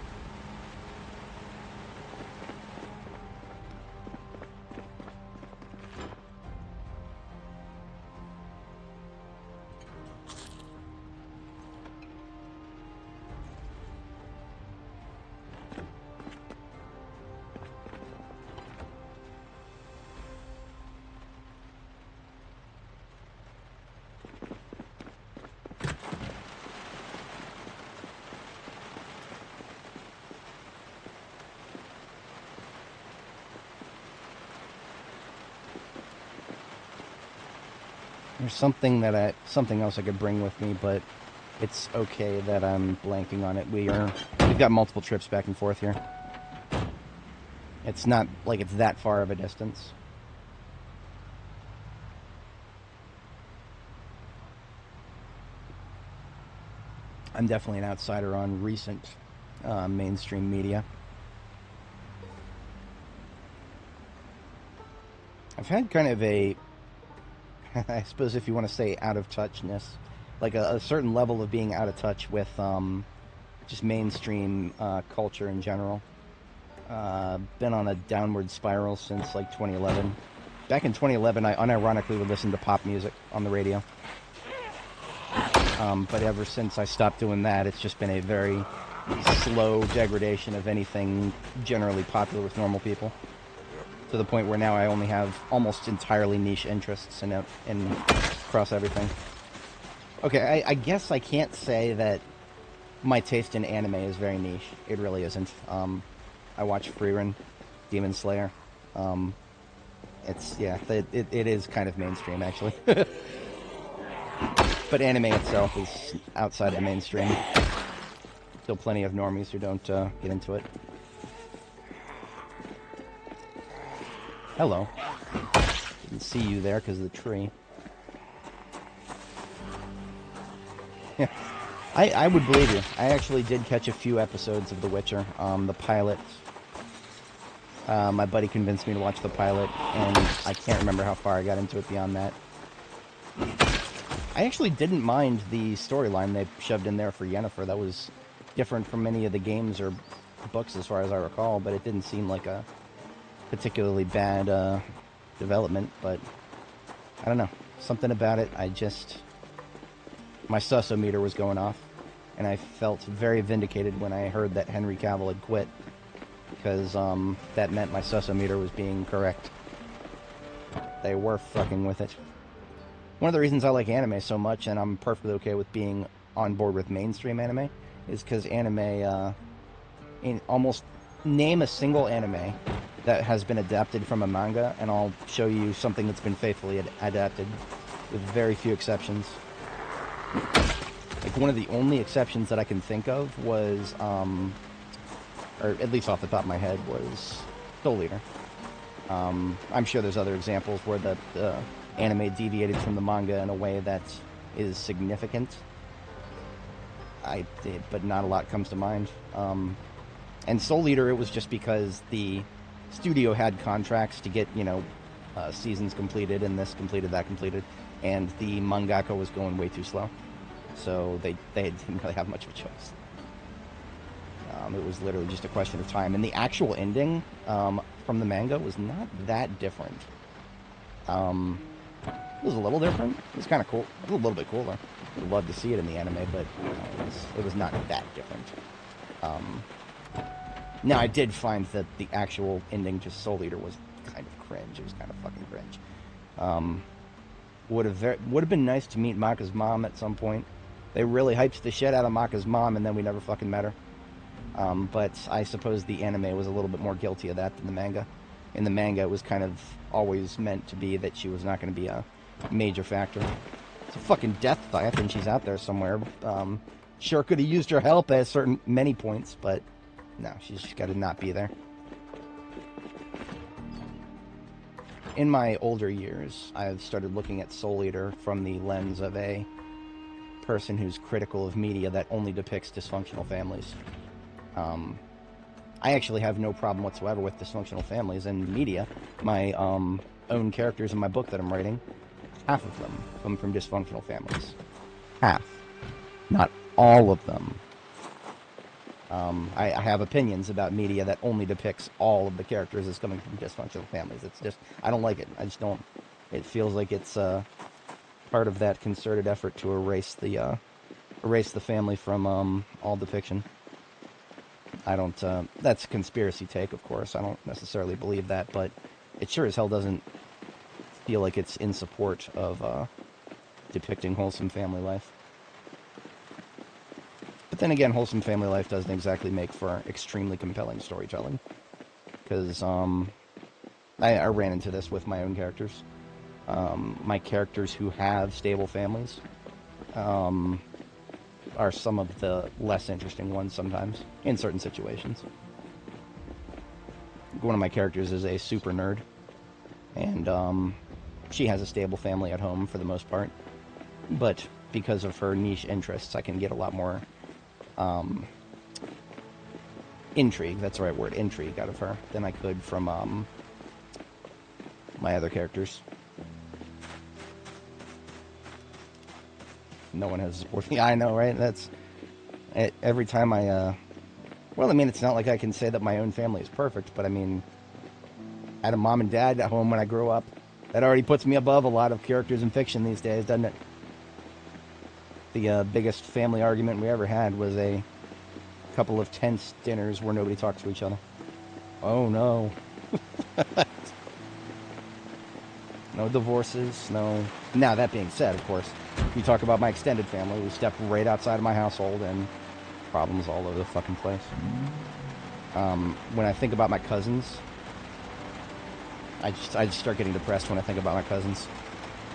There's something else I could bring with me, but it's okay that I'm blanking on it. We've got multiple trips back and forth here. It's not like it's that far of a distance. I'm definitely an outsider on recent mainstream media. I've had kind of a, I suppose if you want to say out of touchness, like a certain level of being out of touch with just mainstream culture in general. Been on a downward spiral since like 2011. Back in 2011, I unironically would listen to pop music on the radio. But ever since I stopped doing that, it's just been a very slow degradation of anything generally popular with normal people. To the point where now I only have almost entirely niche interests in across everything. Okay, I guess I can't say that my taste in anime is very niche. It really isn't. I watch Freerun, Demon Slayer. It is kind of mainstream, actually. But anime itself is outside the mainstream. Still plenty of normies who don't get into it. Hello. Didn't see you there because of the tree. Yeah, I would believe you. I actually did catch a few episodes of The Witcher. The pilot. My buddy convinced me to watch the pilot, and I can't remember how far I got into it beyond that. I actually didn't mind the storyline they shoved in there for Yennefer. That was different from many of the games or books as far as I recall, but it didn't seem like a particularly bad development, but I don't know. Something about it, my suss-o-meter was going off, and I felt very vindicated when I heard that Henry Cavill had quit, because that meant my suss-o-meter was being correct. They were fucking with it. One of the reasons I like anime so much, and I'm perfectly okay with being on board with mainstream anime, is because anime, almost name a single anime that has been adapted from a manga, and I'll show you something that's been faithfully adapted, with very few exceptions. Like, one of the only exceptions that I can think of was, or at least off the top of my head, was Soul Eater. I'm sure there's other examples where the anime deviated from the manga in a way that is significant. But not a lot comes to mind. And Soul Eater, it was just because the studio had contracts to get, seasons completed, and this completed, that completed, and the mangaka was going way too slow. So they didn't really have much of a choice. It was literally just a question of time. And the actual ending from the manga was not that different. It was a little different. It was kind of cool. It was a little bit cooler. I'd love to see it in the anime, but it was not that different. Now, I did find that the actual ending to Soul Eater was kind of cringe. It was kind of fucking cringe. Would have been nice to meet Maka's mom at some point. They really hyped the shit out of Maka's mom, and then we never fucking met her. But I suppose the anime was a little bit more guilty of that than the manga. In the manga, it was kind of always meant to be that she was not going to be a major factor. It's a fucking death threat, and she's out there somewhere. Sure could have used her help at many points, but no, she's got to not be there. In my older years, I've started looking at Soul Eater from the lens of a person who's critical of media that only depicts dysfunctional families. I actually have no problem whatsoever with dysfunctional families in media. My own characters in my book that I'm writing, half of them come from dysfunctional families. Half. Not all of them. I have opinions about media that only depicts all of the characters as coming from dysfunctional families. It's just, I don't like it. I just don't. It feels like it's part of that concerted effort to erase the family from all depiction. I don't, that's a conspiracy take, of course. I don't necessarily believe that, but it sure as hell doesn't feel like it's in support of depicting wholesome family life. But then again, wholesome family life doesn't exactly make for extremely compelling storytelling. Because I ran into this with my own characters. My characters who have stable families are some of the less interesting ones sometimes, in certain situations. One of my characters is a super nerd, and she has a stable family at home for the most part. But because of her niche interests, I can get a lot more intrigue, that's the right word, intrigue out of her than I could from my other characters. No one has support. Yeah, I know, right? That's every time well, I mean, it's not like I can say that my own family is perfect, but I mean, I had a mom and dad at home when I grew up. That already puts me above a lot of characters in fiction these days, doesn't it? The biggest family argument we ever had was a couple of tense dinners where nobody talked to each other. Oh no. No divorces, no... Now, that being said, of course, you talk about my extended family, we step right outside of my household and problems all over the fucking place. When I think about my cousins, I just start getting depressed when I think about my cousins.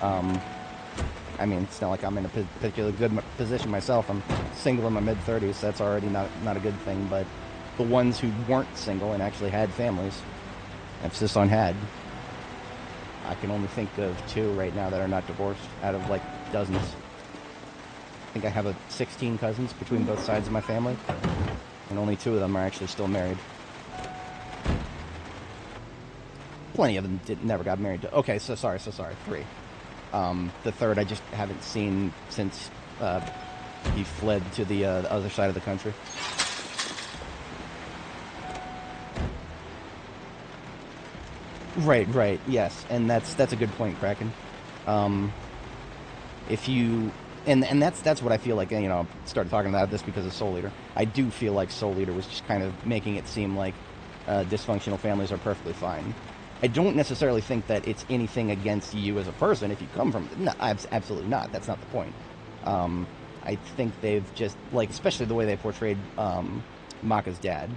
I mean, it's not like I'm in a particularly good position myself. I'm single in my mid-30s, so that's already not a good thing, but the ones who weren't single and actually had families, emphasis on had, I can only think of 2 right now that are not divorced out of like dozens. I think I have 16 cousins between both sides of my family, and only 2 of them are actually still married. Plenty of them never got married. Okay, so sorry, 3. The 3rd I just haven't seen since he fled to the other side of the country. Right, yes, and that's a good point, Kraken. If you and that's what I feel like. You know, started talking about this because of Soul Eater. I do feel like Soul Eater was just kind of making it seem like dysfunctional families are perfectly fine. I don't necessarily think that it's anything against you as a person if you come from... No, absolutely not. That's not the point. I think they've just... Like, especially the way they portrayed Maka's dad.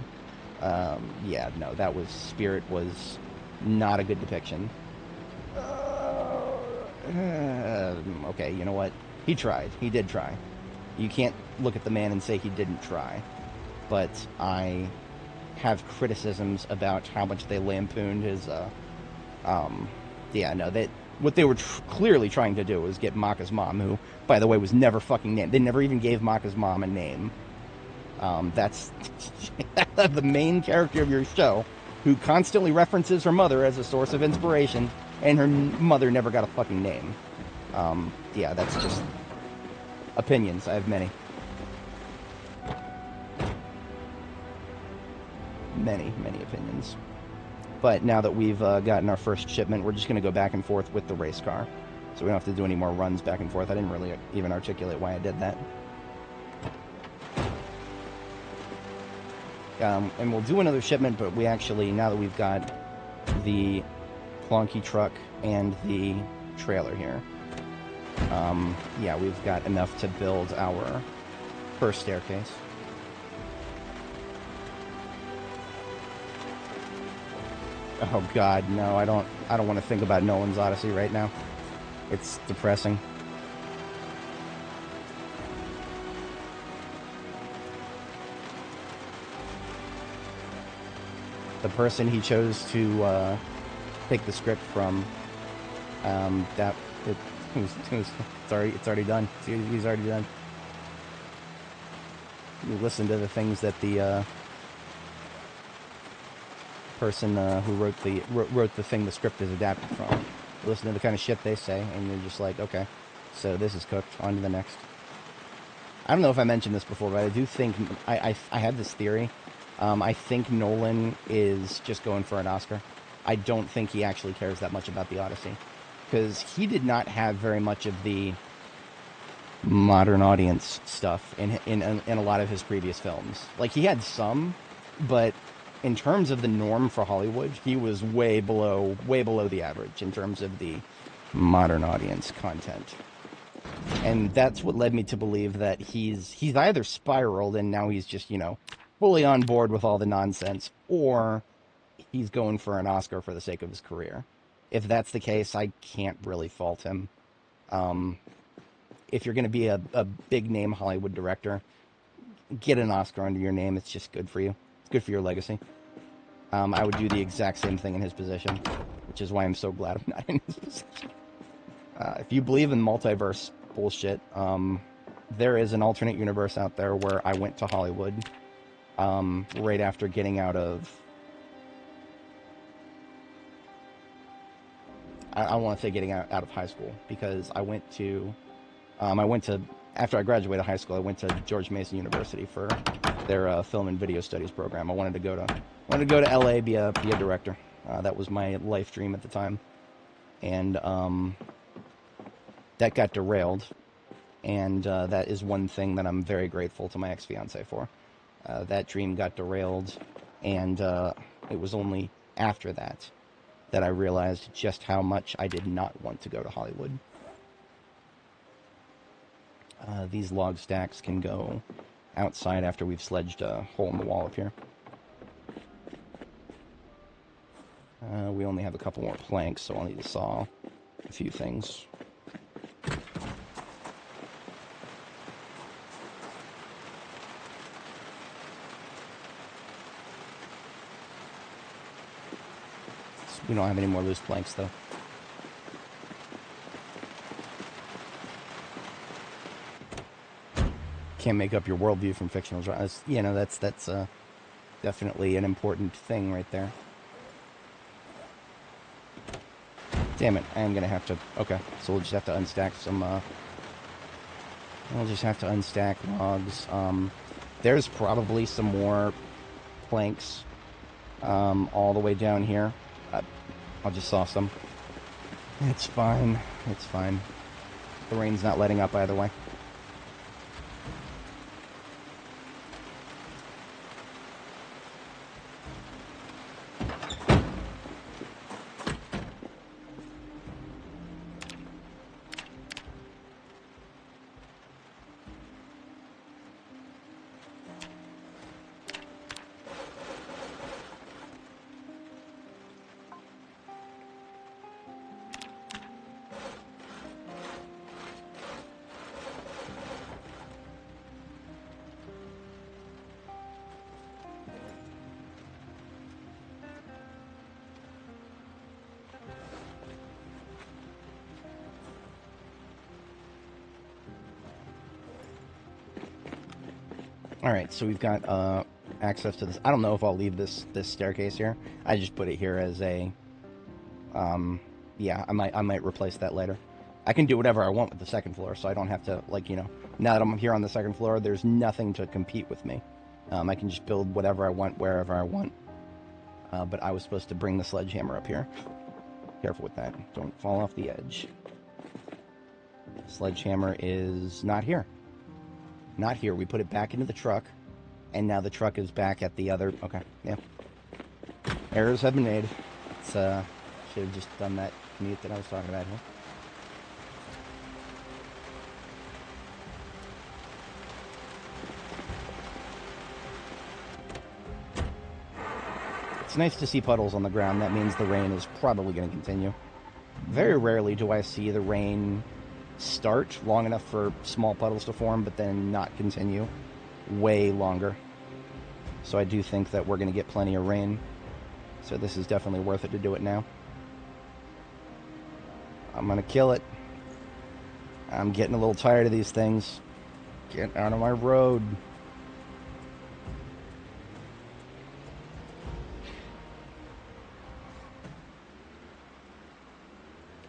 Yeah, no, that was... Spirit was not a good depiction. Okay, you know what? He tried. He did try. You can't look at the man and say he didn't try. But I have criticisms about how much they lampooned his, yeah, no, what they were clearly trying to do was get Maka's mom, who, by the way, was never fucking named. They never even gave Maka's mom a name. That's the main character of your show, who constantly references her mother as a source of inspiration, and her mother never got a fucking name. Yeah, that's just opinions. I have many. Many opinions. But now that we've gotten our first shipment, we're just going to go back and forth with the race car. So we don't have to do any more runs back and forth. I didn't really even articulate why I did that. And we'll do another shipment, but we actually, now that we've got the plonky truck and the trailer here, yeah, we've got enough to build our first staircase. Oh god, no, I don't want to think about Nolan's Odyssey right now. It's depressing. The person he chose to take the script from, it's already done. He's already done. You listen to the things that the person who wrote the thing the script is adapted from. You listen to the kind of shit they say, and you're just like, okay, so this is cooked. On to the next. I don't know if I mentioned this before, but I do think I have this theory. I think Nolan is just going for an Oscar. I don't think he actually cares that much about the Odyssey, because he did not have very much of the modern audience stuff in a lot of his previous films. Like, he had some, but in terms of the norm for Hollywood, he was way below the average in terms of the modern audience content. And that's what led me to believe that he's either spiraled and now he's just, you know, fully on board with all the nonsense, or he's going for an Oscar for the sake of his career. if that's the case, I can't really fault him. If you're going to be a big name Hollywood director, get an Oscar under your name. It's just good for you. It's good for your legacy. I would do the exact same thing in his position, which is why I'm so glad I'm not in his position. If you believe in multiverse bullshit, there is an alternate universe out there where I went to Hollywood right after getting out of... I want to say getting out of high school, because I went to... after I graduated high school, I went to George Mason University for their film and video studies program. I wanted to go to LA, be a director. That was my life dream at the time, and that got derailed. And that is one thing that I'm very grateful to my ex-fiance for. That dream got derailed, and it was only after that I realized just how much I did not want to go to Hollywood. These log stacks can go outside after we've sledged a hole in the wall up here. We only have a couple more planks, so I'll need to saw a few things. We don't have any more loose planks, though. Can't make up your worldview from fictional dramas. You know, that's definitely an important thing right there. Damn it, I am gonna have to... Okay, so we'll just have to unstack some, we'll just have to unstack logs. There's probably some more planks, all the way down here. I'll just saw some. It's fine. It's fine. The rain's not letting up either way. Alright, so we've got access to this. I don't know if I'll leave this staircase here. I just put it here as a... yeah, I might replace that later. I can do whatever I want with the second floor, so I don't have to, like, you know... Now that I'm here on the second floor, there's nothing to compete with me. I can just build whatever I want, wherever I want. But I was supposed to bring the sledgehammer up here. Careful with that. Don't fall off the edge. Sledgehammer is not here. Not here. We put it back into the truck, and now the truck is back at the other... Okay, yeah. Errors have been made. It's, should have just done that commute that I was talking about here. It's nice to see puddles on the ground. That means the rain is probably going to continue. Very rarely do I see the rain start long enough for small puddles to form, but then not continue way longer. So I do think that we're going to get plenty of rain. So this is definitely worth it to do it now. I'm going to kill it. I'm getting a little tired of these things. Get out of my road.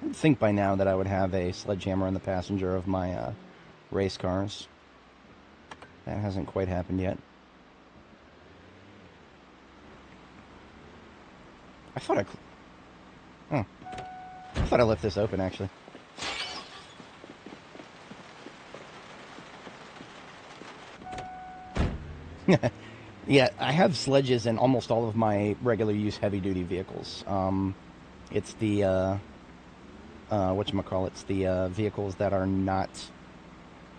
I would think by now that I would have a sledgehammer in the passenger of my race cars. That hasn't quite happened yet. I thought I left this open, actually. Yeah, I have sledges in almost all of my regular use heavy-duty vehicles. It's the... whatchamacallits, the vehicles that are not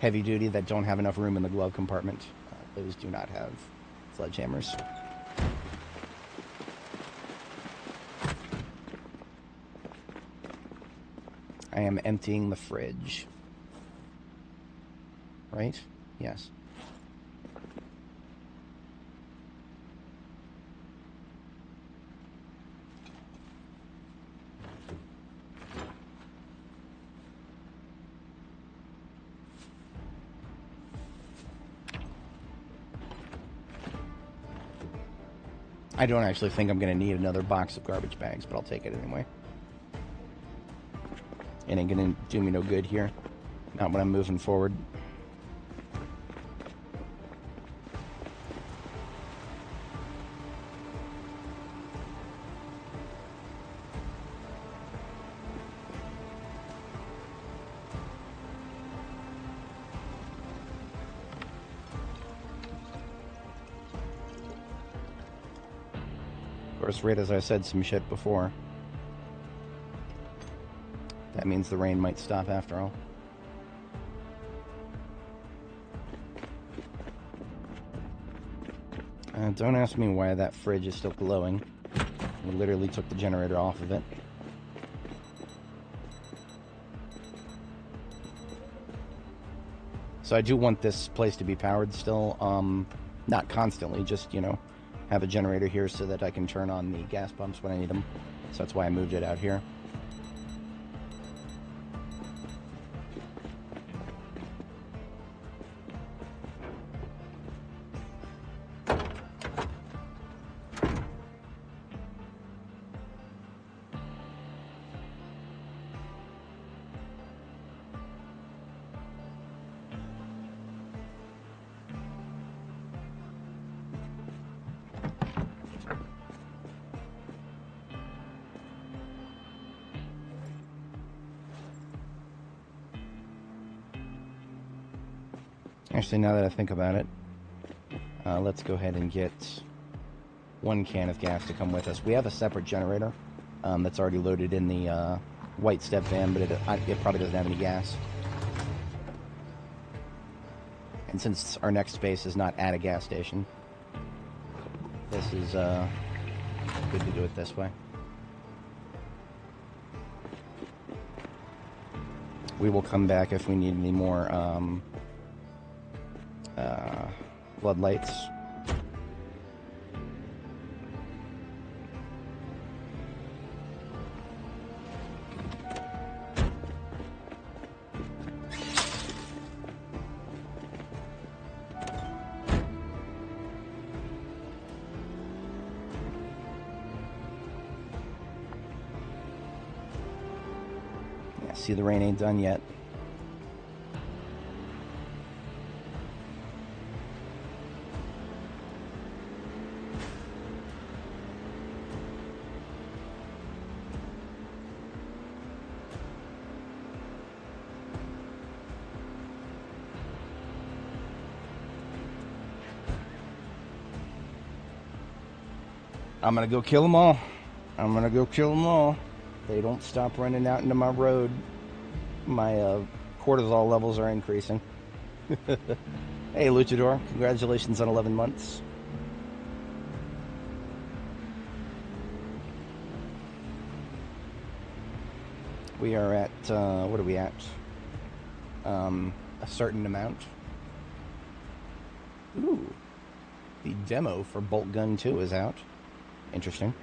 heavy duty, that don't have enough room in the glove compartment. Those do not have sledgehammers. I am emptying the fridge. Right? Yes. I don't actually think I'm going to need another box of garbage bags, but I'll take it anyway. It ain't going to do me no good here. Not when I'm moving forward. Of course, right as I said some shit before. That means the rain might stop after all. Don't ask me why that fridge is still glowing. We literally took the generator off of it. So I do want this place to be powered still. Not constantly, just, you know, have a generator here so that I can turn on the gas pumps when I need them. So that's why I moved it out here. Actually, now that I think about it, let's go ahead and get one can of gas to come with us. We have a separate generator that's already loaded in the white step van, but it probably doesn't have any gas. And since our next space is not at a gas station, this is good to do it this way. We will come back if we need any more floodlights. Yeah, see, the rain ain't done yet. I'm gonna go kill them all. I'm gonna go kill them all. They don't stop running out into my road. My cortisol levels are increasing. Hey, Luchador, congratulations on 11 months. We are at, what are we at? A certain amount. Ooh. The demo for Bolt Gun 2 is out. Interesting.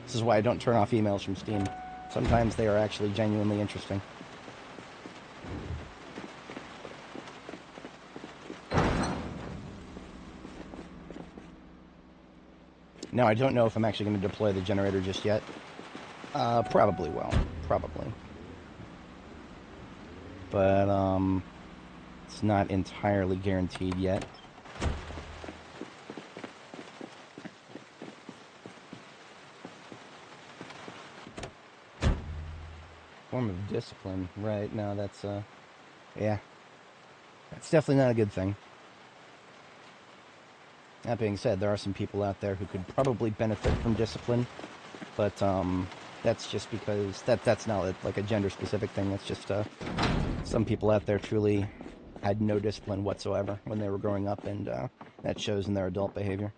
This is why I don't turn off emails from Steam. Sometimes they are actually genuinely interesting. Now, I don't know if I'm actually going to deploy the generator just yet. Probably will. Probably. But, it's not entirely guaranteed yet. Form of discipline. Right, no, that's, yeah. That's definitely not a good thing. That being said, there are some people out there who could probably benefit from discipline, but, that's just because that's not like a gender-specific thing. That's just, some people out there truly had no discipline whatsoever when they were growing up, and, that shows in their adult behavior.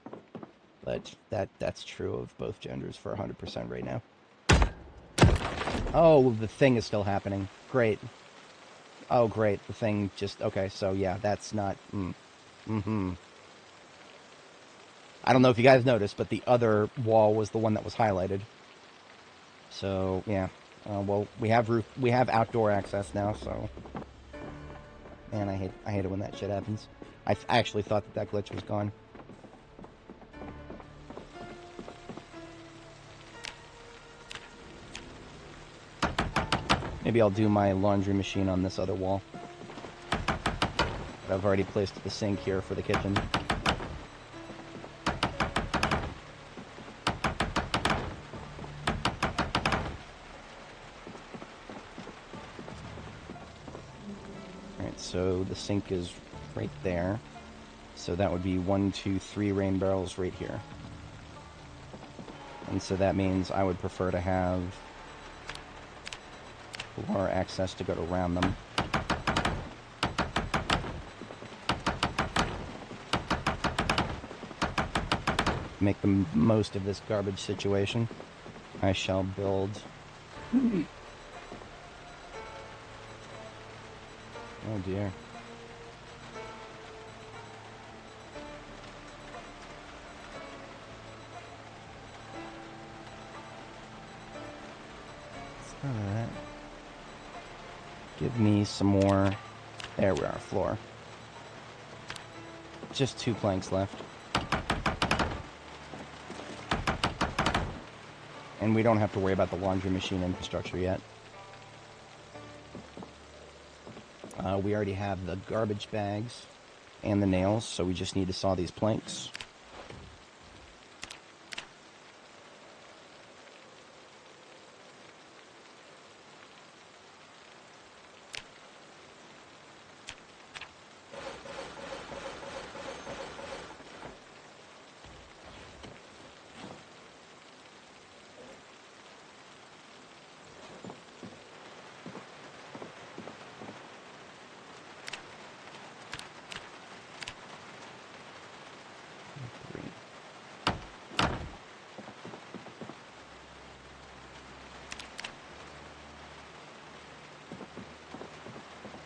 But that's true of both genders for 100% right now. Oh, the thing is still happening. Great. Oh, great. The thing just... Okay, so yeah, that's not... Mm-hmm. I don't know if you guys noticed, but the other wall was the one that was highlighted. So, yeah. Well, we have outdoor access now, so... Man, I hate it when that shit happens. I actually thought that glitch was gone. Maybe I'll do my laundry machine on this other wall. But I've already placed the sink here for the kitchen. Alright, so the sink is right there. So that would be 1, 2, 3 rain barrels right here. And so that means I would prefer to have more access to go around them. Make the most of this garbage situation. I shall build... Oh dear. Alright. Give me some more... There we are, floor. Just 2 planks left. And we don't have to worry about the laundry machine infrastructure yet. We already have the garbage bags and the nails, so we just need to saw these planks.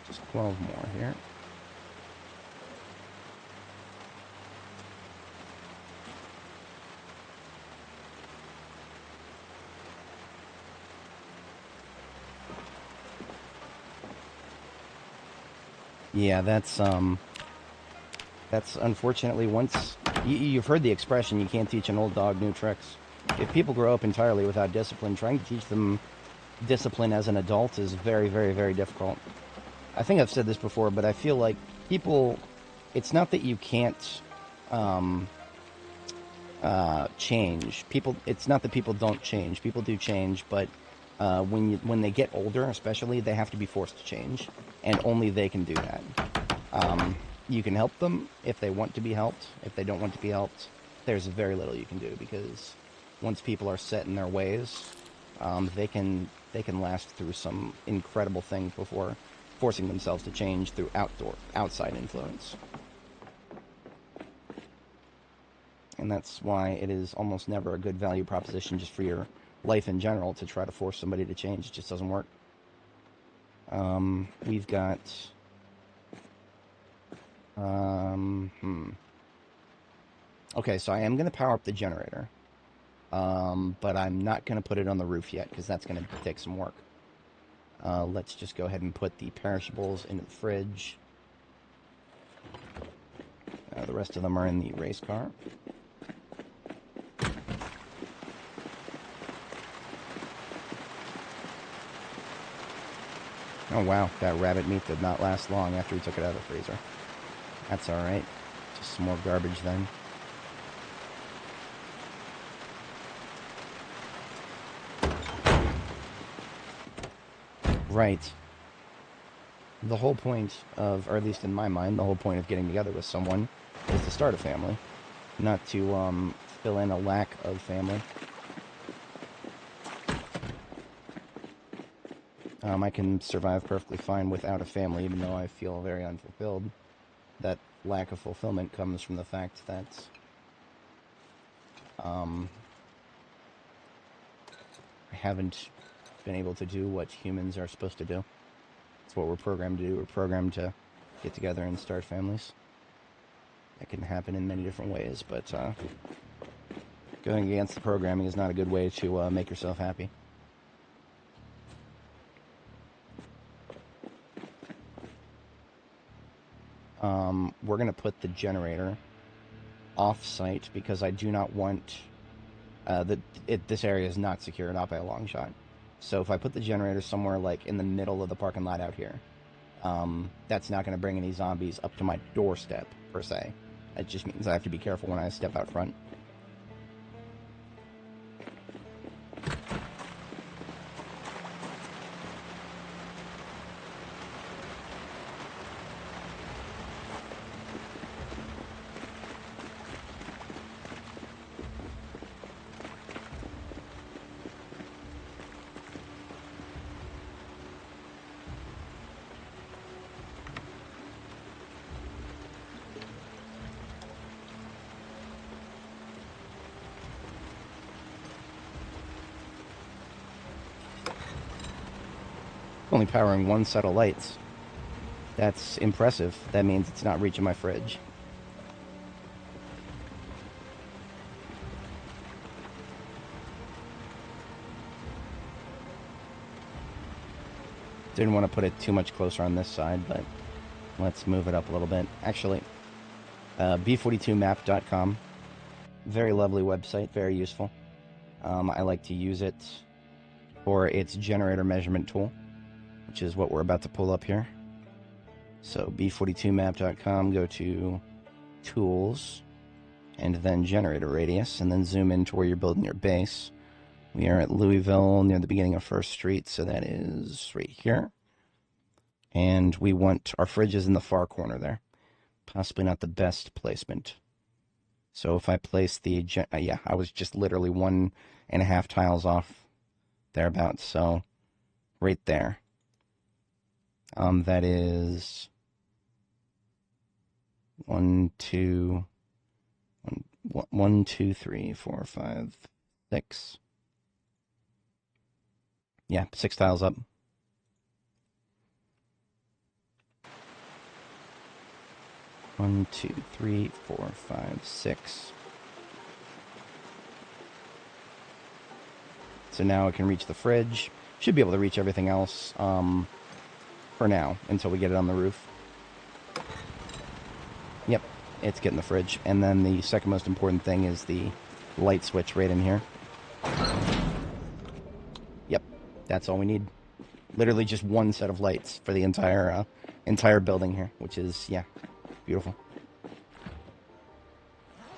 Just 12 more here. Yeah, that's unfortunately once... You've heard the expression, you can't teach an old dog new tricks. If people grow up entirely without discipline, trying to teach them discipline as an adult is very, very, very difficult. I think I've said this before, but I feel like people... It's not that you can't change. It's not that people don't change. People do change, but when they get older, especially, they have to be forced to change. And only they can do that. You can help them if they want to be helped. If they don't want to be helped, there's very little you can do, because once people are set in their ways, they can last through some incredible things before forcing themselves to change through outside influence. And that's why it is almost never a good value proposition just for your life in general to try to force somebody to change. It just doesn't work. We've got... Okay, so I am going to power up the generator. But I'm not going to put it on the roof yet, because that's going to take some work. Let's just go ahead and put the perishables into the fridge. The rest of them are in the race car. Oh wow, that rabbit meat did not last long after we took it out of the freezer. That's alright. Just some more garbage then. Right. The whole point of, or at least in my mind, the whole point of getting together with someone is to start a family, not to fill in a lack of family. I can survive perfectly fine without a family, even though I feel very unfulfilled. That lack of fulfillment comes from the fact that I haven't been able to do what humans are supposed to do. It's what we're programmed to do. We're programmed to get together and start families. That can happen in many different ways, but going against the programming is not a good way to make yourself happy. We're going to put the generator off-site because I do not want... this area is not secure, not by a long shot. So if I put the generator somewhere like in the middle of the parking lot out here, that's not going to bring any zombies up to my doorstep, per se. It just means I have to be careful when I step out front. Only powering one set of lights. That's impressive. That means it's not reaching my fridge. Didn't want to put it too much closer on this side, but let's move it up a little bit. Actually, B42map.com. Very lovely website, very useful. I like to use it for its generator measurement tool, which is what we're about to pull up here. So b42map.com, go to Tools, and then Generator Radius, and then zoom into where you're building your base. We are at Louisville, near the beginning of 1st Street, so that is right here. And we want our fridges in the far corner there. Possibly not the best placement. So if I place the... yeah, I was just literally 1.5 tiles off, thereabouts, so right there. That is 1, 2, 3, 4, 5, 6. Yeah, 6 tiles up. One, 2, 3, 4, 5, 6. So now I can reach the fridge. Should be able to reach everything else for now, until we get it on the roof. Yep, it's getting the fridge. And then the second most important thing is the light switch right in here. Yep, that's all we need. Literally just one set of lights for the entire building here, which is, yeah, beautiful.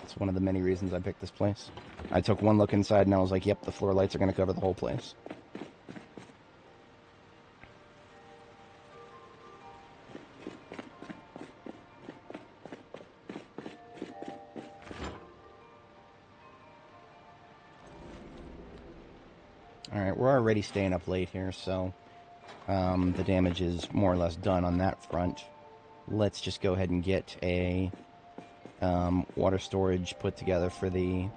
It's one of the many reasons I picked this place. I took one look inside and I was like, yep, the floor lights are going to cover the whole place. Alright, we're already staying up late here, so the damage is more or less done on that front. Let's just go ahead and get a water storage put together for the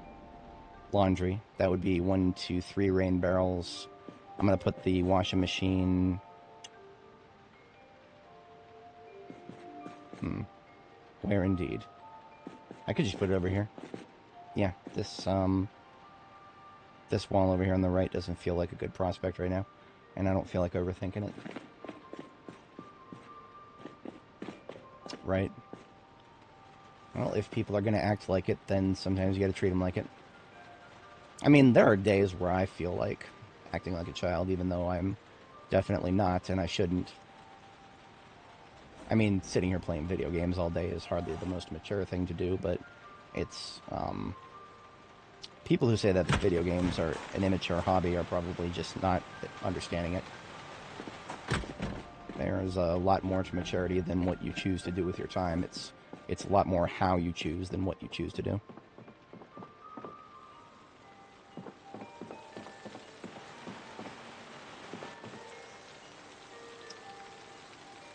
laundry. That would be 1, 2, 3 rain barrels. I'm going to put the washing machine... Where indeed? I could just put it over here. Yeah, this wall over here on the right doesn't feel like a good prospect right now, and I don't feel like overthinking it. Right? Well, if people are going to act like it, then sometimes you got to treat them like it. I mean, there are days where I feel like acting like a child, even though I'm definitely not, and I shouldn't. I mean, sitting here playing video games all day is hardly the most mature thing to do, but it's, people who say that video games are an immature hobby are probably just not understanding it. There's a lot more to maturity than what you choose to do with your time. It's a lot more how you choose than what you choose to do.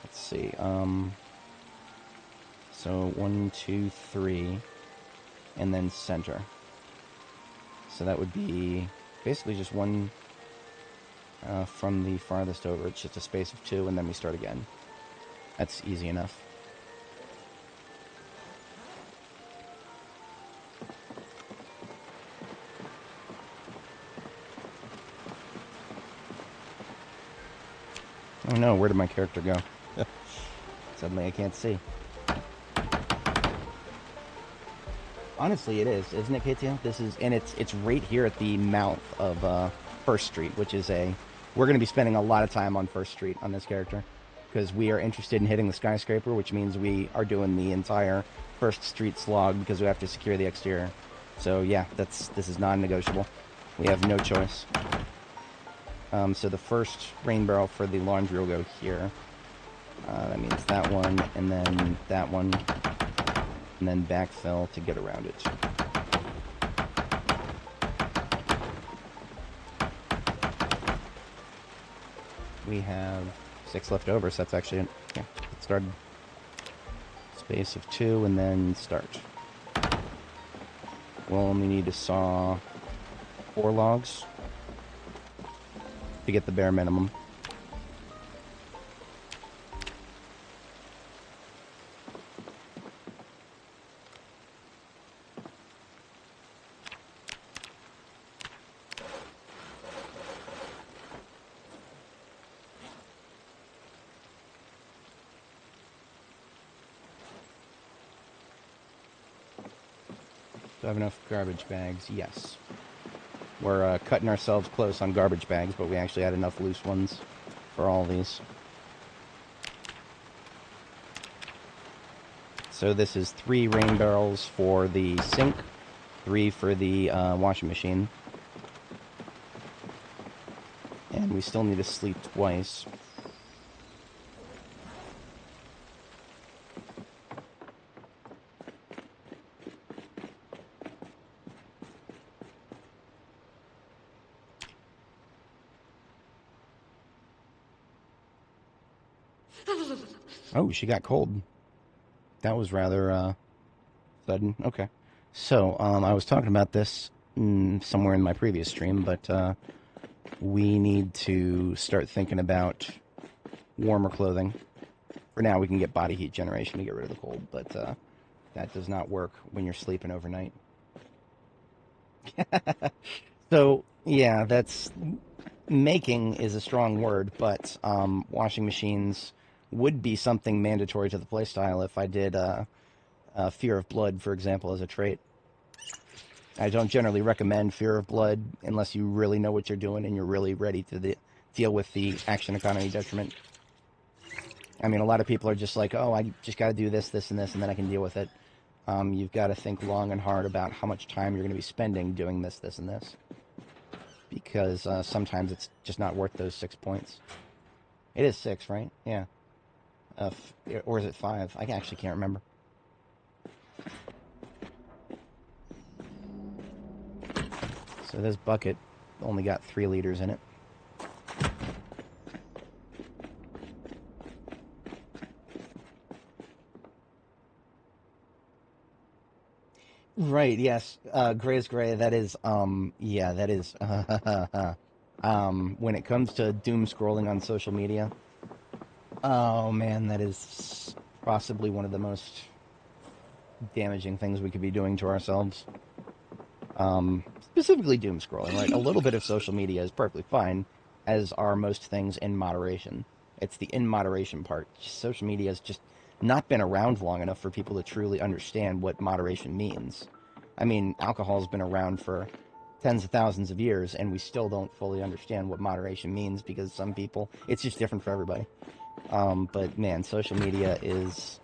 Let's see, so 1, 2, 3, and then center. So that would be basically just one, from the farthest over. It's just a space of 2, and then we start again. That's easy enough. Oh no, where did my character go? Suddenly I can't see. Honestly, it is, isn't it, KTO? This is, and it's right here at the mouth of First Street, which is we're going to be spending a lot of time on First Street on this character, because we are interested in hitting the skyscraper, which means we are doing the entire First Street slog because we have to secure the exterior. So yeah, this is non-negotiable. We have no choice. So the first rain barrel for the laundry will go here. That means that one, and then that one, and then backfill to get around it. We have 6 left over, so that's actually it. Yeah, get started. Space of 2, and then start. We'll only need to saw 4 logs to get the bare minimum. Do I have enough garbage bags? Yes. We're cutting ourselves close on garbage bags, but we actually had enough loose ones for all these. So this is 3 rain barrels for the sink, 3 for the washing machine. And we still need to sleep twice. Oh, she got cold. That was rather sudden. Okay. So, I was talking about this somewhere in my previous stream, but we need to start thinking about warmer clothing. For now, we can get body heat generation to get rid of the cold, but that does not work when you're sleeping overnight. So, yeah, that's... Making is a strong word, but washing machines would be something mandatory to the playstyle if I did Fear of Blood, for example, as a trait. I don't generally recommend Fear of Blood unless you really know what you're doing and you're really ready to deal with the action economy detriment. I mean, a lot of people are just like, oh, I just got to do this, this, and this, and then I can deal with it. You've got to think long and hard about how much time you're going to be spending doing this, this, and this. Because sometimes it's just not worth those 6 points. It is 6, right? Yeah. Or is it 5? I actually can't remember. So this bucket only got 3 liters in it. Right, yes. Gray is gray. That is, yeah, that is, when it comes to doom scrolling on social media, oh man, that is possibly one of the most damaging things we could be doing to ourselves. Specifically doom scrolling, right? A little bit of social media is perfectly fine, as are most things in moderation. It's the in moderation part. Social media has just not been around long enough for people to truly understand what moderation means. I mean, alcohol's been around for tens of thousands of years, and we still don't fully understand what moderation means because some people, it's just different for everybody. But man, social media it's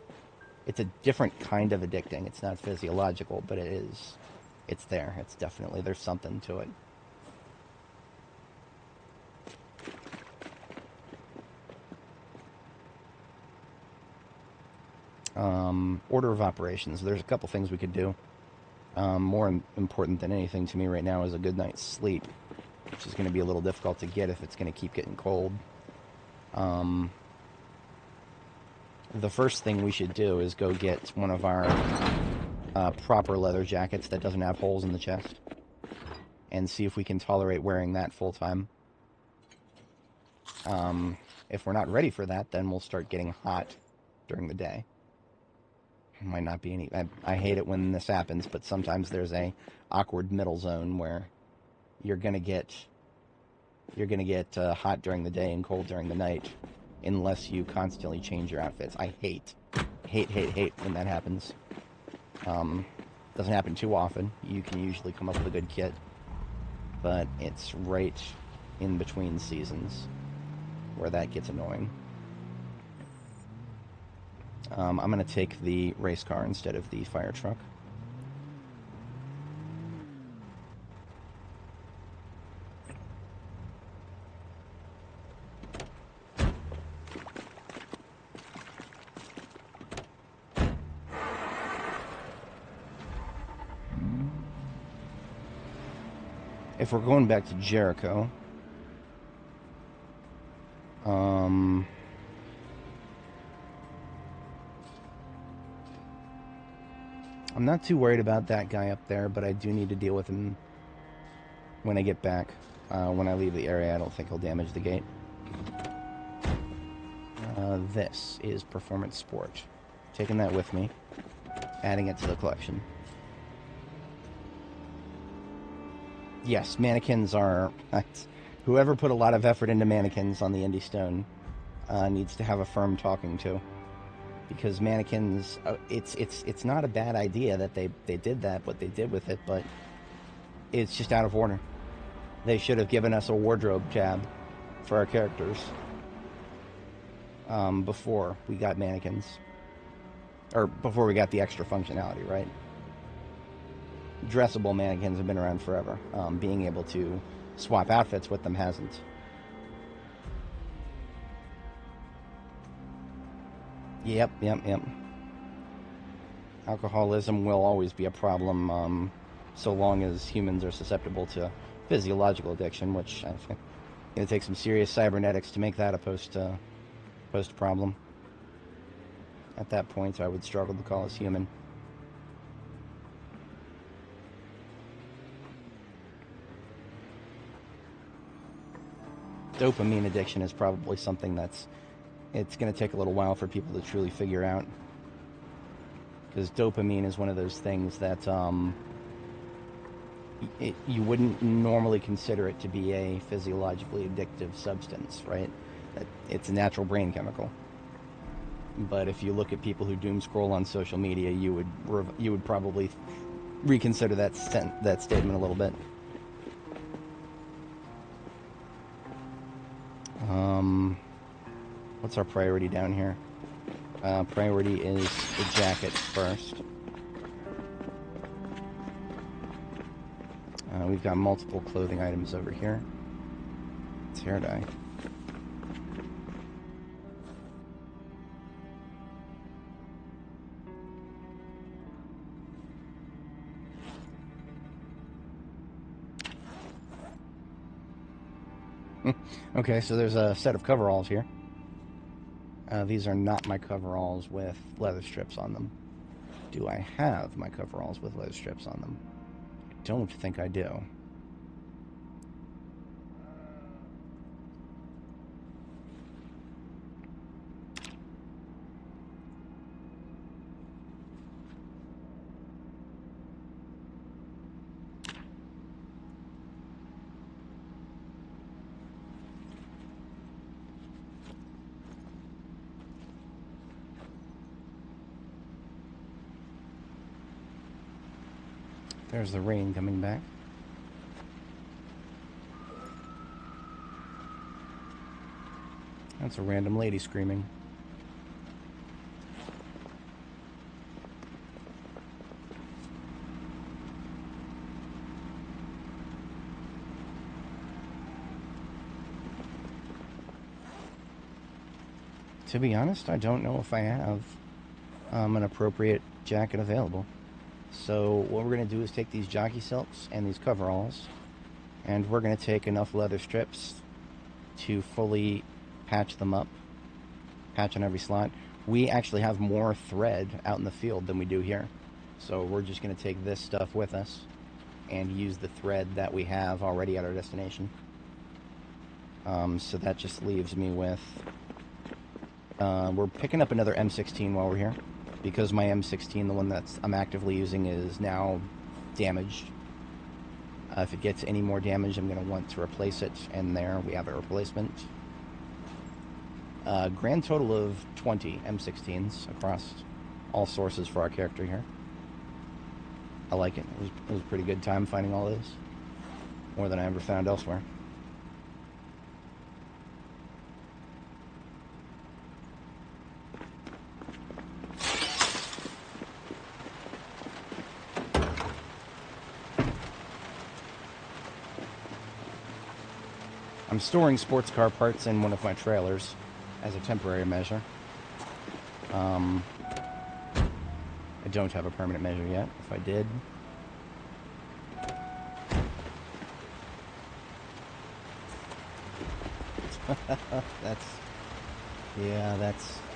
a different kind of addicting. It's not physiological, but it's there. It's definitely, there's something to it. Order of operations. There's a couple things we could do. More important than anything to me right now is a good night's sleep, which is going to be a little difficult to get if it's going to keep getting cold. The first thing we should do is go get one of our proper leather jackets that doesn't have holes in the chest, and see if we can tolerate wearing that full time. If we're not ready for that, then we'll start getting hot during the day. Might not be any... I hate it when this happens, but sometimes there's a awkward middle zone where you're gonna get hot during the day and cold during the night, unless you constantly change your outfits. I hate when that happens. Doesn't happen too often. You can usually come up with a good kit, but it's right in between seasons where that gets annoying. I'm going to take the race car instead of the fire truck. If we're going back to Jericho, I'm not too worried about that guy up there, but I do need to deal with him when I get back. When I leave the area, I don't think he'll damage the gate. This is Performance Sport. Taking that with me, adding it to the collection. Yes, mannequins are... whoever put a lot of effort into mannequins on the Indie Stone needs to have a firm talking to. Because mannequins... it's not a bad idea that they did that, what they did with it, but it's just out of order. They should have given us a wardrobe tab for our characters before we got mannequins. Or before we got the extra functionality, right? Dressable mannequins have been around forever. Being able to swap outfits with them hasn't. Yep. Alcoholism will always be a problem, so long as humans are susceptible to physiological addiction, which I think it's going to take some serious cybernetics to make that a post problem. At that point, I would struggle to call us human. Dopamine addiction is probably something it's going to take a little while for people to truly figure out. Because dopamine is one of those things that you wouldn't normally consider it to be a physiologically addictive substance, right? It's a natural brain chemical. But if you look at people who doom scroll on social media, you would probably reconsider that statement a little bit. What's our priority down here? Priority is the jacket first. We've got multiple clothing items over here. It's hair dye. Okay, so there's a set of coveralls here. These are not my coveralls with leather strips on them. Do I have my coveralls with leather strips on them? I don't think I do. There's the rain coming back. That's a random lady screaming. To be honest, I don't know if I have an appropriate jacket available. So what we're going to do is take these jockey silks and these coveralls, and we're going to take enough leather strips to fully patch them up, patch on every slot. We actually have more thread out in the field than we do here. So we're just going to take this stuff with us and use the thread that we have already at our destination. So that just leaves me with... we're picking up another M16 while we're here, because my M16, the one I'm actively using, is now damaged. If it gets any more damage, I'm going to want to replace it, and there we have a replacement. Grand total of 20 M16s across all sources for our character here. I like it. It was a pretty good time finding all those. More than I ever found elsewhere. I'm storing sports car parts in one of my trailers as a temporary measure. I don't have a permanent measure yet. If I did...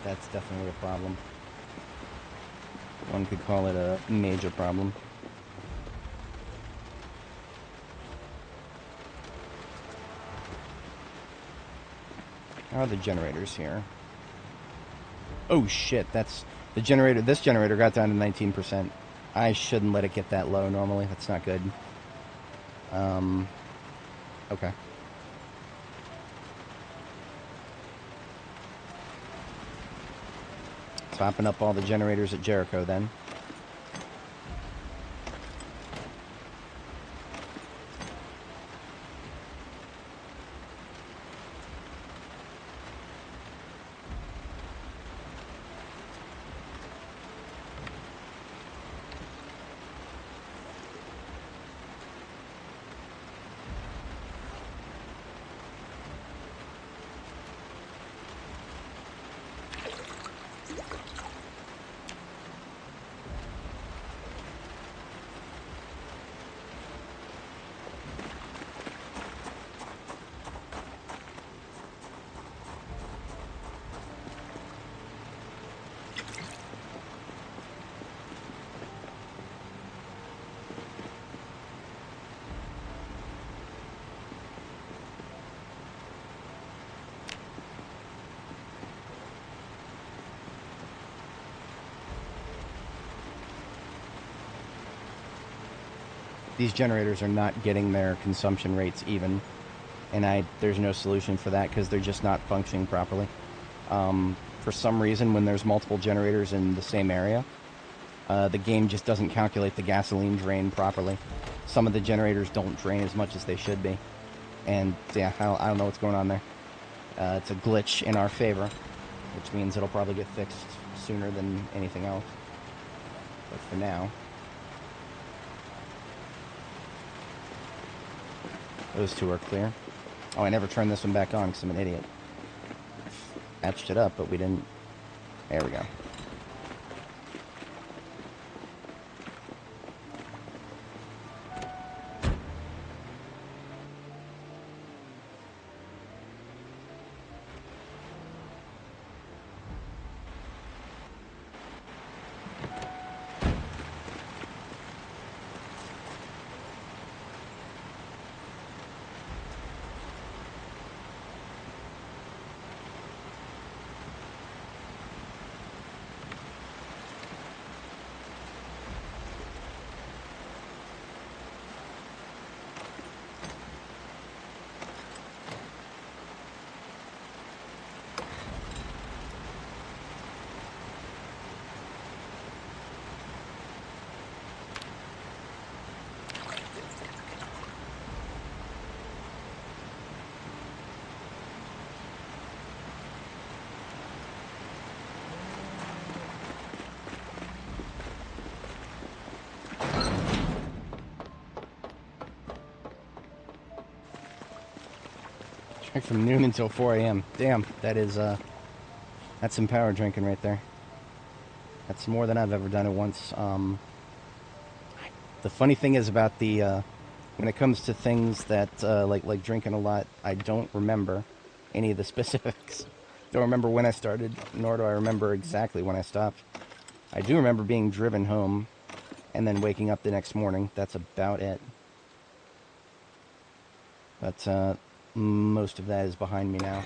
that's definitely a problem. One could call it a major problem. How are the generators here? Oh shit, that's the generator. This generator got down to 19%. I shouldn't let it get that low normally. That's not good. Okay. Topping up all the generators at Jericho then. These generators are not getting their consumption rates even, and there's no solution for that because they're just not functioning properly. For some reason, when there's multiple generators in the same area, the game just doesn't calculate the gasoline drain properly. Some of the generators don't drain as much as they should be, and yeah, I don't know what's going on there. It's a glitch in our favor, which means it'll probably get fixed sooner than anything else. But for now... Those two are clear. Oh, I never turned this one back on because I'm an idiot. Patched it up, but we didn't... There we go. From noon until 4 a.m. Damn, that's some power drinking right there. That's more than I've ever done at once. The funny thing is about when it comes to things that, like drinking a lot, I don't remember any of the specifics. Don't remember when I started, nor do I remember exactly when I stopped. I do remember being driven home and then waking up the next morning. That's about it. But, most of that is behind me now.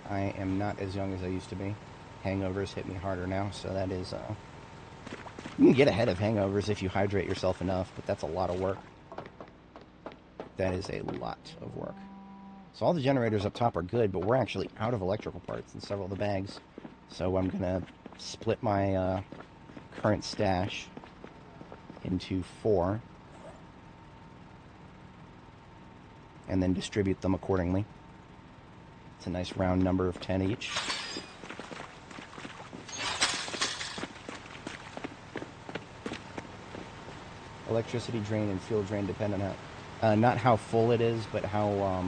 I am not as young as I used to be. Hangovers hit me harder now, so that is, you can get ahead of hangovers if you hydrate yourself enough, but that's a lot of work. That is a lot of work. So all the generators up top are good, but we're actually out of electrical parts in several of the bags. So I'm going to split my current stash into 4 and then distribute them accordingly. It's a nice round number of 10 each. Electricity drain and fuel drain depend on how, not how full it is, but how,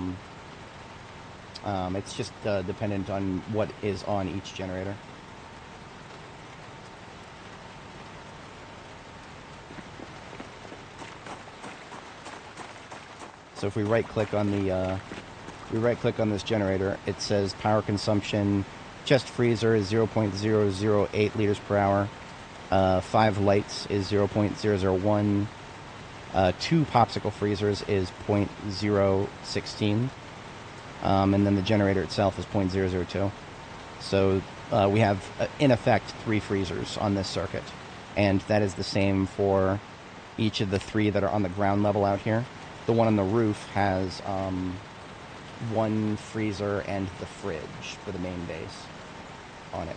it's just dependent on what is on each generator. So if we right-click on the, this generator, it says power consumption, chest freezer is 0.008 liters per hour, 5 lights is 0.001, 2 popsicle freezers is 0.016, and then the generator itself is 0.002. So we have, in effect, 3 freezers on this circuit, and that is the same for each of the 3 that are on the ground level out here. The one on the roof has 1 freezer and the fridge for the main base on it.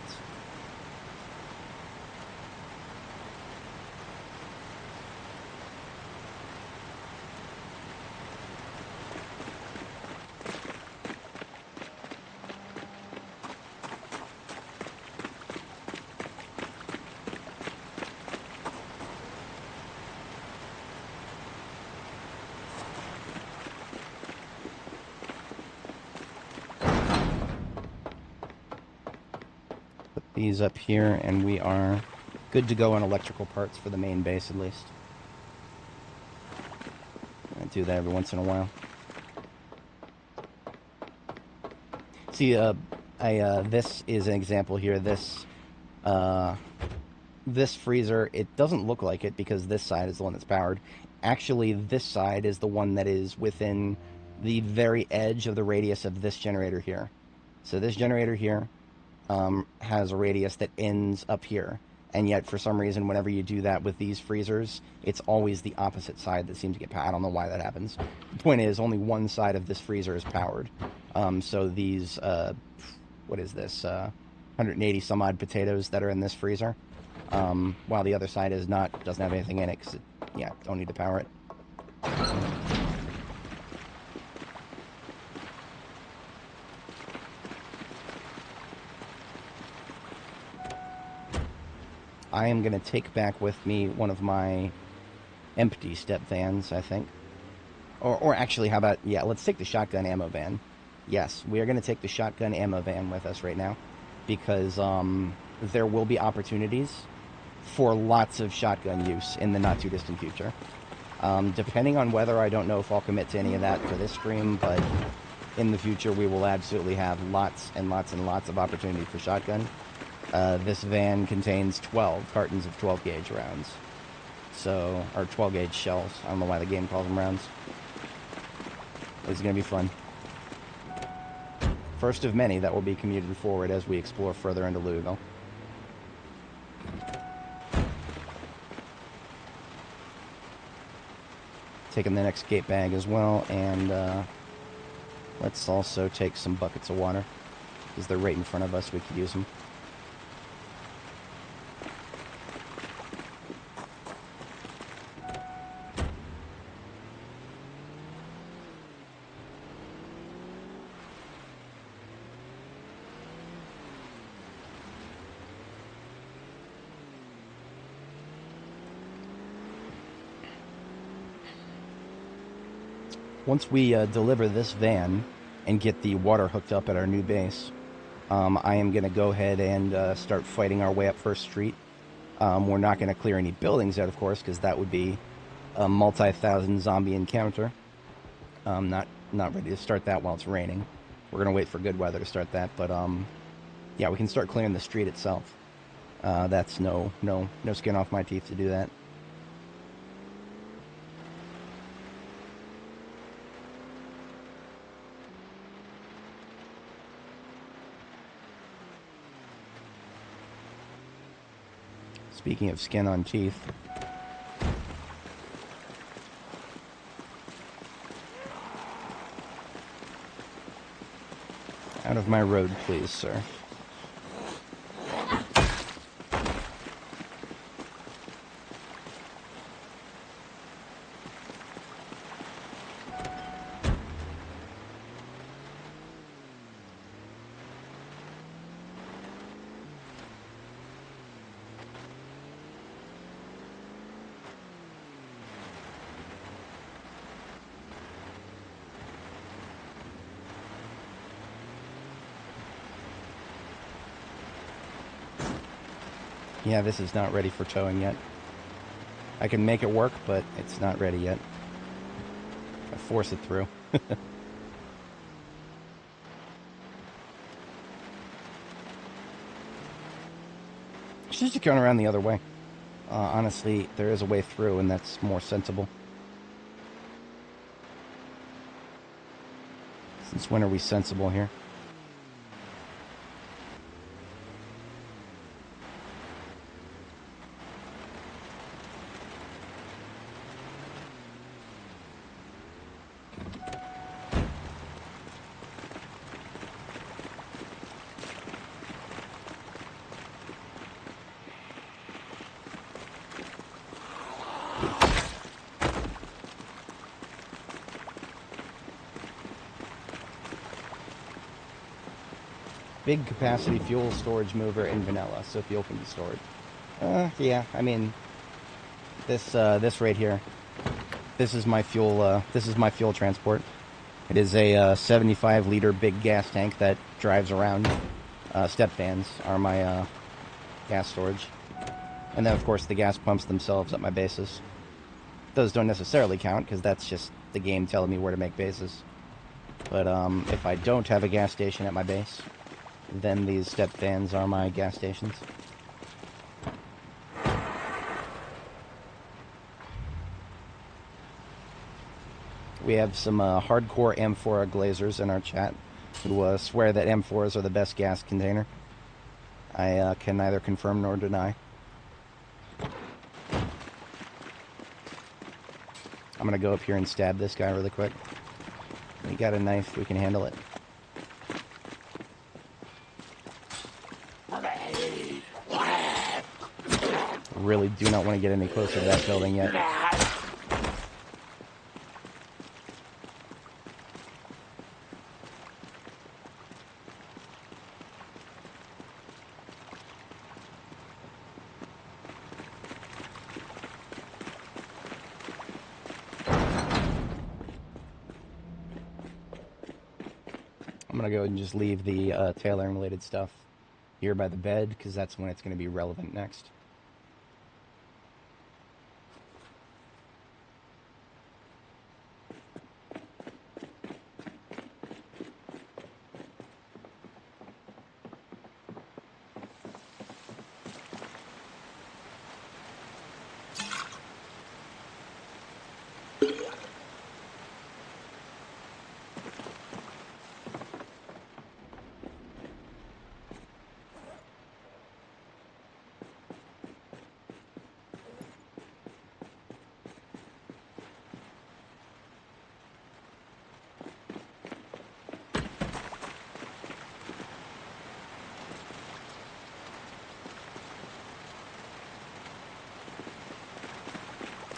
These up here, and we are good to go on electrical parts for the main base, at least. I do that every once in a while. See, this is an example here. This freezer, it doesn't look like it because this side is the one that's powered. Actually, this side is the one that is within the very edge of the radius of this generator here. So this generator here has a radius that ends up here, and yet for some reason whenever you do that with these freezers, it's always the opposite side that seems to get powered. I don't know why that happens. The point is, only one side of this freezer is powered. So these, what is this, 180 some odd potatoes that are in this freezer, while the other side is not, doesn't have anything in it, because yeah, don't need to power it. I am going to take back with me one of my empty step vans, I think. Or actually, how about, yeah, let's take the shotgun ammo van. Yes, we are going to take the shotgun ammo van with us right now, because there will be opportunities for lots of shotgun use in the not-too-distant future. Depending on whether, I don't know if I'll commit to any of that for this stream, but in the future we will absolutely have lots and lots and lots of opportunity for shotgun. This van contains 12 cartons of 12 gauge rounds. So, or 12 gauge shells. I don't know why the game calls them rounds. It's going to be fun. First of many that will be commuted forward as we explore further into Louisville. Taking the next gate bag as well, and let's also take some buckets of water, because they're right in front of us, we could use them. Once we deliver this van and get the water hooked up at our new base, I am going to go ahead and start fighting our way up First Street. We're not going to clear any buildings out, of course, because that would be a multi-thousand zombie encounter. Not ready to start that while it's raining. We're going to wait for good weather to start that, but yeah, we can start clearing the street itself. That's no skin off my teeth to do that. Speaking of skin on teeth. Out of my road, please, sir. Yeah, this is not ready for towing yet. I can make it work, but it's not ready yet. I force it through. Should just going around the other way. Honestly, there is a way through, and that's more sensible. Since when are we sensible here? Big capacity fuel storage mover in vanilla, so fuel can be stored. Yeah, I mean, this right here, this is my fuel transport. It is a 75-liter big gas tank that drives around. Step vans are my gas storage. And then, of course, the gas pumps themselves at my bases. Those don't necessarily count, because that's just the game telling me where to make bases. But if I don't have a gas station at my base, then these step vans are my gas stations. We have some hardcore amphora glazers in our chat who swear that amphoras are the best gas container. I can neither confirm nor deny. I'm gonna go up here and stab this guy really quick. We got a knife, we can handle it. Really do not want to get any closer to that building yet. I'm gonna go and just leave the tailoring related stuff here by the bed, because that's when it's going to be relevant next.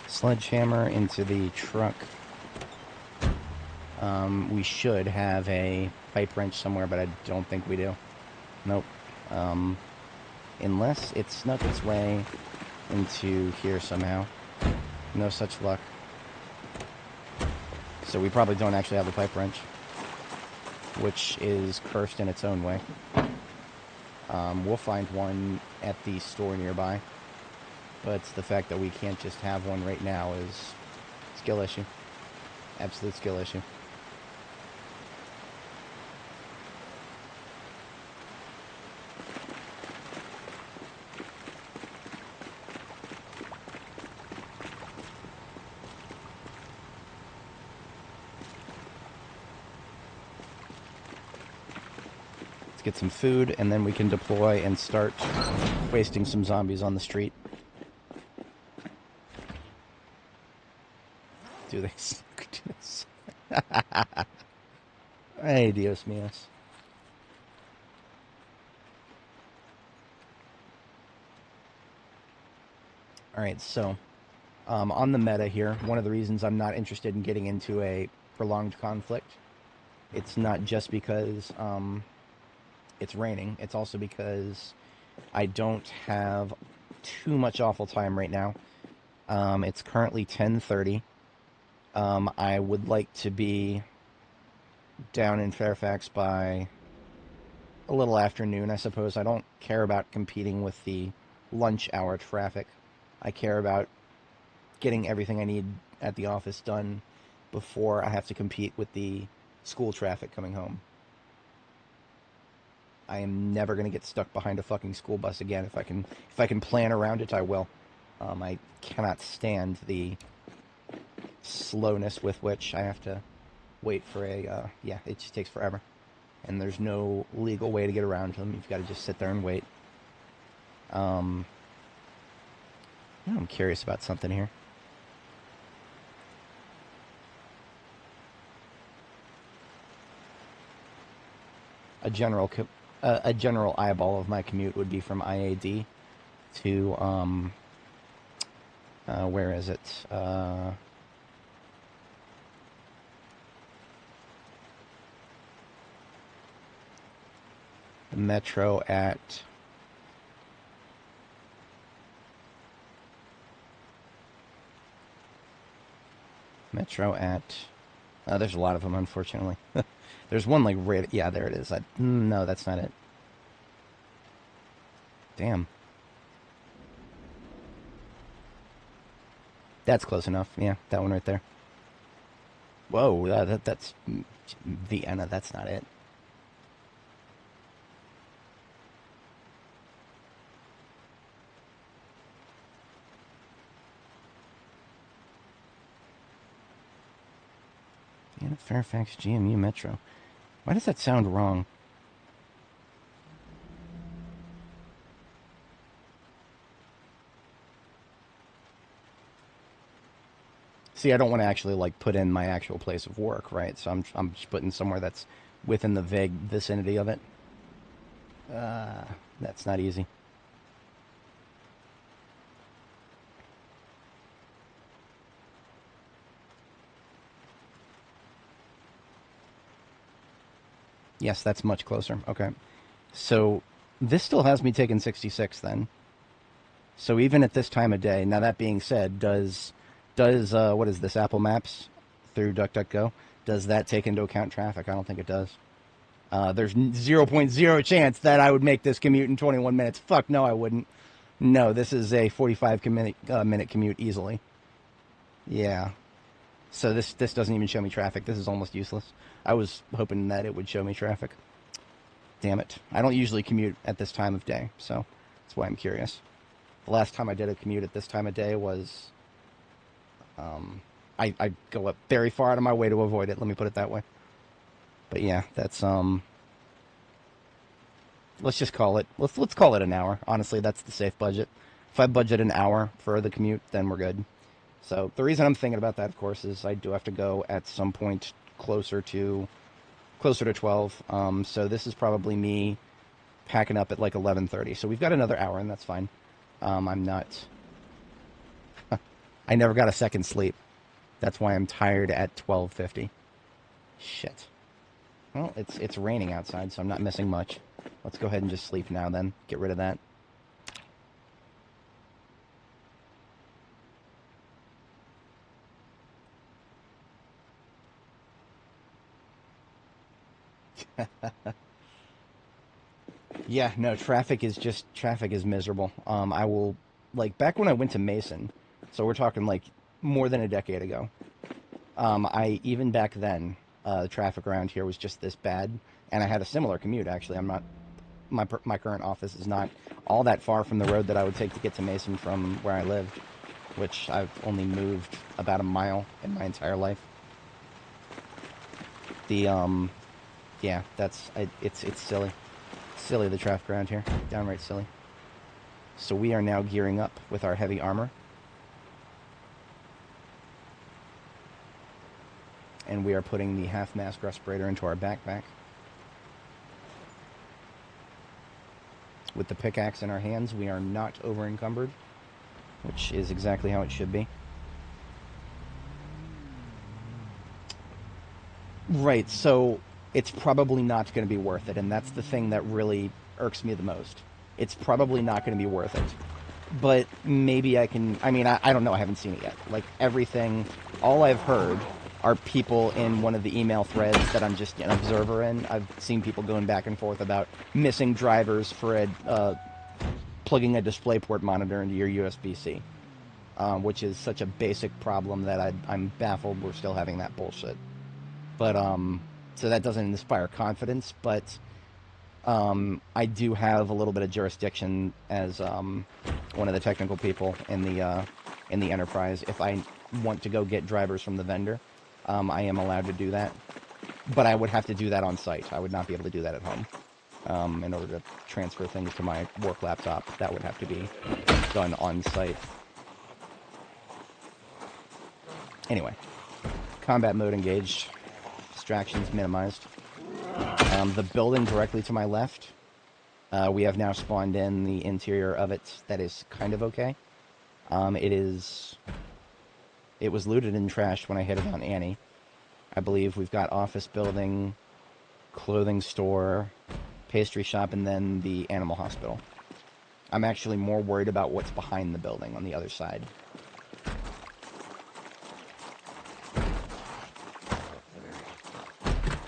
Sledgehammer into the truck. We should have a pipe wrench somewhere, but I don't think we do. Nope. Unless it snuck its way into here somehow. No such luck. So we probably don't actually have a pipe wrench, which is cursed in its own way. We'll find one at the store nearby. But the fact that we can't just have one right now is skill issue. Absolute skill issue. Let's get some food, and then we can deploy and start wasting some zombies on the street. Do they do this? Ay, Dios míos. Alright, so, on the meta here, one of the reasons I'm not interested in getting into a prolonged conflict, it's not just because, it's raining, it's also because I don't have too much awful time right now. It's currently 10:30. I would like to be down in Fairfax by a little afternoon, I suppose. I don't care about competing with the lunch hour traffic. I care about getting everything I need at the office done before I have to compete with the school traffic coming home. I am never going to get stuck behind a fucking school bus again. If I can plan around it, I will. I cannot stand the slowness with which I have to wait for a, yeah, it just takes forever. And there's no legal way to get around them. You've got to just sit there and wait. I'm curious about something here. A general eyeball of my commute would be from IAD to, where is it? The metro at there's a lot of them, unfortunately. There's one like right, yeah, there it is. No, that's not it. Damn. That's close enough. Yeah, that one right there. Whoa, that's Vienna. That's not it. Vienna, Fairfax, GMU Metro. Why does that sound wrong? See, I don't want to actually like put in my actual place of work, right? So I'm just putting somewhere that's within the vague vicinity of it. That's not easy. Yes, that's much closer. Okay. So this still has me taking 66 then. So even at this time of day, now that being said, does what is this, Apple Maps through DuckDuckGo, does that take into account traffic? I don't think it does. There's 0.0 chance that I would make this commute in 21 minutes. Fuck no, I wouldn't. No, this is a 45 minute commute easily. Yeah. So this doesn't even show me traffic. This is almost useless. I was hoping that it would show me traffic. Damn it. I don't usually commute at this time of day, so that's why I'm curious. The last time I did a commute at this time of day was... I go up very far out of my way to avoid it, let me put it that way. But yeah, that's... let's just call it... Let's call it an hour. Honestly, that's the safe budget. If I budget an hour for the commute, then we're good. So the reason I'm thinking about that, of course, is I do have to go at some point closer to 12. So this is probably me packing up at like 11:30. So we've got another hour, and that's fine. I'm not... I never got a second sleep. That's why I'm tired at 12:50. Shit. Well, it's raining outside, so I'm not missing much. Let's go ahead and just sleep now then. Get rid of that. Yeah, no, traffic is miserable. I will, like, back when I went to Mason, so we're talking like more than a decade ago. Even back then, the traffic around here was just this bad, and I had a similar commute. Actually, I'm not, my current office is not all that far from the road that I would take to get to Mason from where I lived, which I've only moved about a mile in my entire life. The yeah, it's silly. Silly, the traffic around here. Downright silly. So we are now gearing up with our heavy armor. and we are putting the half-mask respirator into our backpack. With the pickaxe in our hands, we are not over-encumbered, which is exactly how it should be. Right, so it's probably not going to be worth it, and that's the thing that really irks me the most. It's probably not going to be worth it. But maybe I can... I mean, I don't know. I haven't seen it yet. Like, everything... All I've heard are people in one of the email threads that I'm just an observer in. I've seen people going back and forth about missing drivers for plugging a DisplayPort monitor into your USB-C, which is such a basic problem that I'm baffled we're still having that bullshit. But, so that doesn't inspire confidence, but I do have a little bit of jurisdiction as one of the technical people in the enterprise. If I want to go get drivers from the vendor, I am allowed to do that. But I would have to do that on site. I would not be able to do that at home. In order to transfer things to my work laptop, that would have to be done on site. Anyway, combat mode engaged. Distractions minimized. The building directly to my left, we have now spawned in the interior of it. That is kind of okay. It was looted and trashed when I hit it on Annie. I believe we've got office building, clothing store, pastry shop, and then the animal hospital. I'm actually more worried about what's behind the building on the other side.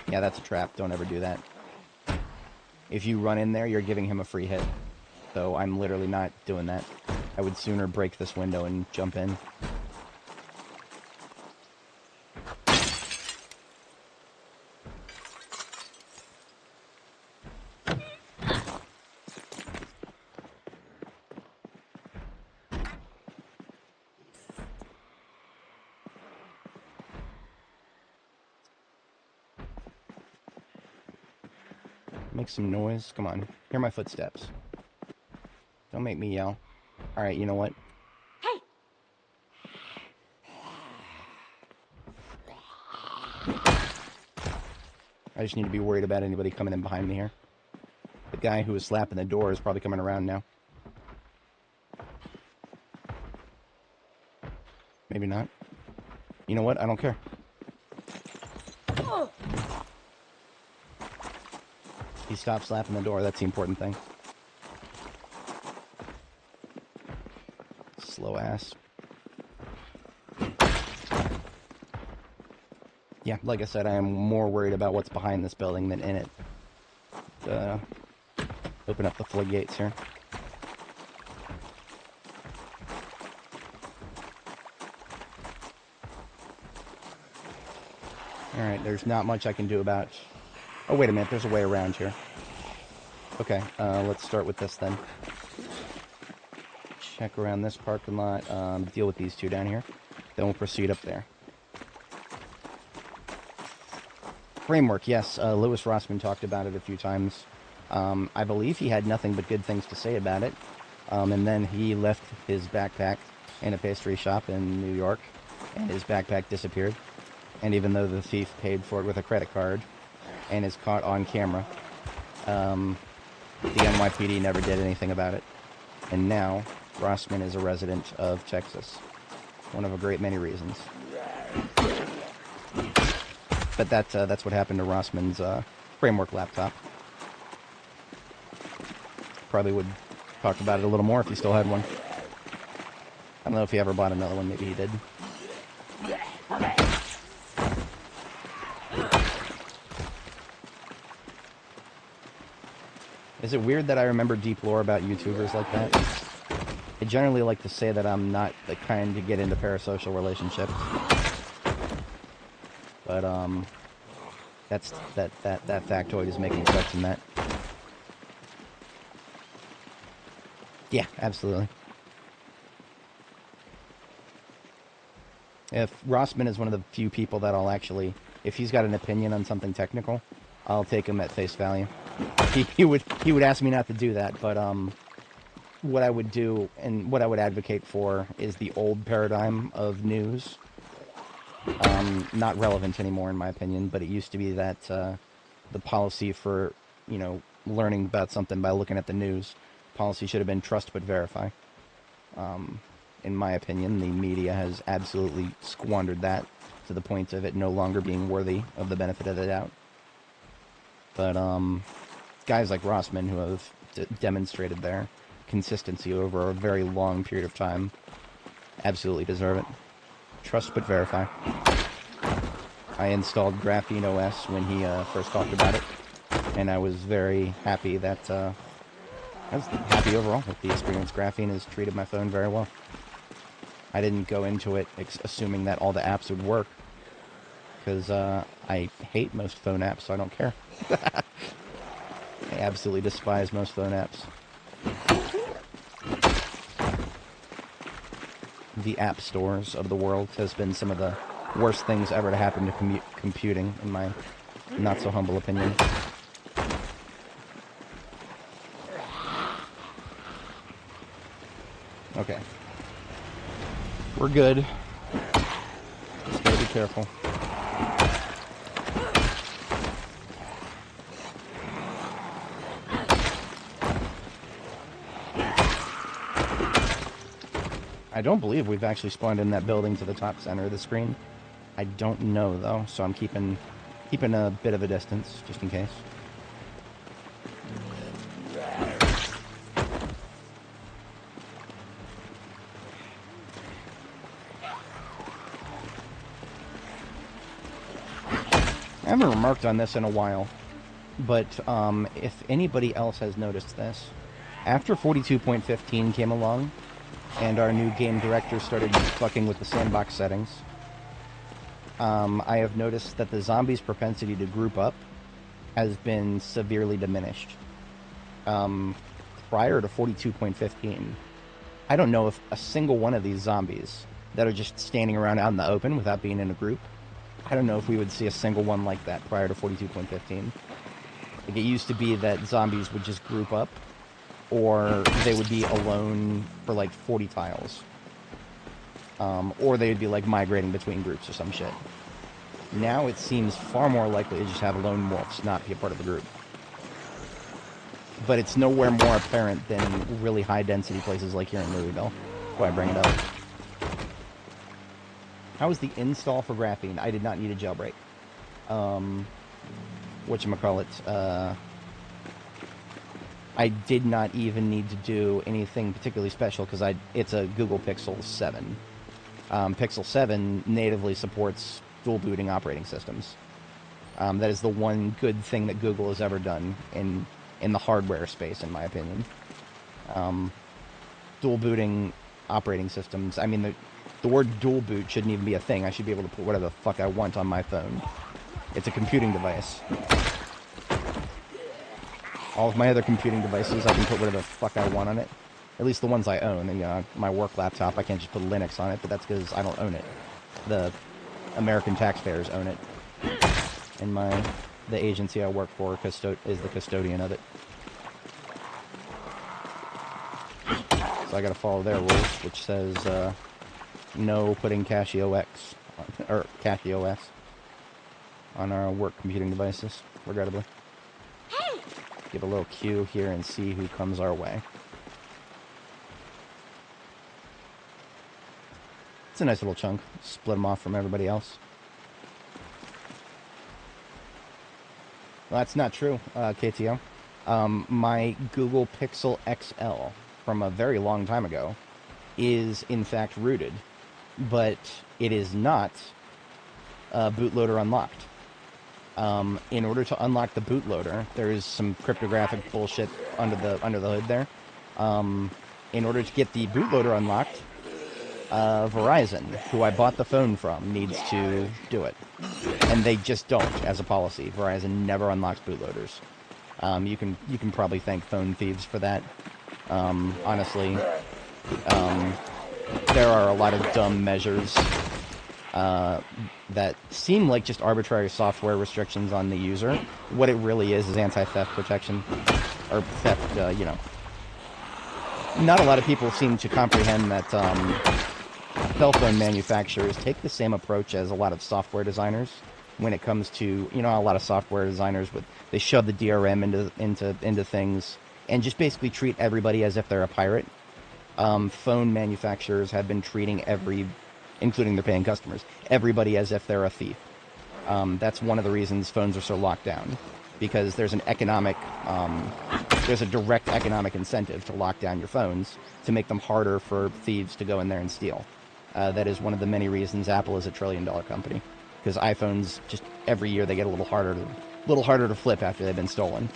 Yeah, that's a trap. Don't ever do that. If you run in there, you're giving him a free hit. So I'm literally not doing that. I would sooner break this window and jump in. Make some noise. Come on. Hear my footsteps. Don't make me yell. Alright, you know what? Hey! I just need to be worried about anybody coming in behind me here. The guy who was slapping the door is probably coming around now. Maybe not. You know what? I don't care. He stopped slapping the door. That's the important thing. Slow ass. Yeah, like I said, I am more worried about what's behind this building than in it. Open up the floodgates here. Alright, there's not much I can do about... Oh, wait a minute, there's a way around here. Okay, let's start with this then. Check around this parking lot, deal with these two down here. Then we'll proceed up there. Framework, yes, Louis Rossman talked about it a few times. I believe he had nothing but good things to say about it. And then he left his backpack in a pastry shop in New York, and his backpack disappeared. And even though the thief paid for it with a credit card and is caught on camera, the NYPD never did anything about it. And now, Rossman is a resident of Texas. One of a great many reasons. But that's what happened to Rossman's Framework laptop. Probably would talk about it a little more if he still had one. I don't know if he ever bought another one. Maybe he did. Is it weird that I remember deep lore about YouTubers like that? I generally like to say that I'm not the kind to get into parasocial relationships. But, that factoid is making me question that. Yeah, absolutely. If Rossman is one of the few people that I'll actually, if he's got an opinion on something technical, I'll take him at face value. He would ask me not to do that, but what I would do and what I would advocate for is the old paradigm of news, Not relevant anymore, in my opinion, but it used to be that the policy for, learning about something by looking at the news, policy should have been trust but verify. In my opinion, the media has absolutely squandered that to the point of it no longer being worthy of the benefit of the doubt. But guys like Rossman, who have demonstrated their consistency over a very long period of time, absolutely deserve it. Trust but verify. I installed Graphene OS when he first talked about it, and I was very happy that I was happy overall with the experience. Graphene has treated my phone very well. I didn't go into it assuming that all the apps would work, because I hate most phone apps, so I don't care. I absolutely despise most phone apps. The app stores of the world has been some of the worst things ever to happen to computing, in my not-so-humble opinion. Okay. We're good. Just gotta be careful. I don't believe we've actually spawned in that building to the top center of the screen. I don't know, though, so I'm keeping a bit of a distance, just in case. I haven't remarked on this in a while, but if anybody else has noticed this, after 42.15 came along, and our new game director started fucking with the sandbox settings, I have noticed that the zombies' propensity to group up has been severely diminished. Prior to 42.15, I don't know if a single one of these zombies that are just standing around out in the open without being in a group, I don't know if we would see a single one like that prior to 42.15. Like, it used to be that zombies would just group up, or they would be alone for like 40 tiles. Or they would be like migrating between groups or some shit. Now it seems far more likely to just have lone wolves not be a part of the group. But it's nowhere more apparent than really high density places like here in Louisville. That's why I bring it up. How was the install for Graphene? I did not need a jailbreak. Whatchamacallit, I did not even need to do anything particularly special because it's a Google Pixel 7. Pixel 7 natively supports dual booting operating systems. That is the one good thing that Google has ever done in the hardware space, in my opinion. Dual booting operating systems. I mean, the word dual boot shouldn't even be a thing. I should be able to put whatever the fuck I want on my phone. It's a computing device. All of my other computing devices, I can put whatever the fuck I want on it. At least the ones I own. And, my work laptop, I can't just put Linux on it, but that's because I don't own it. The American taxpayers own it. And the agency I work for is the custodian of it. So I gotta follow their rules, which says, no putting Casio OS on our work computing devices, regrettably. Give a little cue here and see who comes our way. It's a nice little chunk. Split them off from everybody else. Well, that's not true, KTO. My Google Pixel XL from a very long time ago is, in fact, rooted, but it is not bootloader unlocked. In order to unlock the bootloader, there is some cryptographic bullshit under the hood there. In order to get the bootloader unlocked, Verizon, who I bought the phone from, needs to do it. And they just don't, as a policy. Verizon never unlocks bootloaders. You can probably thank phone thieves for that. Honestly, there are a lot of dumb measures that seem like just arbitrary software restrictions on the user. What it really is anti-theft protection. Or theft, Not a lot of people seem to comprehend that, cell phone manufacturers take the same approach as a lot of software designers when it comes to, you know, a lot of software designers they shove the DRM into things and just basically treat everybody as if they're a pirate. Phone manufacturers have been treating including their paying customers, everybody as if they're a thief. That's one of the reasons phones are so locked down, because there's a direct economic incentive to lock down your phones to make them harder for thieves to go in there and steal. That is one of the many reasons Apple is a $1 trillion company, because iPhones, just every year they get a little harder to flip after they've been stolen.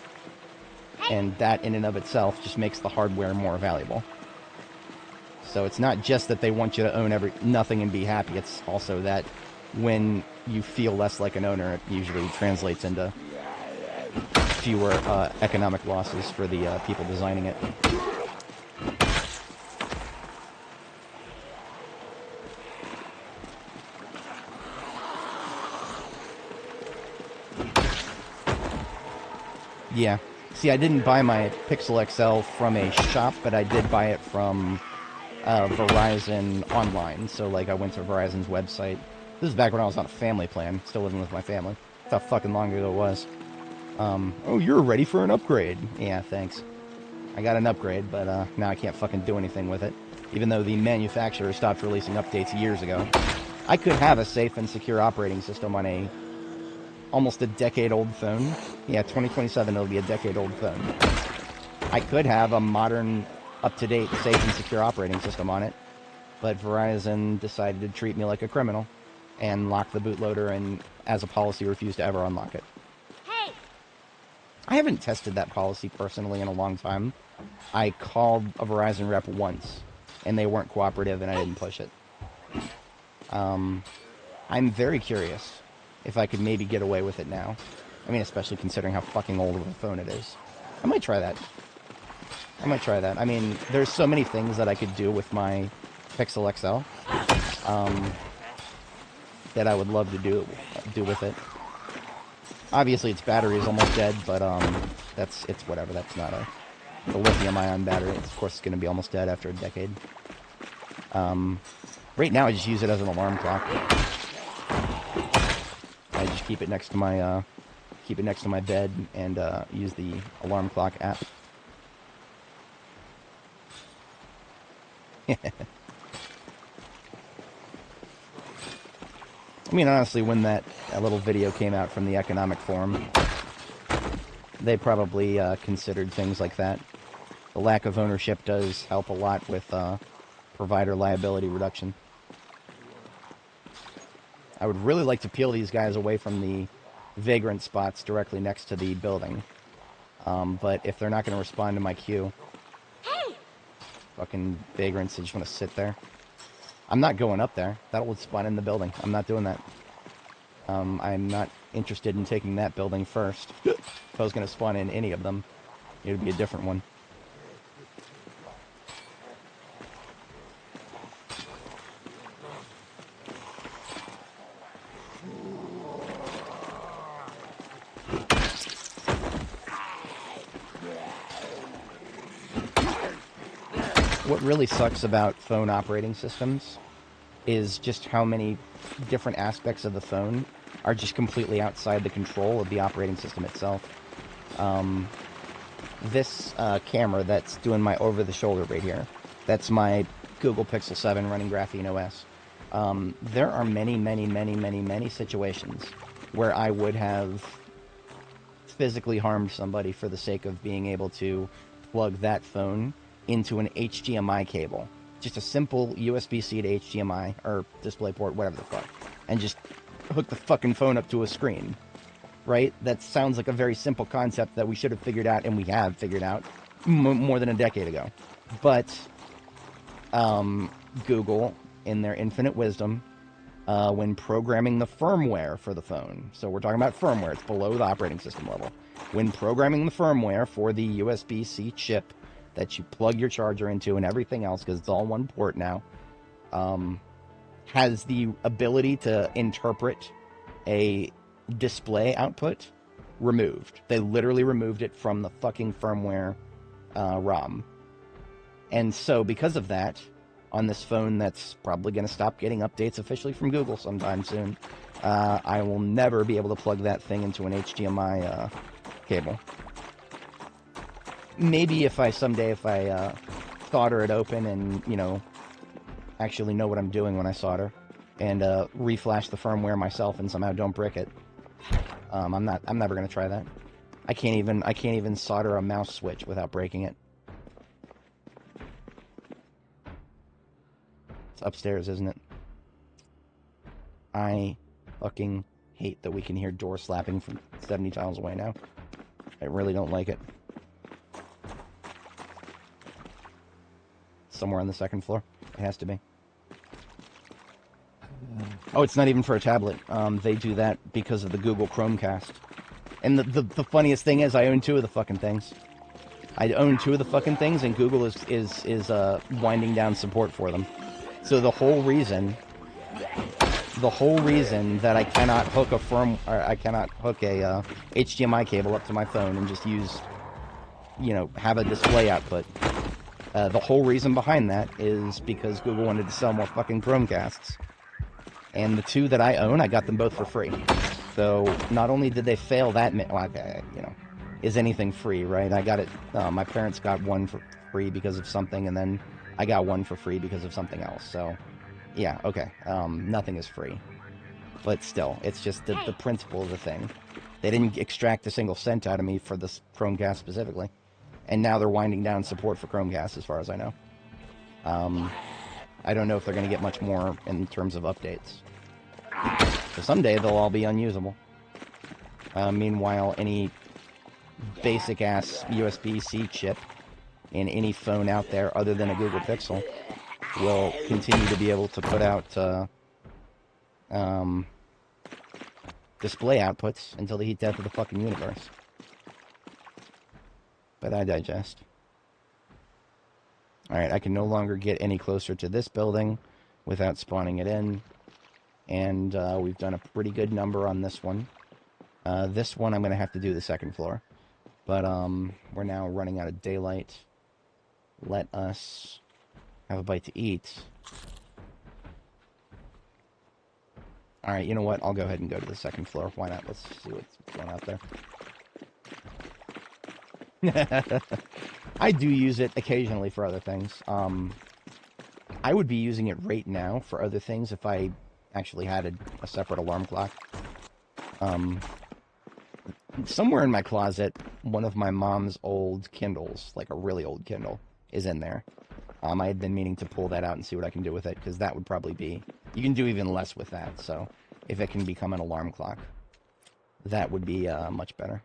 And that in and of itself just makes the hardware more valuable. So it's not just that they want you to own nothing and be happy, it's also that when you feel less like an owner, it usually translates into fewer economic losses for the people designing it. Yeah. See, I didn't buy my Pixel XL from a shop, but I did buy it from Verizon online. So, like, I went to Verizon's website. This is back when I was on a family plan, still living with my family. That's how fucking long ago it was. Oh, you're ready for an upgrade. Yeah, thanks. I got an upgrade, but now I can't fucking do anything with it. Even though the manufacturer stopped releasing updates years ago. I could have a safe and secure operating system on almost a decade-old phone. Yeah, 2027, it'll be a decade-old phone. I could have a modern, up-to-date, safe and secure operating system on it, but Verizon decided to treat me like a criminal and lock the bootloader and, as a policy, refuse to ever unlock it. Hey! I haven't tested that policy personally in a long time. I called a Verizon rep once, and they weren't cooperative, and I didn't push it. I'm very curious if I could maybe get away with it now. I mean, especially considering how fucking old of a phone it is. I might try that. I mean, there's so many things that I could do with my Pixel XL that I would love to do with it. Obviously, its battery is almost dead, but it's whatever. That's not the lithium-ion battery. Of course, it's going to be almost dead after a decade. Right now, I just use it as an alarm clock. I just keep it next to my bed and use the alarm clock app. I mean, honestly, when that little video came out from the Economic Forum, they probably considered things like that. The lack of ownership does help a lot with provider liability reduction. I would really like to peel these guys away from the vagrant spots directly next to the building. But if they're not going to respond to my cue... Hey! Fucking vagrants, they just want to sit there. I'm not going up there. That will spawn in the building. I'm not doing that. I'm not interested in taking that building first. If I was going to spawn in any of them, it would be a different one. What really sucks about phone operating systems is just how many different aspects of the phone are just completely outside the control of the operating system itself. This camera that's doing my over-the-shoulder right here, that's my Google Pixel 7 running Graphene OS. There are many situations where I would have physically harmed somebody for the sake of being able to plug that phone into an HDMI cable. Just a simple USB-C to HDMI, or DisplayPort, whatever the fuck. And just hook the fucking phone up to a screen. Right? That sounds like a very simple concept that we should have figured out, and we have figured out more than a decade ago. But Google, in their infinite wisdom, when programming the firmware for the phone, so we're talking about firmware, it's below the operating system level. When programming the firmware for the USB-C chip that you plug your charger into and everything else, because it's all one port now, has the ability to interpret a display output removed. They literally removed it from the fucking firmware ROM. And so because of that, on this phone that's probably going to stop getting updates officially from Google sometime soon, I will never be able to plug that thing into an HDMI cable. Maybe if I someday solder it open and, you know, actually know what I'm doing when I solder, and reflash the firmware myself and somehow don't brick it. I'm never gonna try that. I can't even solder a mouse switch without breaking it. It's upstairs, isn't it? I fucking hate that we can hear door slapping from 70 tiles away now. I really don't like it. Somewhere on the second floor. It has to be. Oh, it's not even for a tablet. They do that because of the Google Chromecast. And the funniest thing is I own 2 of the fucking things. I own 2 of the fucking things, and Google is winding down support for them. So the whole reason that I cannot hook a HDMI cable up to my phone and just use, you know, have a display output. The whole reason behind that is because Google wanted to sell more fucking Chromecasts. And the 2 that I own, I got them both for free. So not only did they fail that, well, you know, is anything free, right? I got it, my parents got one for free because of something, and then I got one for free because of something else. So, yeah, okay, nothing is free. But still, it's just the principle of the thing. They didn't extract a single cent out of me for this Chromecast specifically. And now they're winding down support for Chromecast, as far as I know. I don't know if they're going to get much more in terms of updates. So someday they'll all be unusable. Meanwhile, any basic-ass USB-C chip in any phone out there other than a Google Pixel will continue to be able to put out display outputs until the heat death of the fucking universe. But I digest. Alright, I can no longer get any closer to this building without spawning it in. And we've done a pretty good number on this one. This one I'm going to have to do the second floor. But we're now running out of daylight. Let us have a bite to eat. Alright, you know what? I'll go ahead and go to the second floor. Why not? Let's see what's going out there. I do use it occasionally for other things. I would be using it right now for other things if I actually had a separate alarm clock. Somewhere in my closet, one of my mom's old Kindles, like a really old Kindle, is in there. I had been meaning to pull that out and see what I can do with it, because that would probably be... You can do even less with that, so if it can become an alarm clock, that would be much better.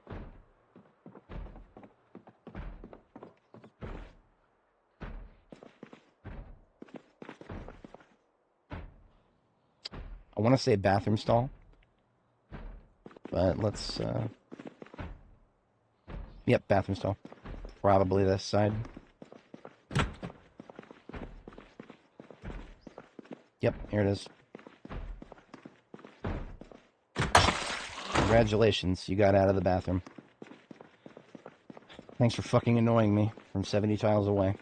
I want to say bathroom stall, but let's, yep, bathroom stall. Probably this side. Yep, here it is. Congratulations, you got out of the bathroom. Thanks for fucking annoying me from 70 tiles away.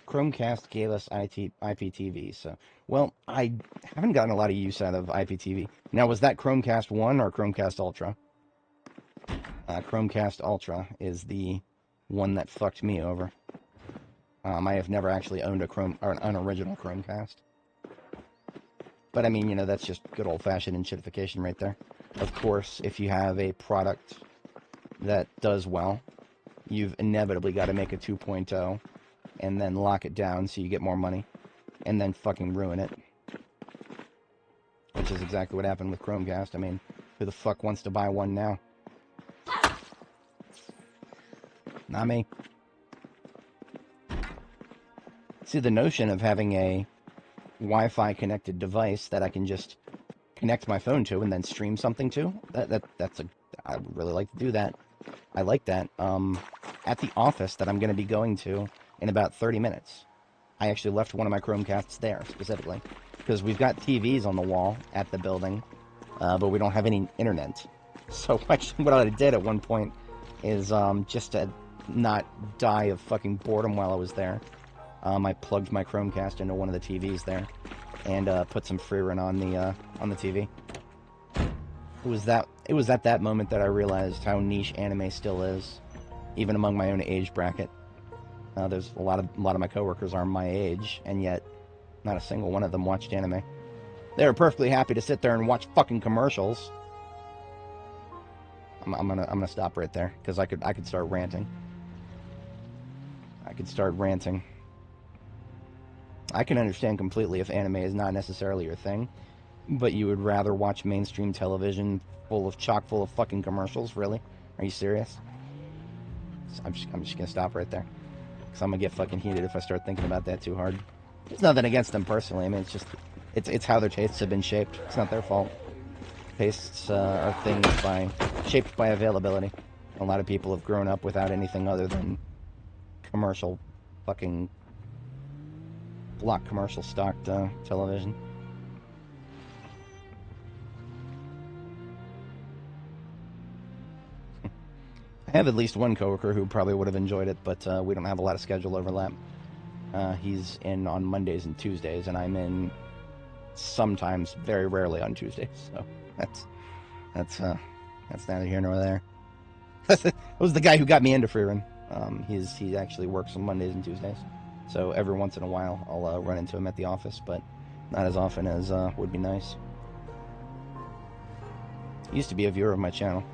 Chromecast gave us IPTV, so... Well, I haven't gotten a lot of use out of IPTV. Now, was that Chromecast 1 or Chromecast Ultra? Chromecast Ultra is the one that fucked me over. I have never actually owned an original Chromecast. But, I mean, you know, that's just good old-fashioned enshittification right there. Of course, if you have a product that does well, you've inevitably got to make a 2.0 and then lock it down so you get more money, and then fucking ruin it. Which is exactly what happened with Chromecast. I mean, who the fuck wants to buy one now? Not me. See, the notion of having a Wi-Fi connected device that I can just connect my phone to and then stream something to, I would really like to do that. I like that. At the office that I'm going to be going to in about 30 minutes, I actually left one of my Chromecasts there, specifically. Because we've got TVs on the wall at the building, but we don't have any internet. So actually what I did at one point is just to not die of fucking boredom while I was there, I plugged my Chromecast into one of the TVs there, and put some free run on the TV. It was at that moment that I realized how niche anime still is, even among my own age bracket. There's a lot of my coworkers are my age, and yet not a single one of them watched anime. They were perfectly happy to sit there and watch fucking commercials. I'm gonna stop right there because I could start ranting. I could start ranting. I can understand completely if anime is not necessarily your thing, but you would rather watch mainstream television chock full of fucking commercials? Really? Are you serious? I'm just gonna stop right there, because I'm gonna get fucking heated if I start thinking about that too hard. It's nothing against them personally. I mean, it's how their tastes have been shaped. It's not their fault. Tastes are things shaped by availability. A lot of people have grown up without anything other than commercial fucking block commercial stocked television. I have at least one coworker who probably would have enjoyed it, but we don't have a lot of schedule overlap. He's in on Mondays and Tuesdays, and I'm in sometimes, very rarely on Tuesdays. So that's neither here nor there. That was the guy who got me into freerun. He actually works on Mondays and Tuesdays, so every once in a while I'll run into him at the office, but not as often as would be nice. He used to be a viewer of my channel.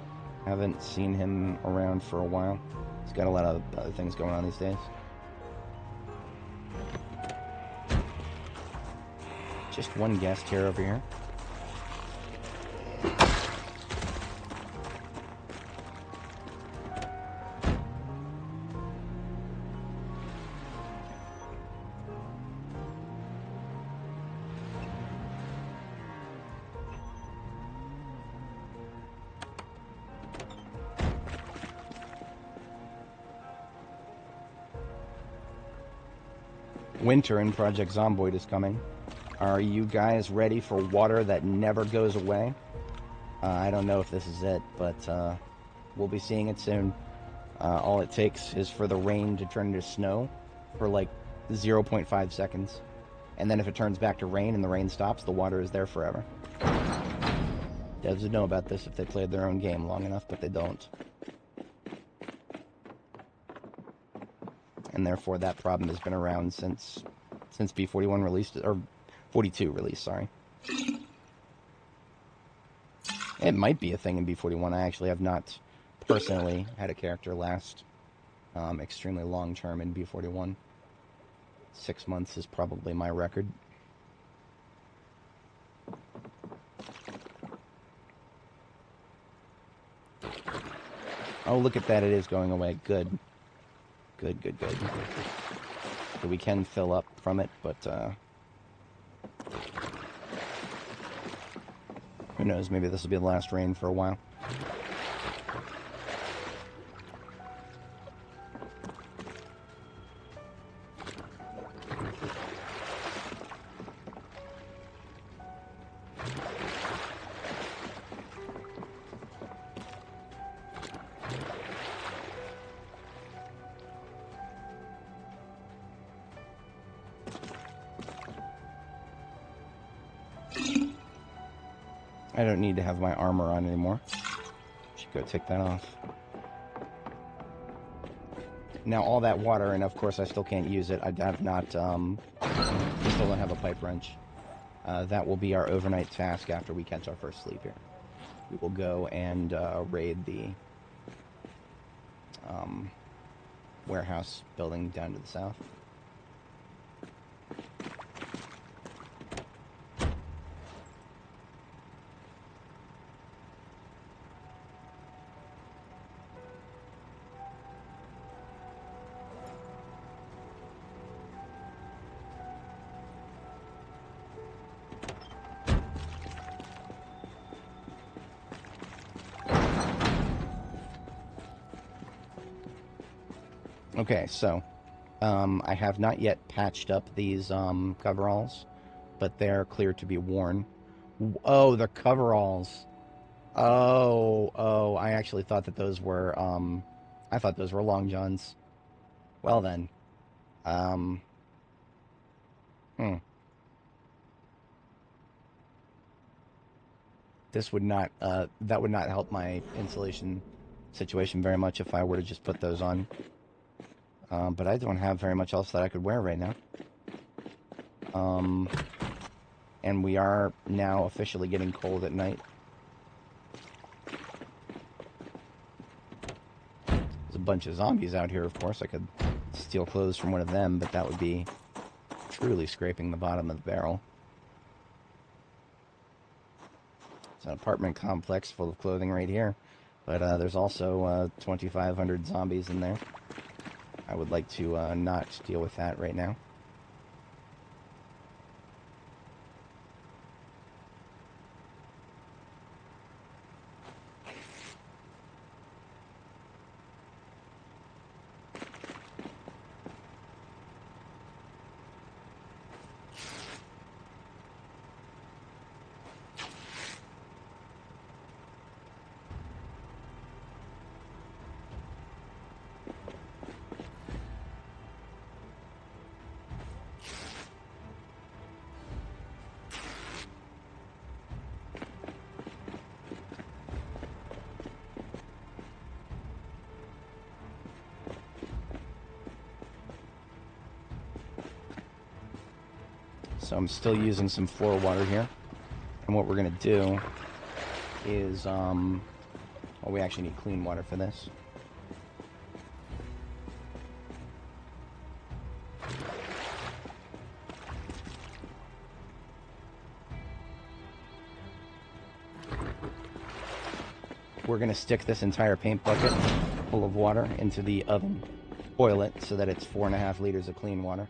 Haven't seen him around for a while. He's got a lot of other things going on these days. Just one guest here over here. Winter in Project Zomboid is coming. Are you guys ready for water that never goes away? I don't know if this is it, but we'll be seeing it soon. All it takes is for the rain to turn into snow for like 0.5 seconds. And then if it turns back to rain and the rain stops, the water is there forever. Devs would know about this if they played their own game long enough, but they don't. And therefore that problem has been around since B41 released, or 42 released, sorry. It might be a thing in B41. I actually have not personally had a character last extremely long term in B41. 6 months is probably my record. Oh, look at that, it is going away. Good. Good. So we can fill up from it, but who knows, maybe this will be the last rain for a while. I don't need to have my armor on anymore. Should go take that off. Now all that water, and of course I still can't use it. I have not, I still don't have a pipe wrench. That will be our overnight task after we catch our first sleep here. We will go and raid the warehouse building down to the south. Okay, so I have not yet patched up these coveralls, but they're clear to be worn. Oh, they're coveralls. Oh, I actually thought that those were I thought those were long johns. Well then. Um, hmm. This would not, that would not help my insulation situation very much if I were to just put those on. But I don't have very much else that I could wear right now. And we are now officially getting cold at night. There's a bunch of zombies out here, of course. I could steal clothes from one of them, but that would be truly scraping the bottom of the barrel. It's an apartment complex full of clothing right here, but there's also 2,500 zombies in there. I would like to not deal with that right now. So I'm still using some floor water here. And what we're going to do is, well, we actually need clean water for this. We're going to stick this entire paint bucket full of water into the oven, boil it so that it's 4.5 liters of clean water.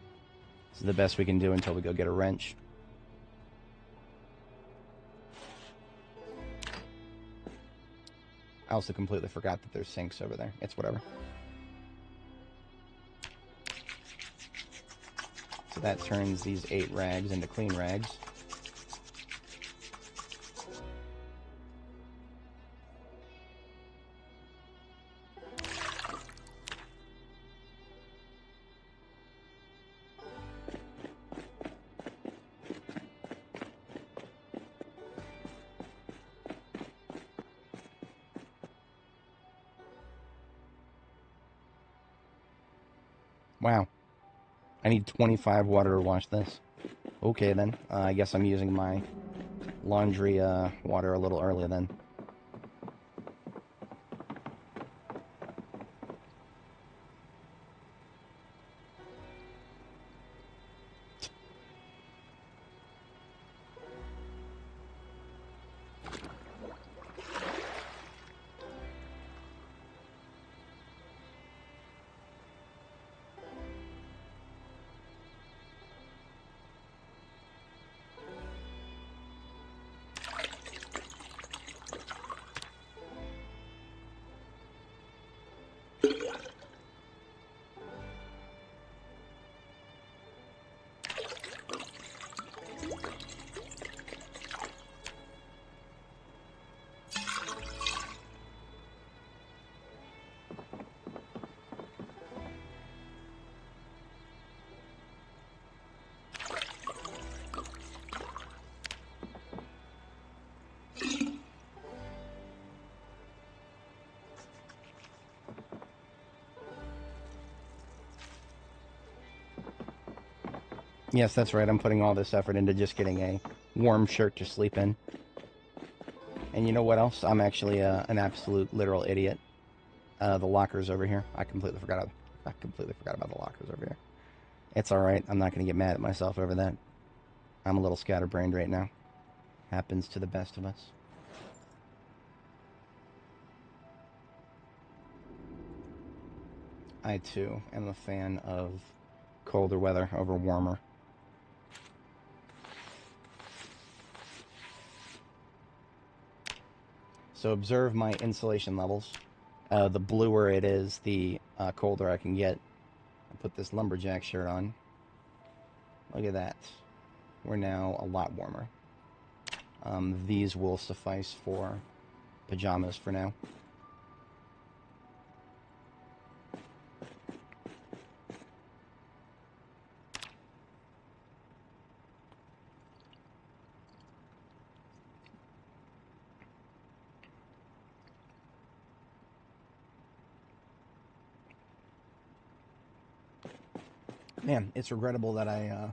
This is the best we can do until we go get a wrench. I also completely forgot that there's sinks over there. It's whatever. So that turns these 8 rags into clean rags. Wow. I need 25 water to wash this. Okay then. I guess I'm using my laundry water a little early then. Yes, that's right. I'm putting all this effort into just getting a warm shirt to sleep in. And you know what else? I'm actually an absolute literal idiot. The lockers over here. I completely forgot about the lockers over here. It's alright. I'm not going to get mad at myself over that. I'm a little scatterbrained right now. Happens to the best of us. I, too, am a fan of colder weather over warmer. So observe my insulation levels. The bluer it is, the colder I can get. I put this lumberjack shirt on. Look at that. We're now a lot warmer. These will suffice for pajamas for now. Man, it's regrettable that I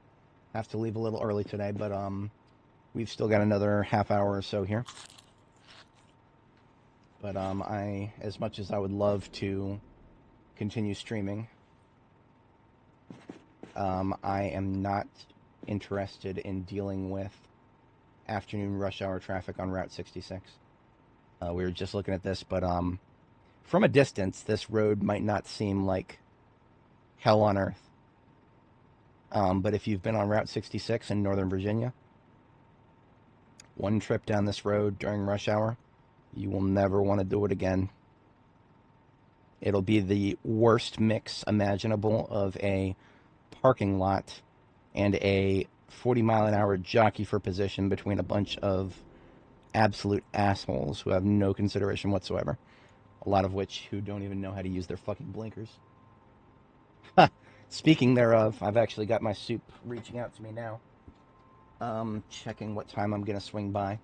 have to leave a little early today, but we've still got another half hour or so here. But as much as I would love to continue streaming, I am not interested in dealing with afternoon rush hour traffic on Route 66. We were just looking at this, but from a distance, this road might not seem like hell on earth. But if you've been on Route 66 in Northern Virginia, one trip down this road during rush hour, you will never want to do it again. It'll be the worst mix imaginable of a parking lot and a 40-mile-an-hour jockey for position between a bunch of absolute assholes who have no consideration whatsoever. A lot of which who don't even know how to use their fucking blinkers. Speaking thereof, I've actually got my soup reaching out to me now. Checking what time I'm going to swing by.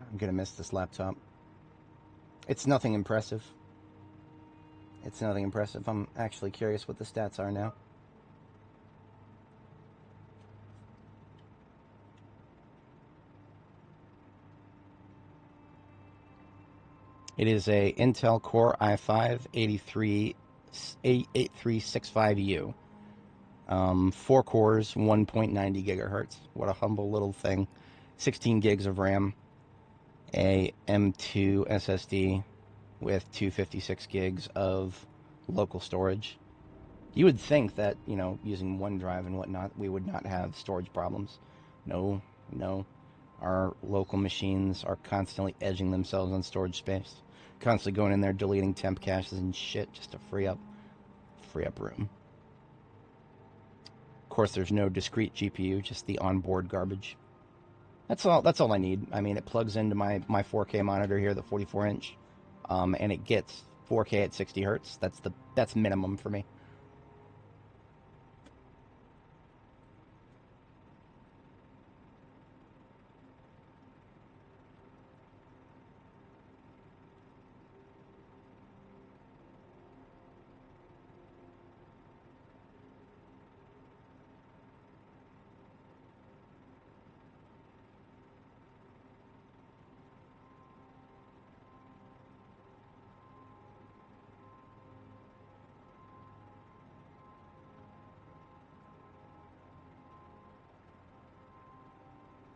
I'm going to miss this laptop. It's nothing impressive. It's nothing impressive. I'm actually curious what the stats are now. It is a Intel Core i5-8365U. 4 cores, 1.90 gigahertz. What a humble little thing. 16 gigs of RAM. A M2 SSD with 256 gigs of local storage. You would think that, using OneDrive and whatnot, we would not have storage problems. No. Our local machines are constantly edging themselves on storage space. Constantly going in there, deleting temp caches and shit just to free up room. Of course, there's no discrete GPU, just the onboard garbage. That's all I need. I mean, it plugs into my 4K monitor here, the 44-inch, and it gets 4K at 60 hertz. That's minimum for me.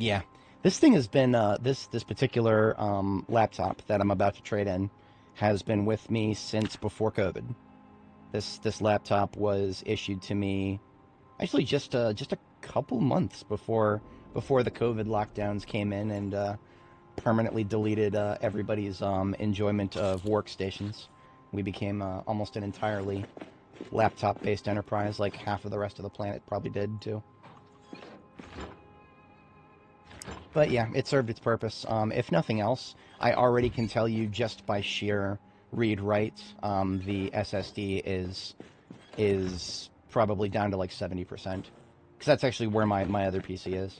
Yeah, this thing has been this particular laptop that I'm about to trade in has been with me since before COVID. This laptop was issued to me actually just a couple months before the COVID lockdowns came in and permanently deleted everybody's enjoyment of workstations. We became almost an entirely laptop-based enterprise, like half of the rest of the planet probably did too. But yeah, it served its purpose. If nothing else, I already can tell you just by sheer read-write, the SSD is probably down to like 70%. Because that's actually where my other PC is.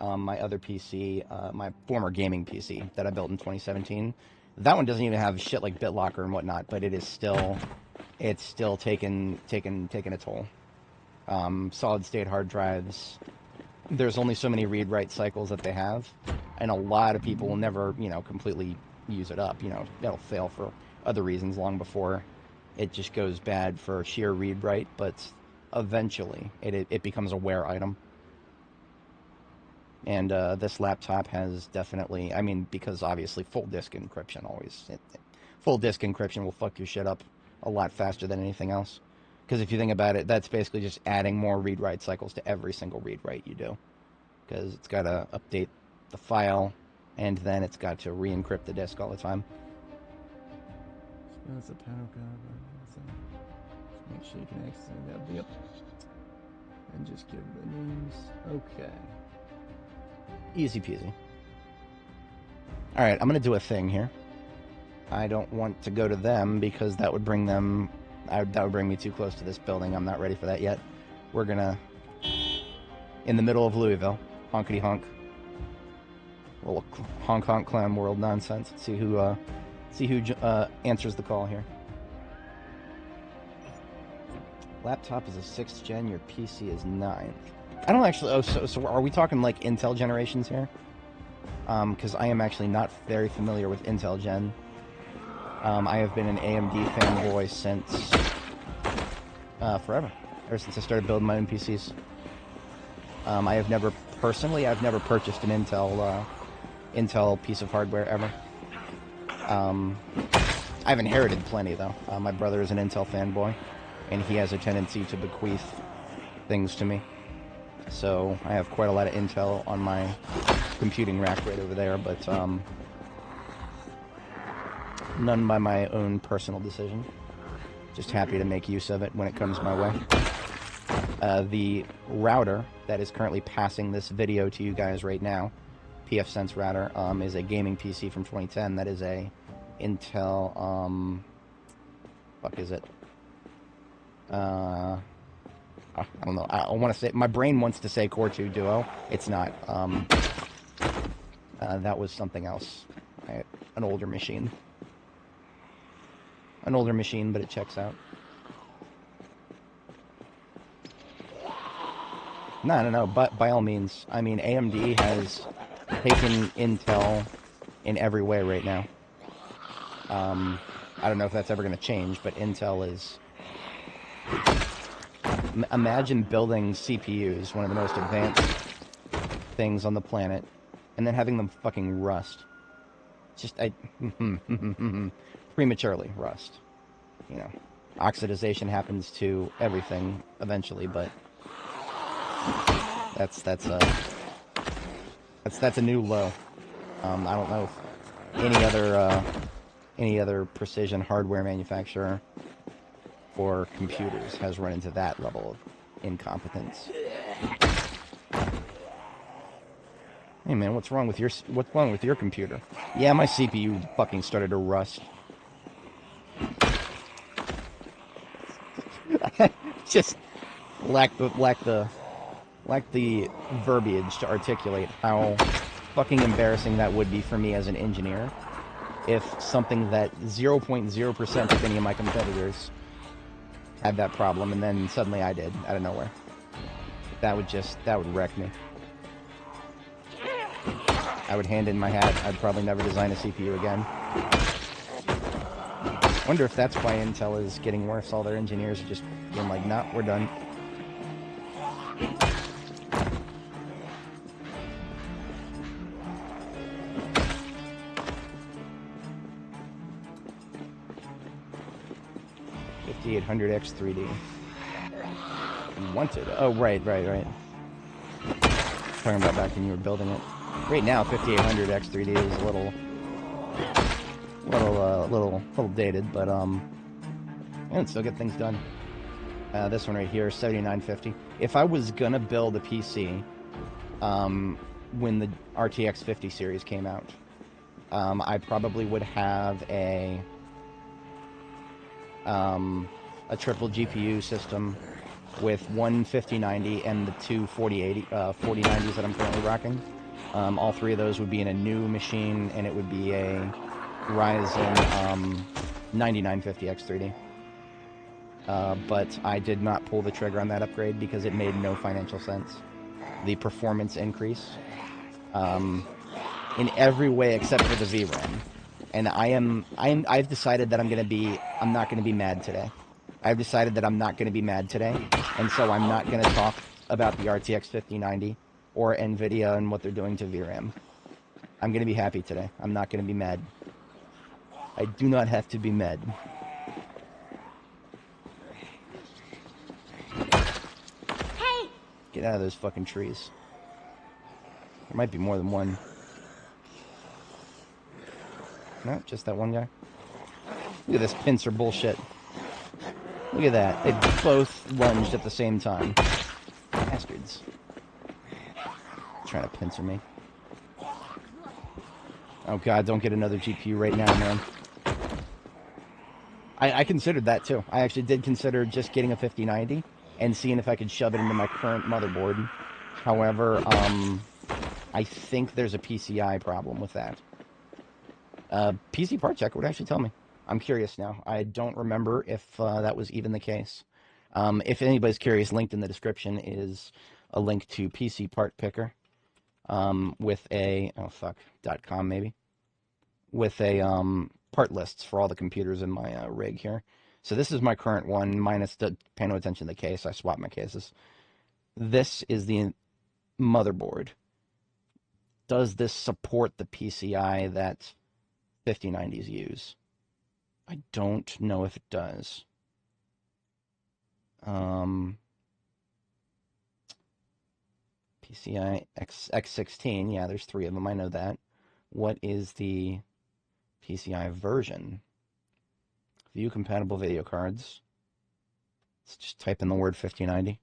My other PC, my former gaming PC that I built in 2017, that one doesn't even have shit like BitLocker and whatnot, but it's still taking a toll. Solid state hard drives, there's only so many read-write cycles that they have, and a lot of people will never, completely use it up. You know, it'll fail for other reasons long before it just goes bad for sheer read-write, but eventually it becomes a wear item. And this laptop has definitely, I mean, because obviously full disk encryption always, full disk encryption will fuck your shit up a lot faster than anything else. Because if you think about it, that's basically just adding more read-write cycles to every single read-write you do. Because it's got to update the file, and then it's got to re-encrypt the disk all the time. That's a panel card. Make sure you can access that. Yep. And just give the names. Okay. Easy peasy. Alright, I'm going to do a thing here. I don't want to go to them because that would bring them... that would bring me too close to this building. I'm not ready for that yet. We're going to... in the middle of Louisville. Honkity honk. A little honk honk clown world nonsense. Let's see who answers the call here. Laptop is a 6th gen, your PC is 9th. I don't actually... oh, so are we talking like Intel generations here? Because I am actually not very familiar with Intel gen. I have been an AMD fanboy since... forever. Ever since I started building my own PCs. I have never... personally, I've never purchased an Intel piece of hardware ever. I've inherited plenty, though. My brother is an Intel fanboy, and he has a tendency to bequeath things to me. So I have quite a lot of Intel on my computing rack right over there, but none by my own personal decision. Just happy to make use of it when it comes my way. The router that is currently passing this video to you guys right now, pfSense router, is a gaming PC from 2010. That is a Intel, fuck is it? I don't know. I want to say, my brain wants to say Core 2 Duo. It's not. That was something else. An older machine. An older machine, but it checks out. No, but by all means. I mean, AMD has taken Intel in every way right now. I don't know if that's ever going to change, but Intel is... imagine building CPUs, one of the most advanced things on the planet, and then having them fucking rust. Just, prematurely rust. You know, oxidization happens to everything eventually, but that's a new low. I don't know if any other precision hardware manufacturer for computers has run into that level of incompetence. Hey man, what's wrong with your computer? Yeah, my CPU fucking started to rust. Just lack the verbiage to articulate how fucking embarrassing that would be for me as an engineer if something that 0.0% of any of my competitors had that problem, and then suddenly I did, out of nowhere. That would wreck me. I would hand in my hat. I'd probably never design a CPU again. Wonder if that's why Intel is getting worse. All their engineers are just being like, nah, we're done. X3D. Wanted. Oh, right. Talking about back when you were building it. Right now, 5800 X3D is a little dated, but and still get things done. This one right here, 7950. If I was gonna build a PC, when the RTX 50 series came out, I probably would have a triple GPU system with one 5090 and the two 4090s that I'm currently rocking. All three of those would be in a new machine, and it would be a Ryzen 9950 X3D. But I did not pull the trigger on that upgrade because it made no financial sense. The performance increase, in every way except for the VRAM, And I've decided that I'm not gonna be mad today. I've decided that I'm not gonna be mad today, and so I'm not gonna talk about the RTX 5090 or NVIDIA and what they're doing to VRAM. I'm gonna be happy today. I'm not gonna be mad. I do not have to be mad. Hey! Get out of those fucking trees. There might be more than one. No, just that one guy. Look at this pincer bullshit. Look at that. They both lunged at the same time. Bastards. Trying to pincer me. Oh god, don't get another GPU right now, man. I considered that too. I actually did consider just getting a 5090 and seeing if I could shove it into my current motherboard. However, I think there's a PCI problem with that. PC part check would actually tell me. I'm curious now. I don't remember if that was even the case. If anybody's curious, linked in the description is a link to PC Part Picker with a .com maybe, with a part lists for all the computers in my rig here. So this is my current one, minus paying no attention to the case. I swapped my cases. This is the motherboard. Does this support the PCI that 5090s use? I don't know if it does. PCI X16, yeah, there's 3 of them, I know that. What is the PCI version? View compatible video cards. Let's just type in the word 5090.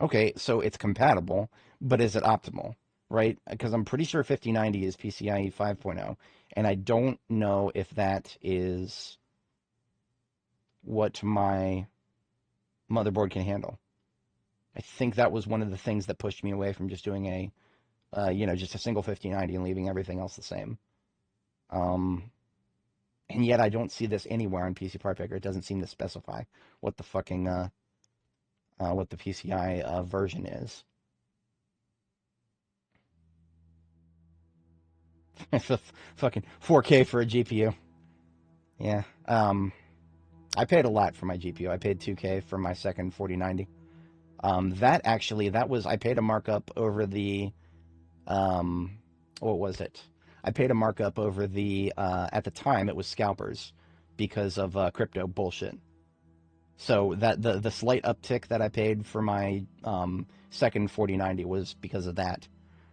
Okay, so it's compatible, but is it optimal? Right? Because I'm pretty sure 5090 is PCIe 5.0, and I don't know if that is what my motherboard can handle. I think that was one of the things that pushed me away from just doing a, just a single 5090 and leaving everything else the same. And yet I don't see this anywhere on PC Part Picker. It doesn't seem to specify what the fucking, what the PCI version is. Fucking 4K for a GPU. Yeah. I paid a lot for my GPU. I paid 2K for my second 4090. I paid a markup over the, what was it? I paid a markup over the, at the time it was scalpers because of crypto bullshit. So that the slight uptick that I paid for my second 4090 was because of that.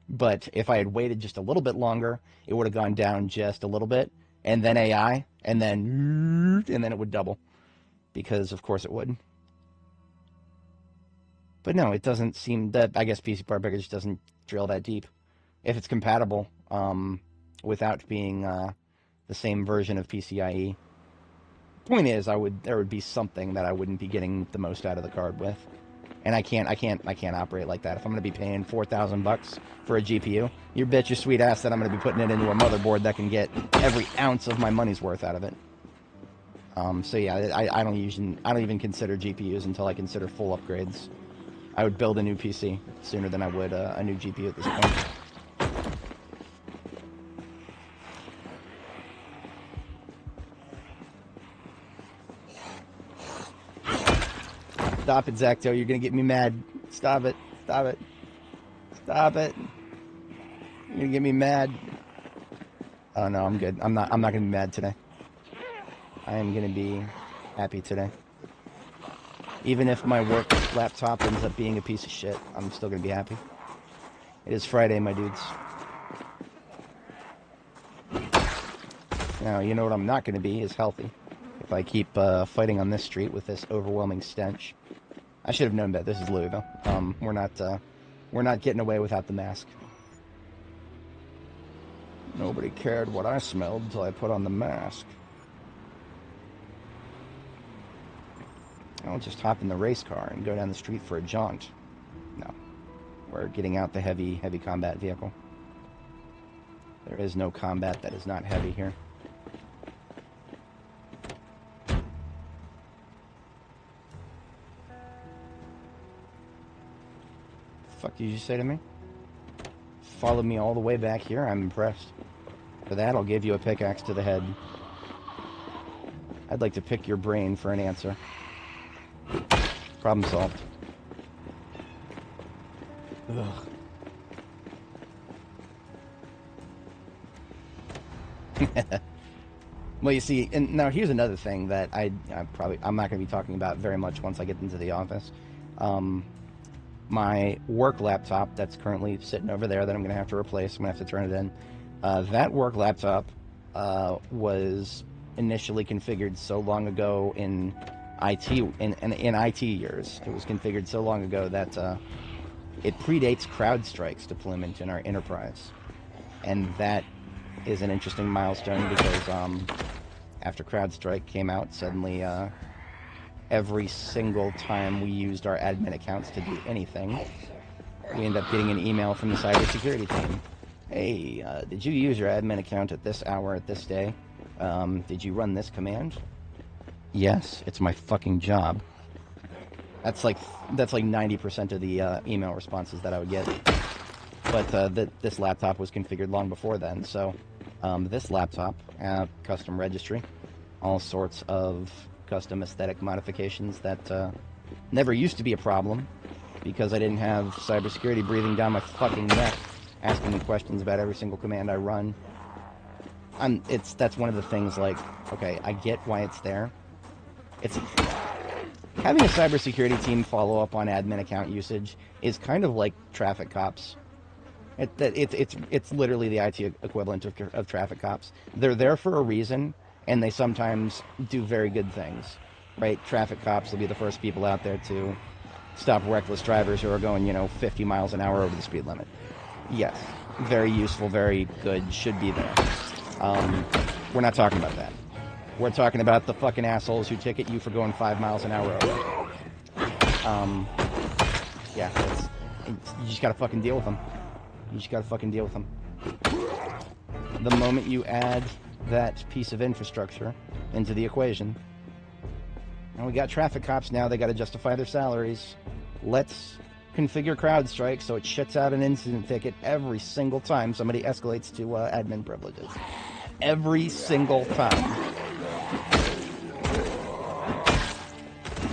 But if I had waited just a little bit longer, it would have gone down just a little bit, and then AI, and then it would double, because of course it would. But no, it doesn't seem that. I guess PC Part Picker just doesn't drill that deep. If it's compatible, without being the same version of PCIe. Point is, there would be something that I wouldn't be getting the most out of the card with. And I can't operate like that. If I'm going to be paying $4,000 for a GPU, you bet your sweet ass that I'm going to be putting it into a motherboard that can get every ounce of my money's worth out of it. So yeah, I don't even consider GPUs until I consider full upgrades. I would build a new PC sooner than I would a new GPU at this point. Stop it, Zacto. You're going to get me mad. Stop it. Stop it. Stop it. You're going to get me mad. Oh, no, I'm good. I'm not going to be mad today. I am going to be happy today. Even if my work laptop ends up being a piece of shit, I'm still going to be happy. It is Friday, my dudes. Now, you know what I'm not going to be is healthy. If I keep fighting on this street with this overwhelming stench. I should have known better. This is Louisville. We're not getting away without the mask. Nobody cared what I smelled until I put on the mask. I'll just hop in the race car and go down the street for a jaunt. No. We're getting out the heavy combat vehicle. There is no combat that is not heavy here. The fuck did you say to me? Followed me all the way back here? I'm impressed. For that, I'll give you a pickaxe to the head. I'd like to pick your brain for an answer. Problem solved. Ugh. Well, you see, and now here's another thing that I'm not going to be talking about very much once I get into the office. My work laptop that's currently sitting over there that I'm going to have to replace, I'm going to have to turn it in. That work laptop was initially configured so long ago in IT in IT years. It was configured so long ago that it predates CrowdStrike's deployment in our enterprise, and that is an interesting milestone because after CrowdStrike came out, suddenly every single time we used our admin accounts to do anything, we end up getting an email from the cybersecurity team. Hey, did you use your admin account at this hour at this day? Did you run this command? Yes, it's my fucking job. That's like 90% of the email responses that I would get. But this laptop was configured long before then, so this laptop, custom registry, all sorts of custom aesthetic modifications that never used to be a problem because I didn't have cybersecurity breathing down my fucking neck asking me questions about every single command I run. That's one of the things, like, okay, I get why it's there. It's having a cybersecurity team follow up on admin account usage is kind of like traffic cops. It's literally the IT equivalent of traffic cops. They're there for a reason, and they sometimes do very good things, right? Traffic cops will be the first people out there to stop reckless drivers who are going, 50 miles an hour over the speed limit. Yes, very useful, very good, should be there. We're not talking about that. We're talking about the fucking assholes who ticket you for going 5 miles an hour over. Yeah, you just gotta fucking deal with them. You just gotta fucking deal with them. The moment you add that piece of infrastructure into the equation, and we got traffic cops now, they gotta justify their salaries. Let's configure CrowdStrike so it shits out an incident ticket every single time somebody escalates to admin privileges. Every single time.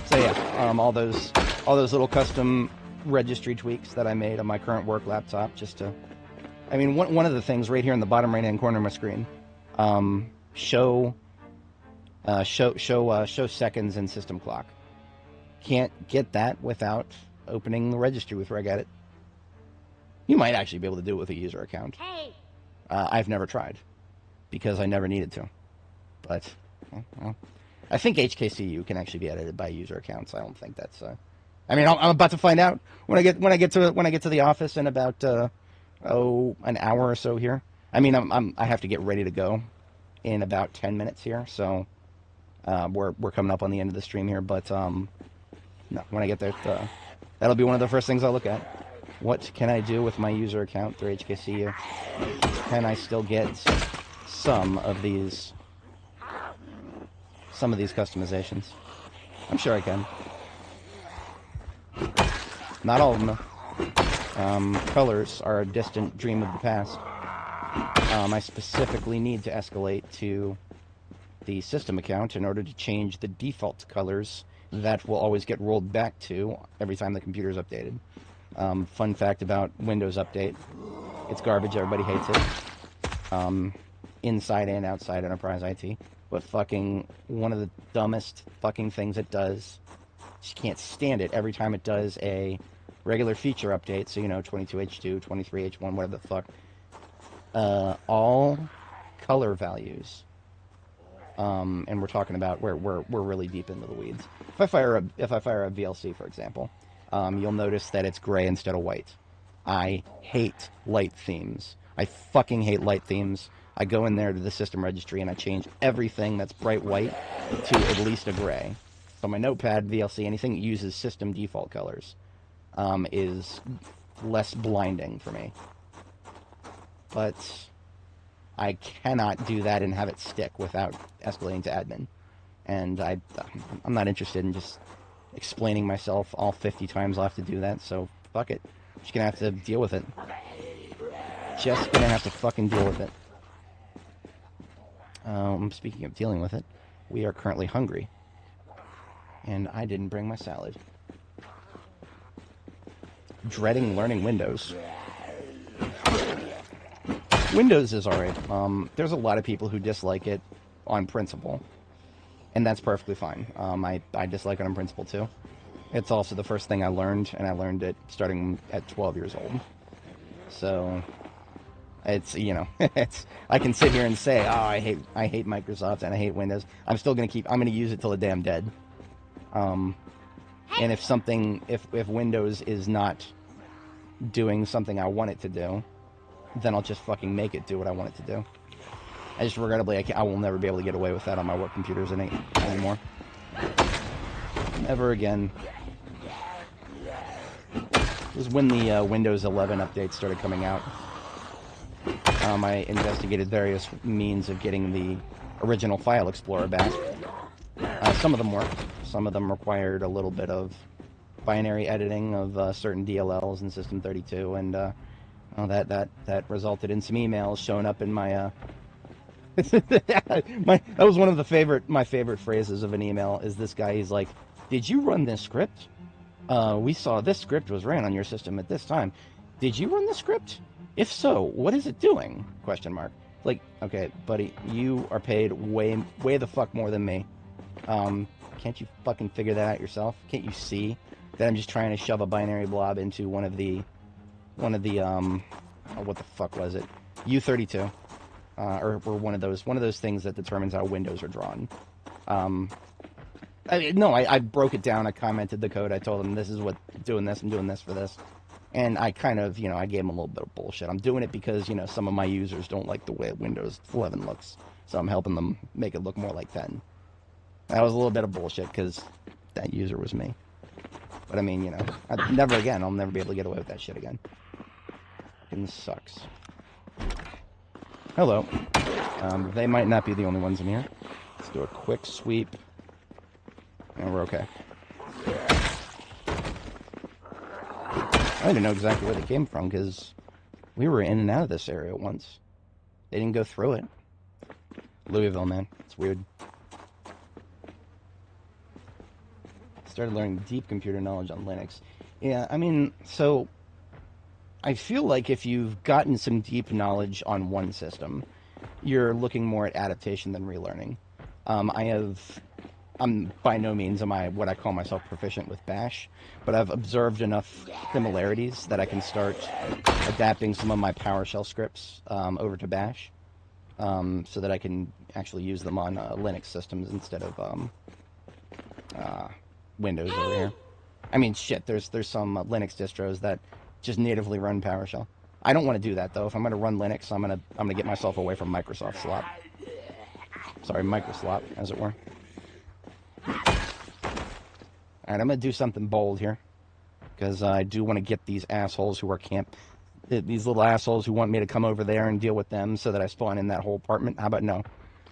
So yeah, all those little custom registry tweaks that I made on my current work laptop, just to, I mean, one of the things right here in the bottom right hand corner of my screen, show seconds in system clock. Can't get that without opening the registry with regedit. You might actually be able to do it with a user account. Hey. I've never tried because I never needed to, but well, I think HKCU can actually be edited by user accounts. I don't think that's. I mean, I'm about to find out when I get to the office in about an hour or so here. I mean, I have to get ready to go in about 10 minutes here, so we're coming up on the end of the stream here. But no, when I get there, that'll be one of the first things I'll look at. What can I do with my user account through HKCU? Can I still get some of these customizations? I'm sure I can. Not all of them, though. Colors are a distant dream of the past. I specifically need to escalate to the system account in order to change the default colors that will always get rolled back to every time the computer is updated. Fun fact about Windows Update: it's garbage. Everybody hates it. Inside and outside enterprise IT. But fucking one of the dumbest fucking things it does, just can't stand it. Every time it does a regular feature update, so 22H2, 23H1, whatever the fuck, all color values, and we're talking about we're really deep into the weeds. If I fire a VLC, for example, you'll notice that it's gray instead of white. I hate light themes. I fucking hate light themes. I go in there to the system registry and I change everything that's bright white to at least a gray. So my Notepad, VLC, anything that uses system default colors is less blinding for me. But I cannot do that and have it stick without escalating to admin. And I'm not interested in just explaining myself all 50 times I'll have to do that, so fuck it. Just gonna have to deal with it. Just gonna have to fucking deal with it. Speaking of dealing with it, we are currently hungry. And I didn't bring my salad. Dreading learning Windows. Windows is alright. There's a lot of people who dislike it on principle. And that's perfectly fine. I dislike it on principle too. It's also the first thing I learned, and I learned it starting at 12 years old. So, it's, you know, I can sit here and say, oh, I hate Microsoft and I hate Windows. I'm going to use it till the day I'm dead. And if Windows is not doing something I want it to do, then I'll just fucking make it do what I want it to do. I just regrettably, I will never be able to get away with that on my work computers anymore. Never again. It was when the Windows 11 updates started coming out. I investigated various means of getting the original File Explorer back. Some of them worked. Some of them required a little bit of binary editing of certain DLLs in System 32, and that resulted in some emails showing up in my that was one of my favorite phrases of an email. Is this guy? He's like, "Did you run this script? We saw this script was ran on your system at this time. Did you run the script? If so, what is it doing?" Question mark. Like, okay, buddy, you are paid way the fuck more than me. Can't you fucking figure that out yourself? Can't you see that I'm just trying to shove a binary blob into one of the what the fuck was it? U32. Or one of those things that determines how windows are drawn. I broke it down. I commented the code. I told them this is what doing this. I'm doing this for this, and I kind of, I gave them a little bit of bullshit. I'm doing it because some of my users don't like the way Windows 11 looks, so I'm helping them make it look more like 10. That was a little bit of bullshit because that user was me. But I mean, never again. I'll never be able to get away with that shit again. It sucks. Hello. They might not be the only ones in here. Let's do a quick sweep. And we're okay. I don't even know exactly where they came from, because we were in and out of this area once. They didn't go through it. Louisville, man. It's weird. Started learning deep computer knowledge on Linux. Yeah, I mean, so I feel like if you've gotten some deep knowledge on one system, you're looking more at adaptation than relearning. I'm by no means am I what I call myself proficient with Bash, but I've observed enough similarities that I can start adapting some of my PowerShell scripts over to Bash, so that I can actually use them on Linux systems instead of Windows over here. I mean, shit, there's some Linux distros that just natively run PowerShell. I don't want to do that though. If I'm going to run Linux, I'm gonna get myself away from Microsoft slop. Sorry, Microslop, as it were. Alright, I'm going to do something bold here, because I do want to get these assholes who are these little assholes who want me to come over there and deal with them so that I spawn in that whole apartment. How about no?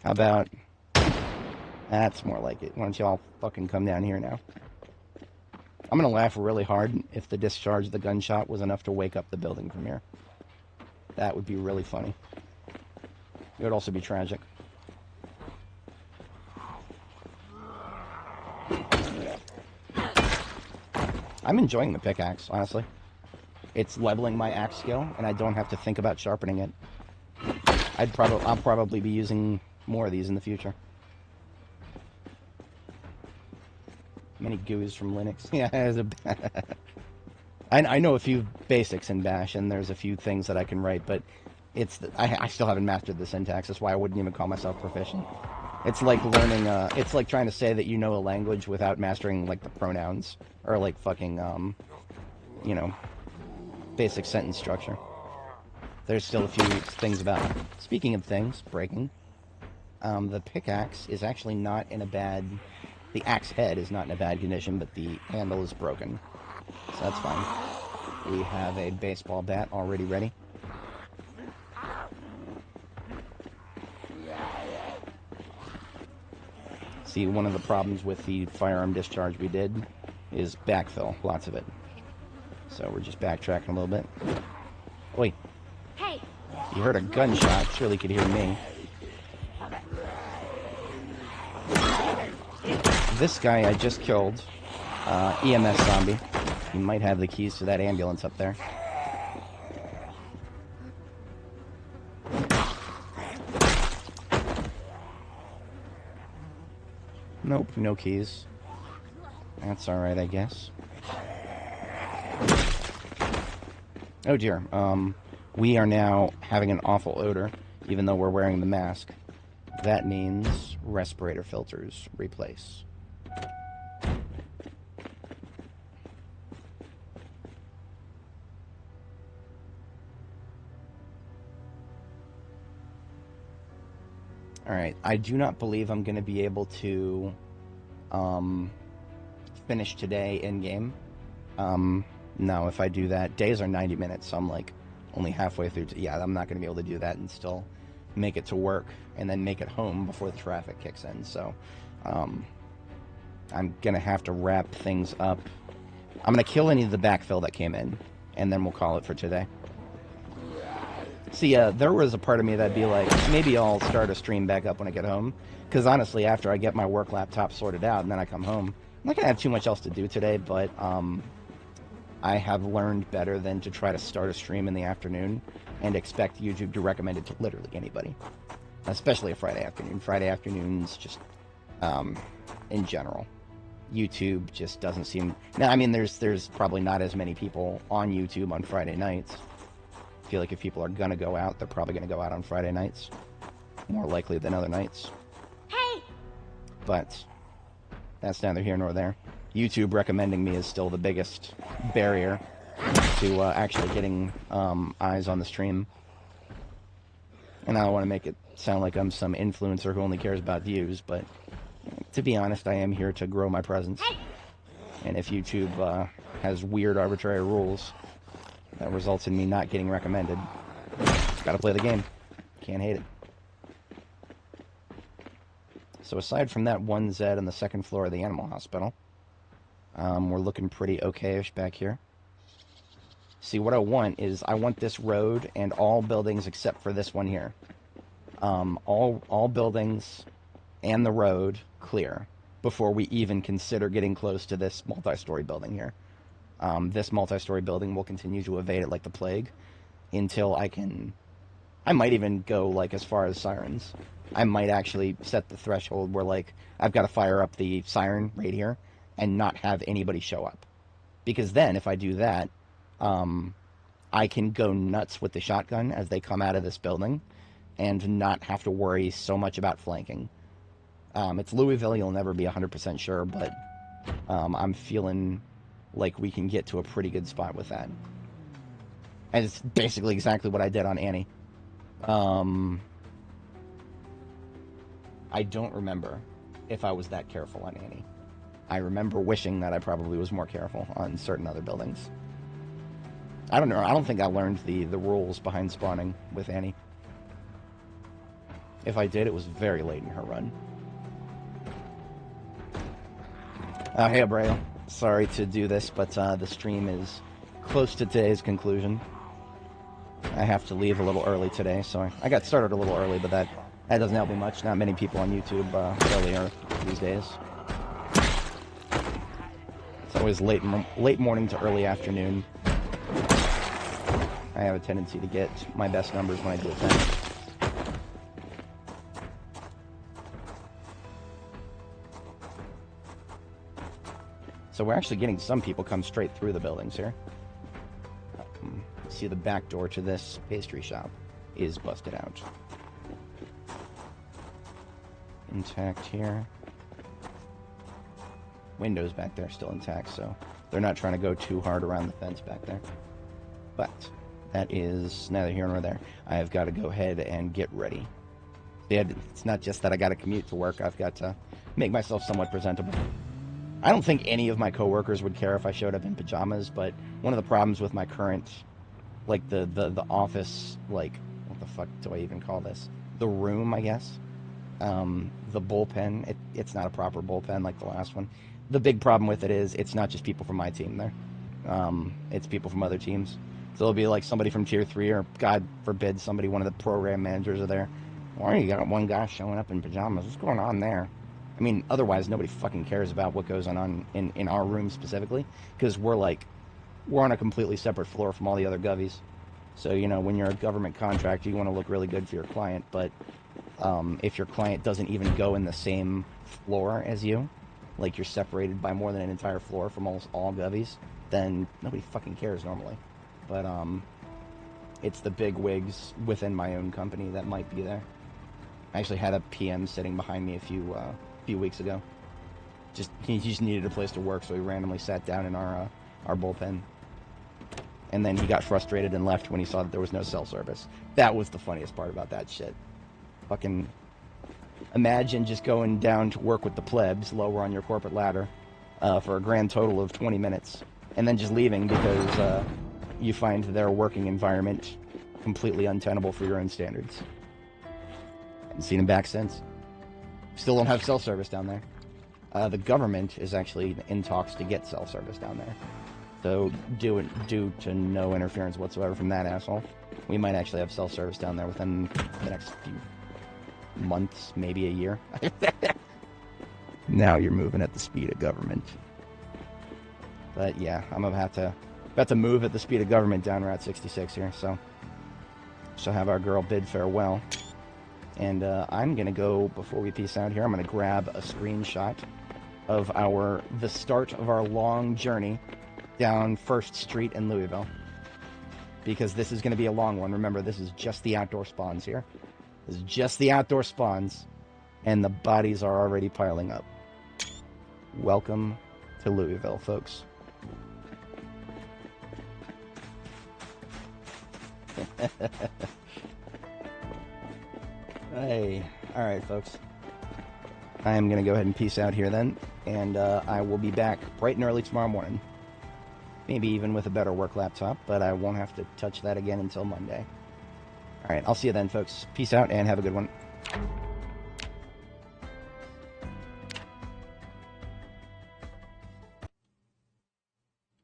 How about, that's more like it. Why don't y'all fucking come down here now? I'm going to laugh really hard if the discharge of the gunshot was enough to wake up the building from here. That would be really funny. It would also be tragic. I'm enjoying the pickaxe, honestly. It's leveling my axe skill, and I don't have to think about sharpening it. I'll probably be using more of these in the future. Many GUIs from Linux. Yeah, I know a few basics in Bash, and there's a few things that I can write, but I still haven't mastered the syntax. That's why I wouldn't even call myself proficient. It's like learning, it's like trying to say that you know a language without mastering, like, the pronouns. Or, like, fucking, basic sentence structure. There's still a few things about it. Speaking of things, breaking, the pickaxe is actually not in a bad... The axe head is not in a bad condition, but the handle is broken. So that's fine. We have a baseball bat already ready. See, one of the problems with the firearm discharge we did is backfill, lots of it. So we're just backtracking a little bit. Wait. Hey. You heard a gunshot, surely you could hear me. this guy I just killed, EMS zombie. He might have the keys to that ambulance up there. Nope, no keys. That's alright, I guess. Oh dear, we are now having an awful odor, even though we're wearing the mask. That means respirator filters replace. Alright, I do not believe I'm going to be able to finish today in-game. No, if I do that, days are 90 minutes, so I'm like only halfway through. Yeah, I'm not going to be able to do that and still make it to work and then make it home before the traffic kicks in. So I'm going to have to wrap things up. I'm going to kill any of the backfill that came in, and then we'll call it for today. See, there was a part of me that'd be like, maybe I'll start a stream back up when I get home. Because honestly, after I get my work laptop sorted out and then I come home, I'm not going to have too much else to do today, but I have learned better than to try to start a stream in the afternoon and expect YouTube to recommend it to literally anybody. Especially a Friday afternoon. Friday afternoons, just in general. YouTube just doesn't seem... Now, I mean, there's probably not as many people on YouTube on Friday nights. I feel like if people are going to go out, they're probably going to go out on Friday nights. More likely than other nights. Hey! But that's neither here nor there. YouTube recommending me is still the biggest barrier to actually getting eyes on the stream. And I don't want to make it sound like I'm some influencer who only cares about views, but to be honest, I am here to grow my presence. Hey! And if YouTube has weird, arbitrary rules that results in me not getting recommended, gotta play the game. Can't hate it. So aside from that one Zed on the second floor of the animal hospital, we're looking pretty okay-ish back here. See, what I want is, I want this road and all buildings except for this one here. All buildings and the road clear before we even consider getting close to this multi-story building here. This multi-story building will continue to evade it like the plague until I might even go like as far as sirens. I might actually set the threshold where like I've got to fire up the siren right here and not have anybody show up. Because then if I do that, I can go nuts with the shotgun as they come out of this building and not have to worry so much about flanking. It's Louisville, you'll never be 100% sure, but I'm feeling like we can get to a pretty good spot with that. And it's basically exactly what I did on Annie. I don't remember if I was that careful on Annie. I remember wishing that I probably was more careful on certain other buildings. I don't know. I don't think I learned the rules behind spawning with Annie. If I did, it was very late in her run. Hey, Abreu. Sorry to do this, but the stream is close to today's conclusion. I have to leave a little early today, so I got started a little early, but that doesn't help me much. Not many people on YouTube earlier these days. It's always late morning to early afternoon. I have a tendency to get my best numbers when I do it then. So we're actually getting some people come straight through the buildings here. See, the back door to this pastry shop is busted out. Intact here. Windows back there still intact, so they're not trying to go too hard around the fence back there. But that is neither here nor there. I have got to go ahead and get ready. It's not just that I got to commute to work. I've got to make myself somewhat presentable. I don't think any of my coworkers would care if I showed up in pajamas, but one of the problems with my current, like the office, like, what the fuck do I even call this? The room, I guess. The bullpen, it's not a proper bullpen like the last one. The big problem with it is it's not just people from my team there. It's people from other teams. So it'll be like somebody from Tier 3 or, God forbid, one of the program managers are there. Why you got one guy showing up in pajamas? What's going on there? I mean, otherwise, nobody fucking cares about what goes on in our room specifically, because we're on a completely separate floor from all the other govies. So, you know, when you're a government contractor, you want to look really good for your client, but if your client doesn't even go in the same floor as you, like you're separated by more than an entire floor from almost all govies, then nobody fucking cares normally. But it's the big wigs within my own company that might be there. I actually had a PM sitting behind me a few weeks ago. He just needed a place to work, so he randomly sat down in our bullpen. And then he got frustrated and left when he saw that there was no cell service. That was the funniest part about that shit. Fucking imagine just going down to work with the plebs, lower on your corporate ladder, for a grand total of 20 minutes, and then just leaving because you find their working environment completely untenable for your own standards. Haven't seen him back since. Still don't have cell service down there. The government is actually in talks to get cell service down there. So due to no interference whatsoever from that asshole, we might actually have cell service down there within the next few months, maybe a year. Now you're moving at the speed of government. But yeah, I'm about to move at the speed of government down Route 66 here, so have our girl bid farewell. And I'm gonna go, before we peace out here, I'm gonna grab a screenshot of the start of our long journey down 1st Street in Louisville, because this is going to be a long one. Remember, this is just the outdoor spawns here. This is just the outdoor spawns, and the bodies are already piling up. Welcome to Louisville, folks. Hey, alright, folks. I am going to go ahead and peace out here then, and I will be back bright and early tomorrow morning. Maybe even with a better work laptop, but I won't have to touch that again until Monday. Alright, I'll see you then, folks. Peace out, and have a good one.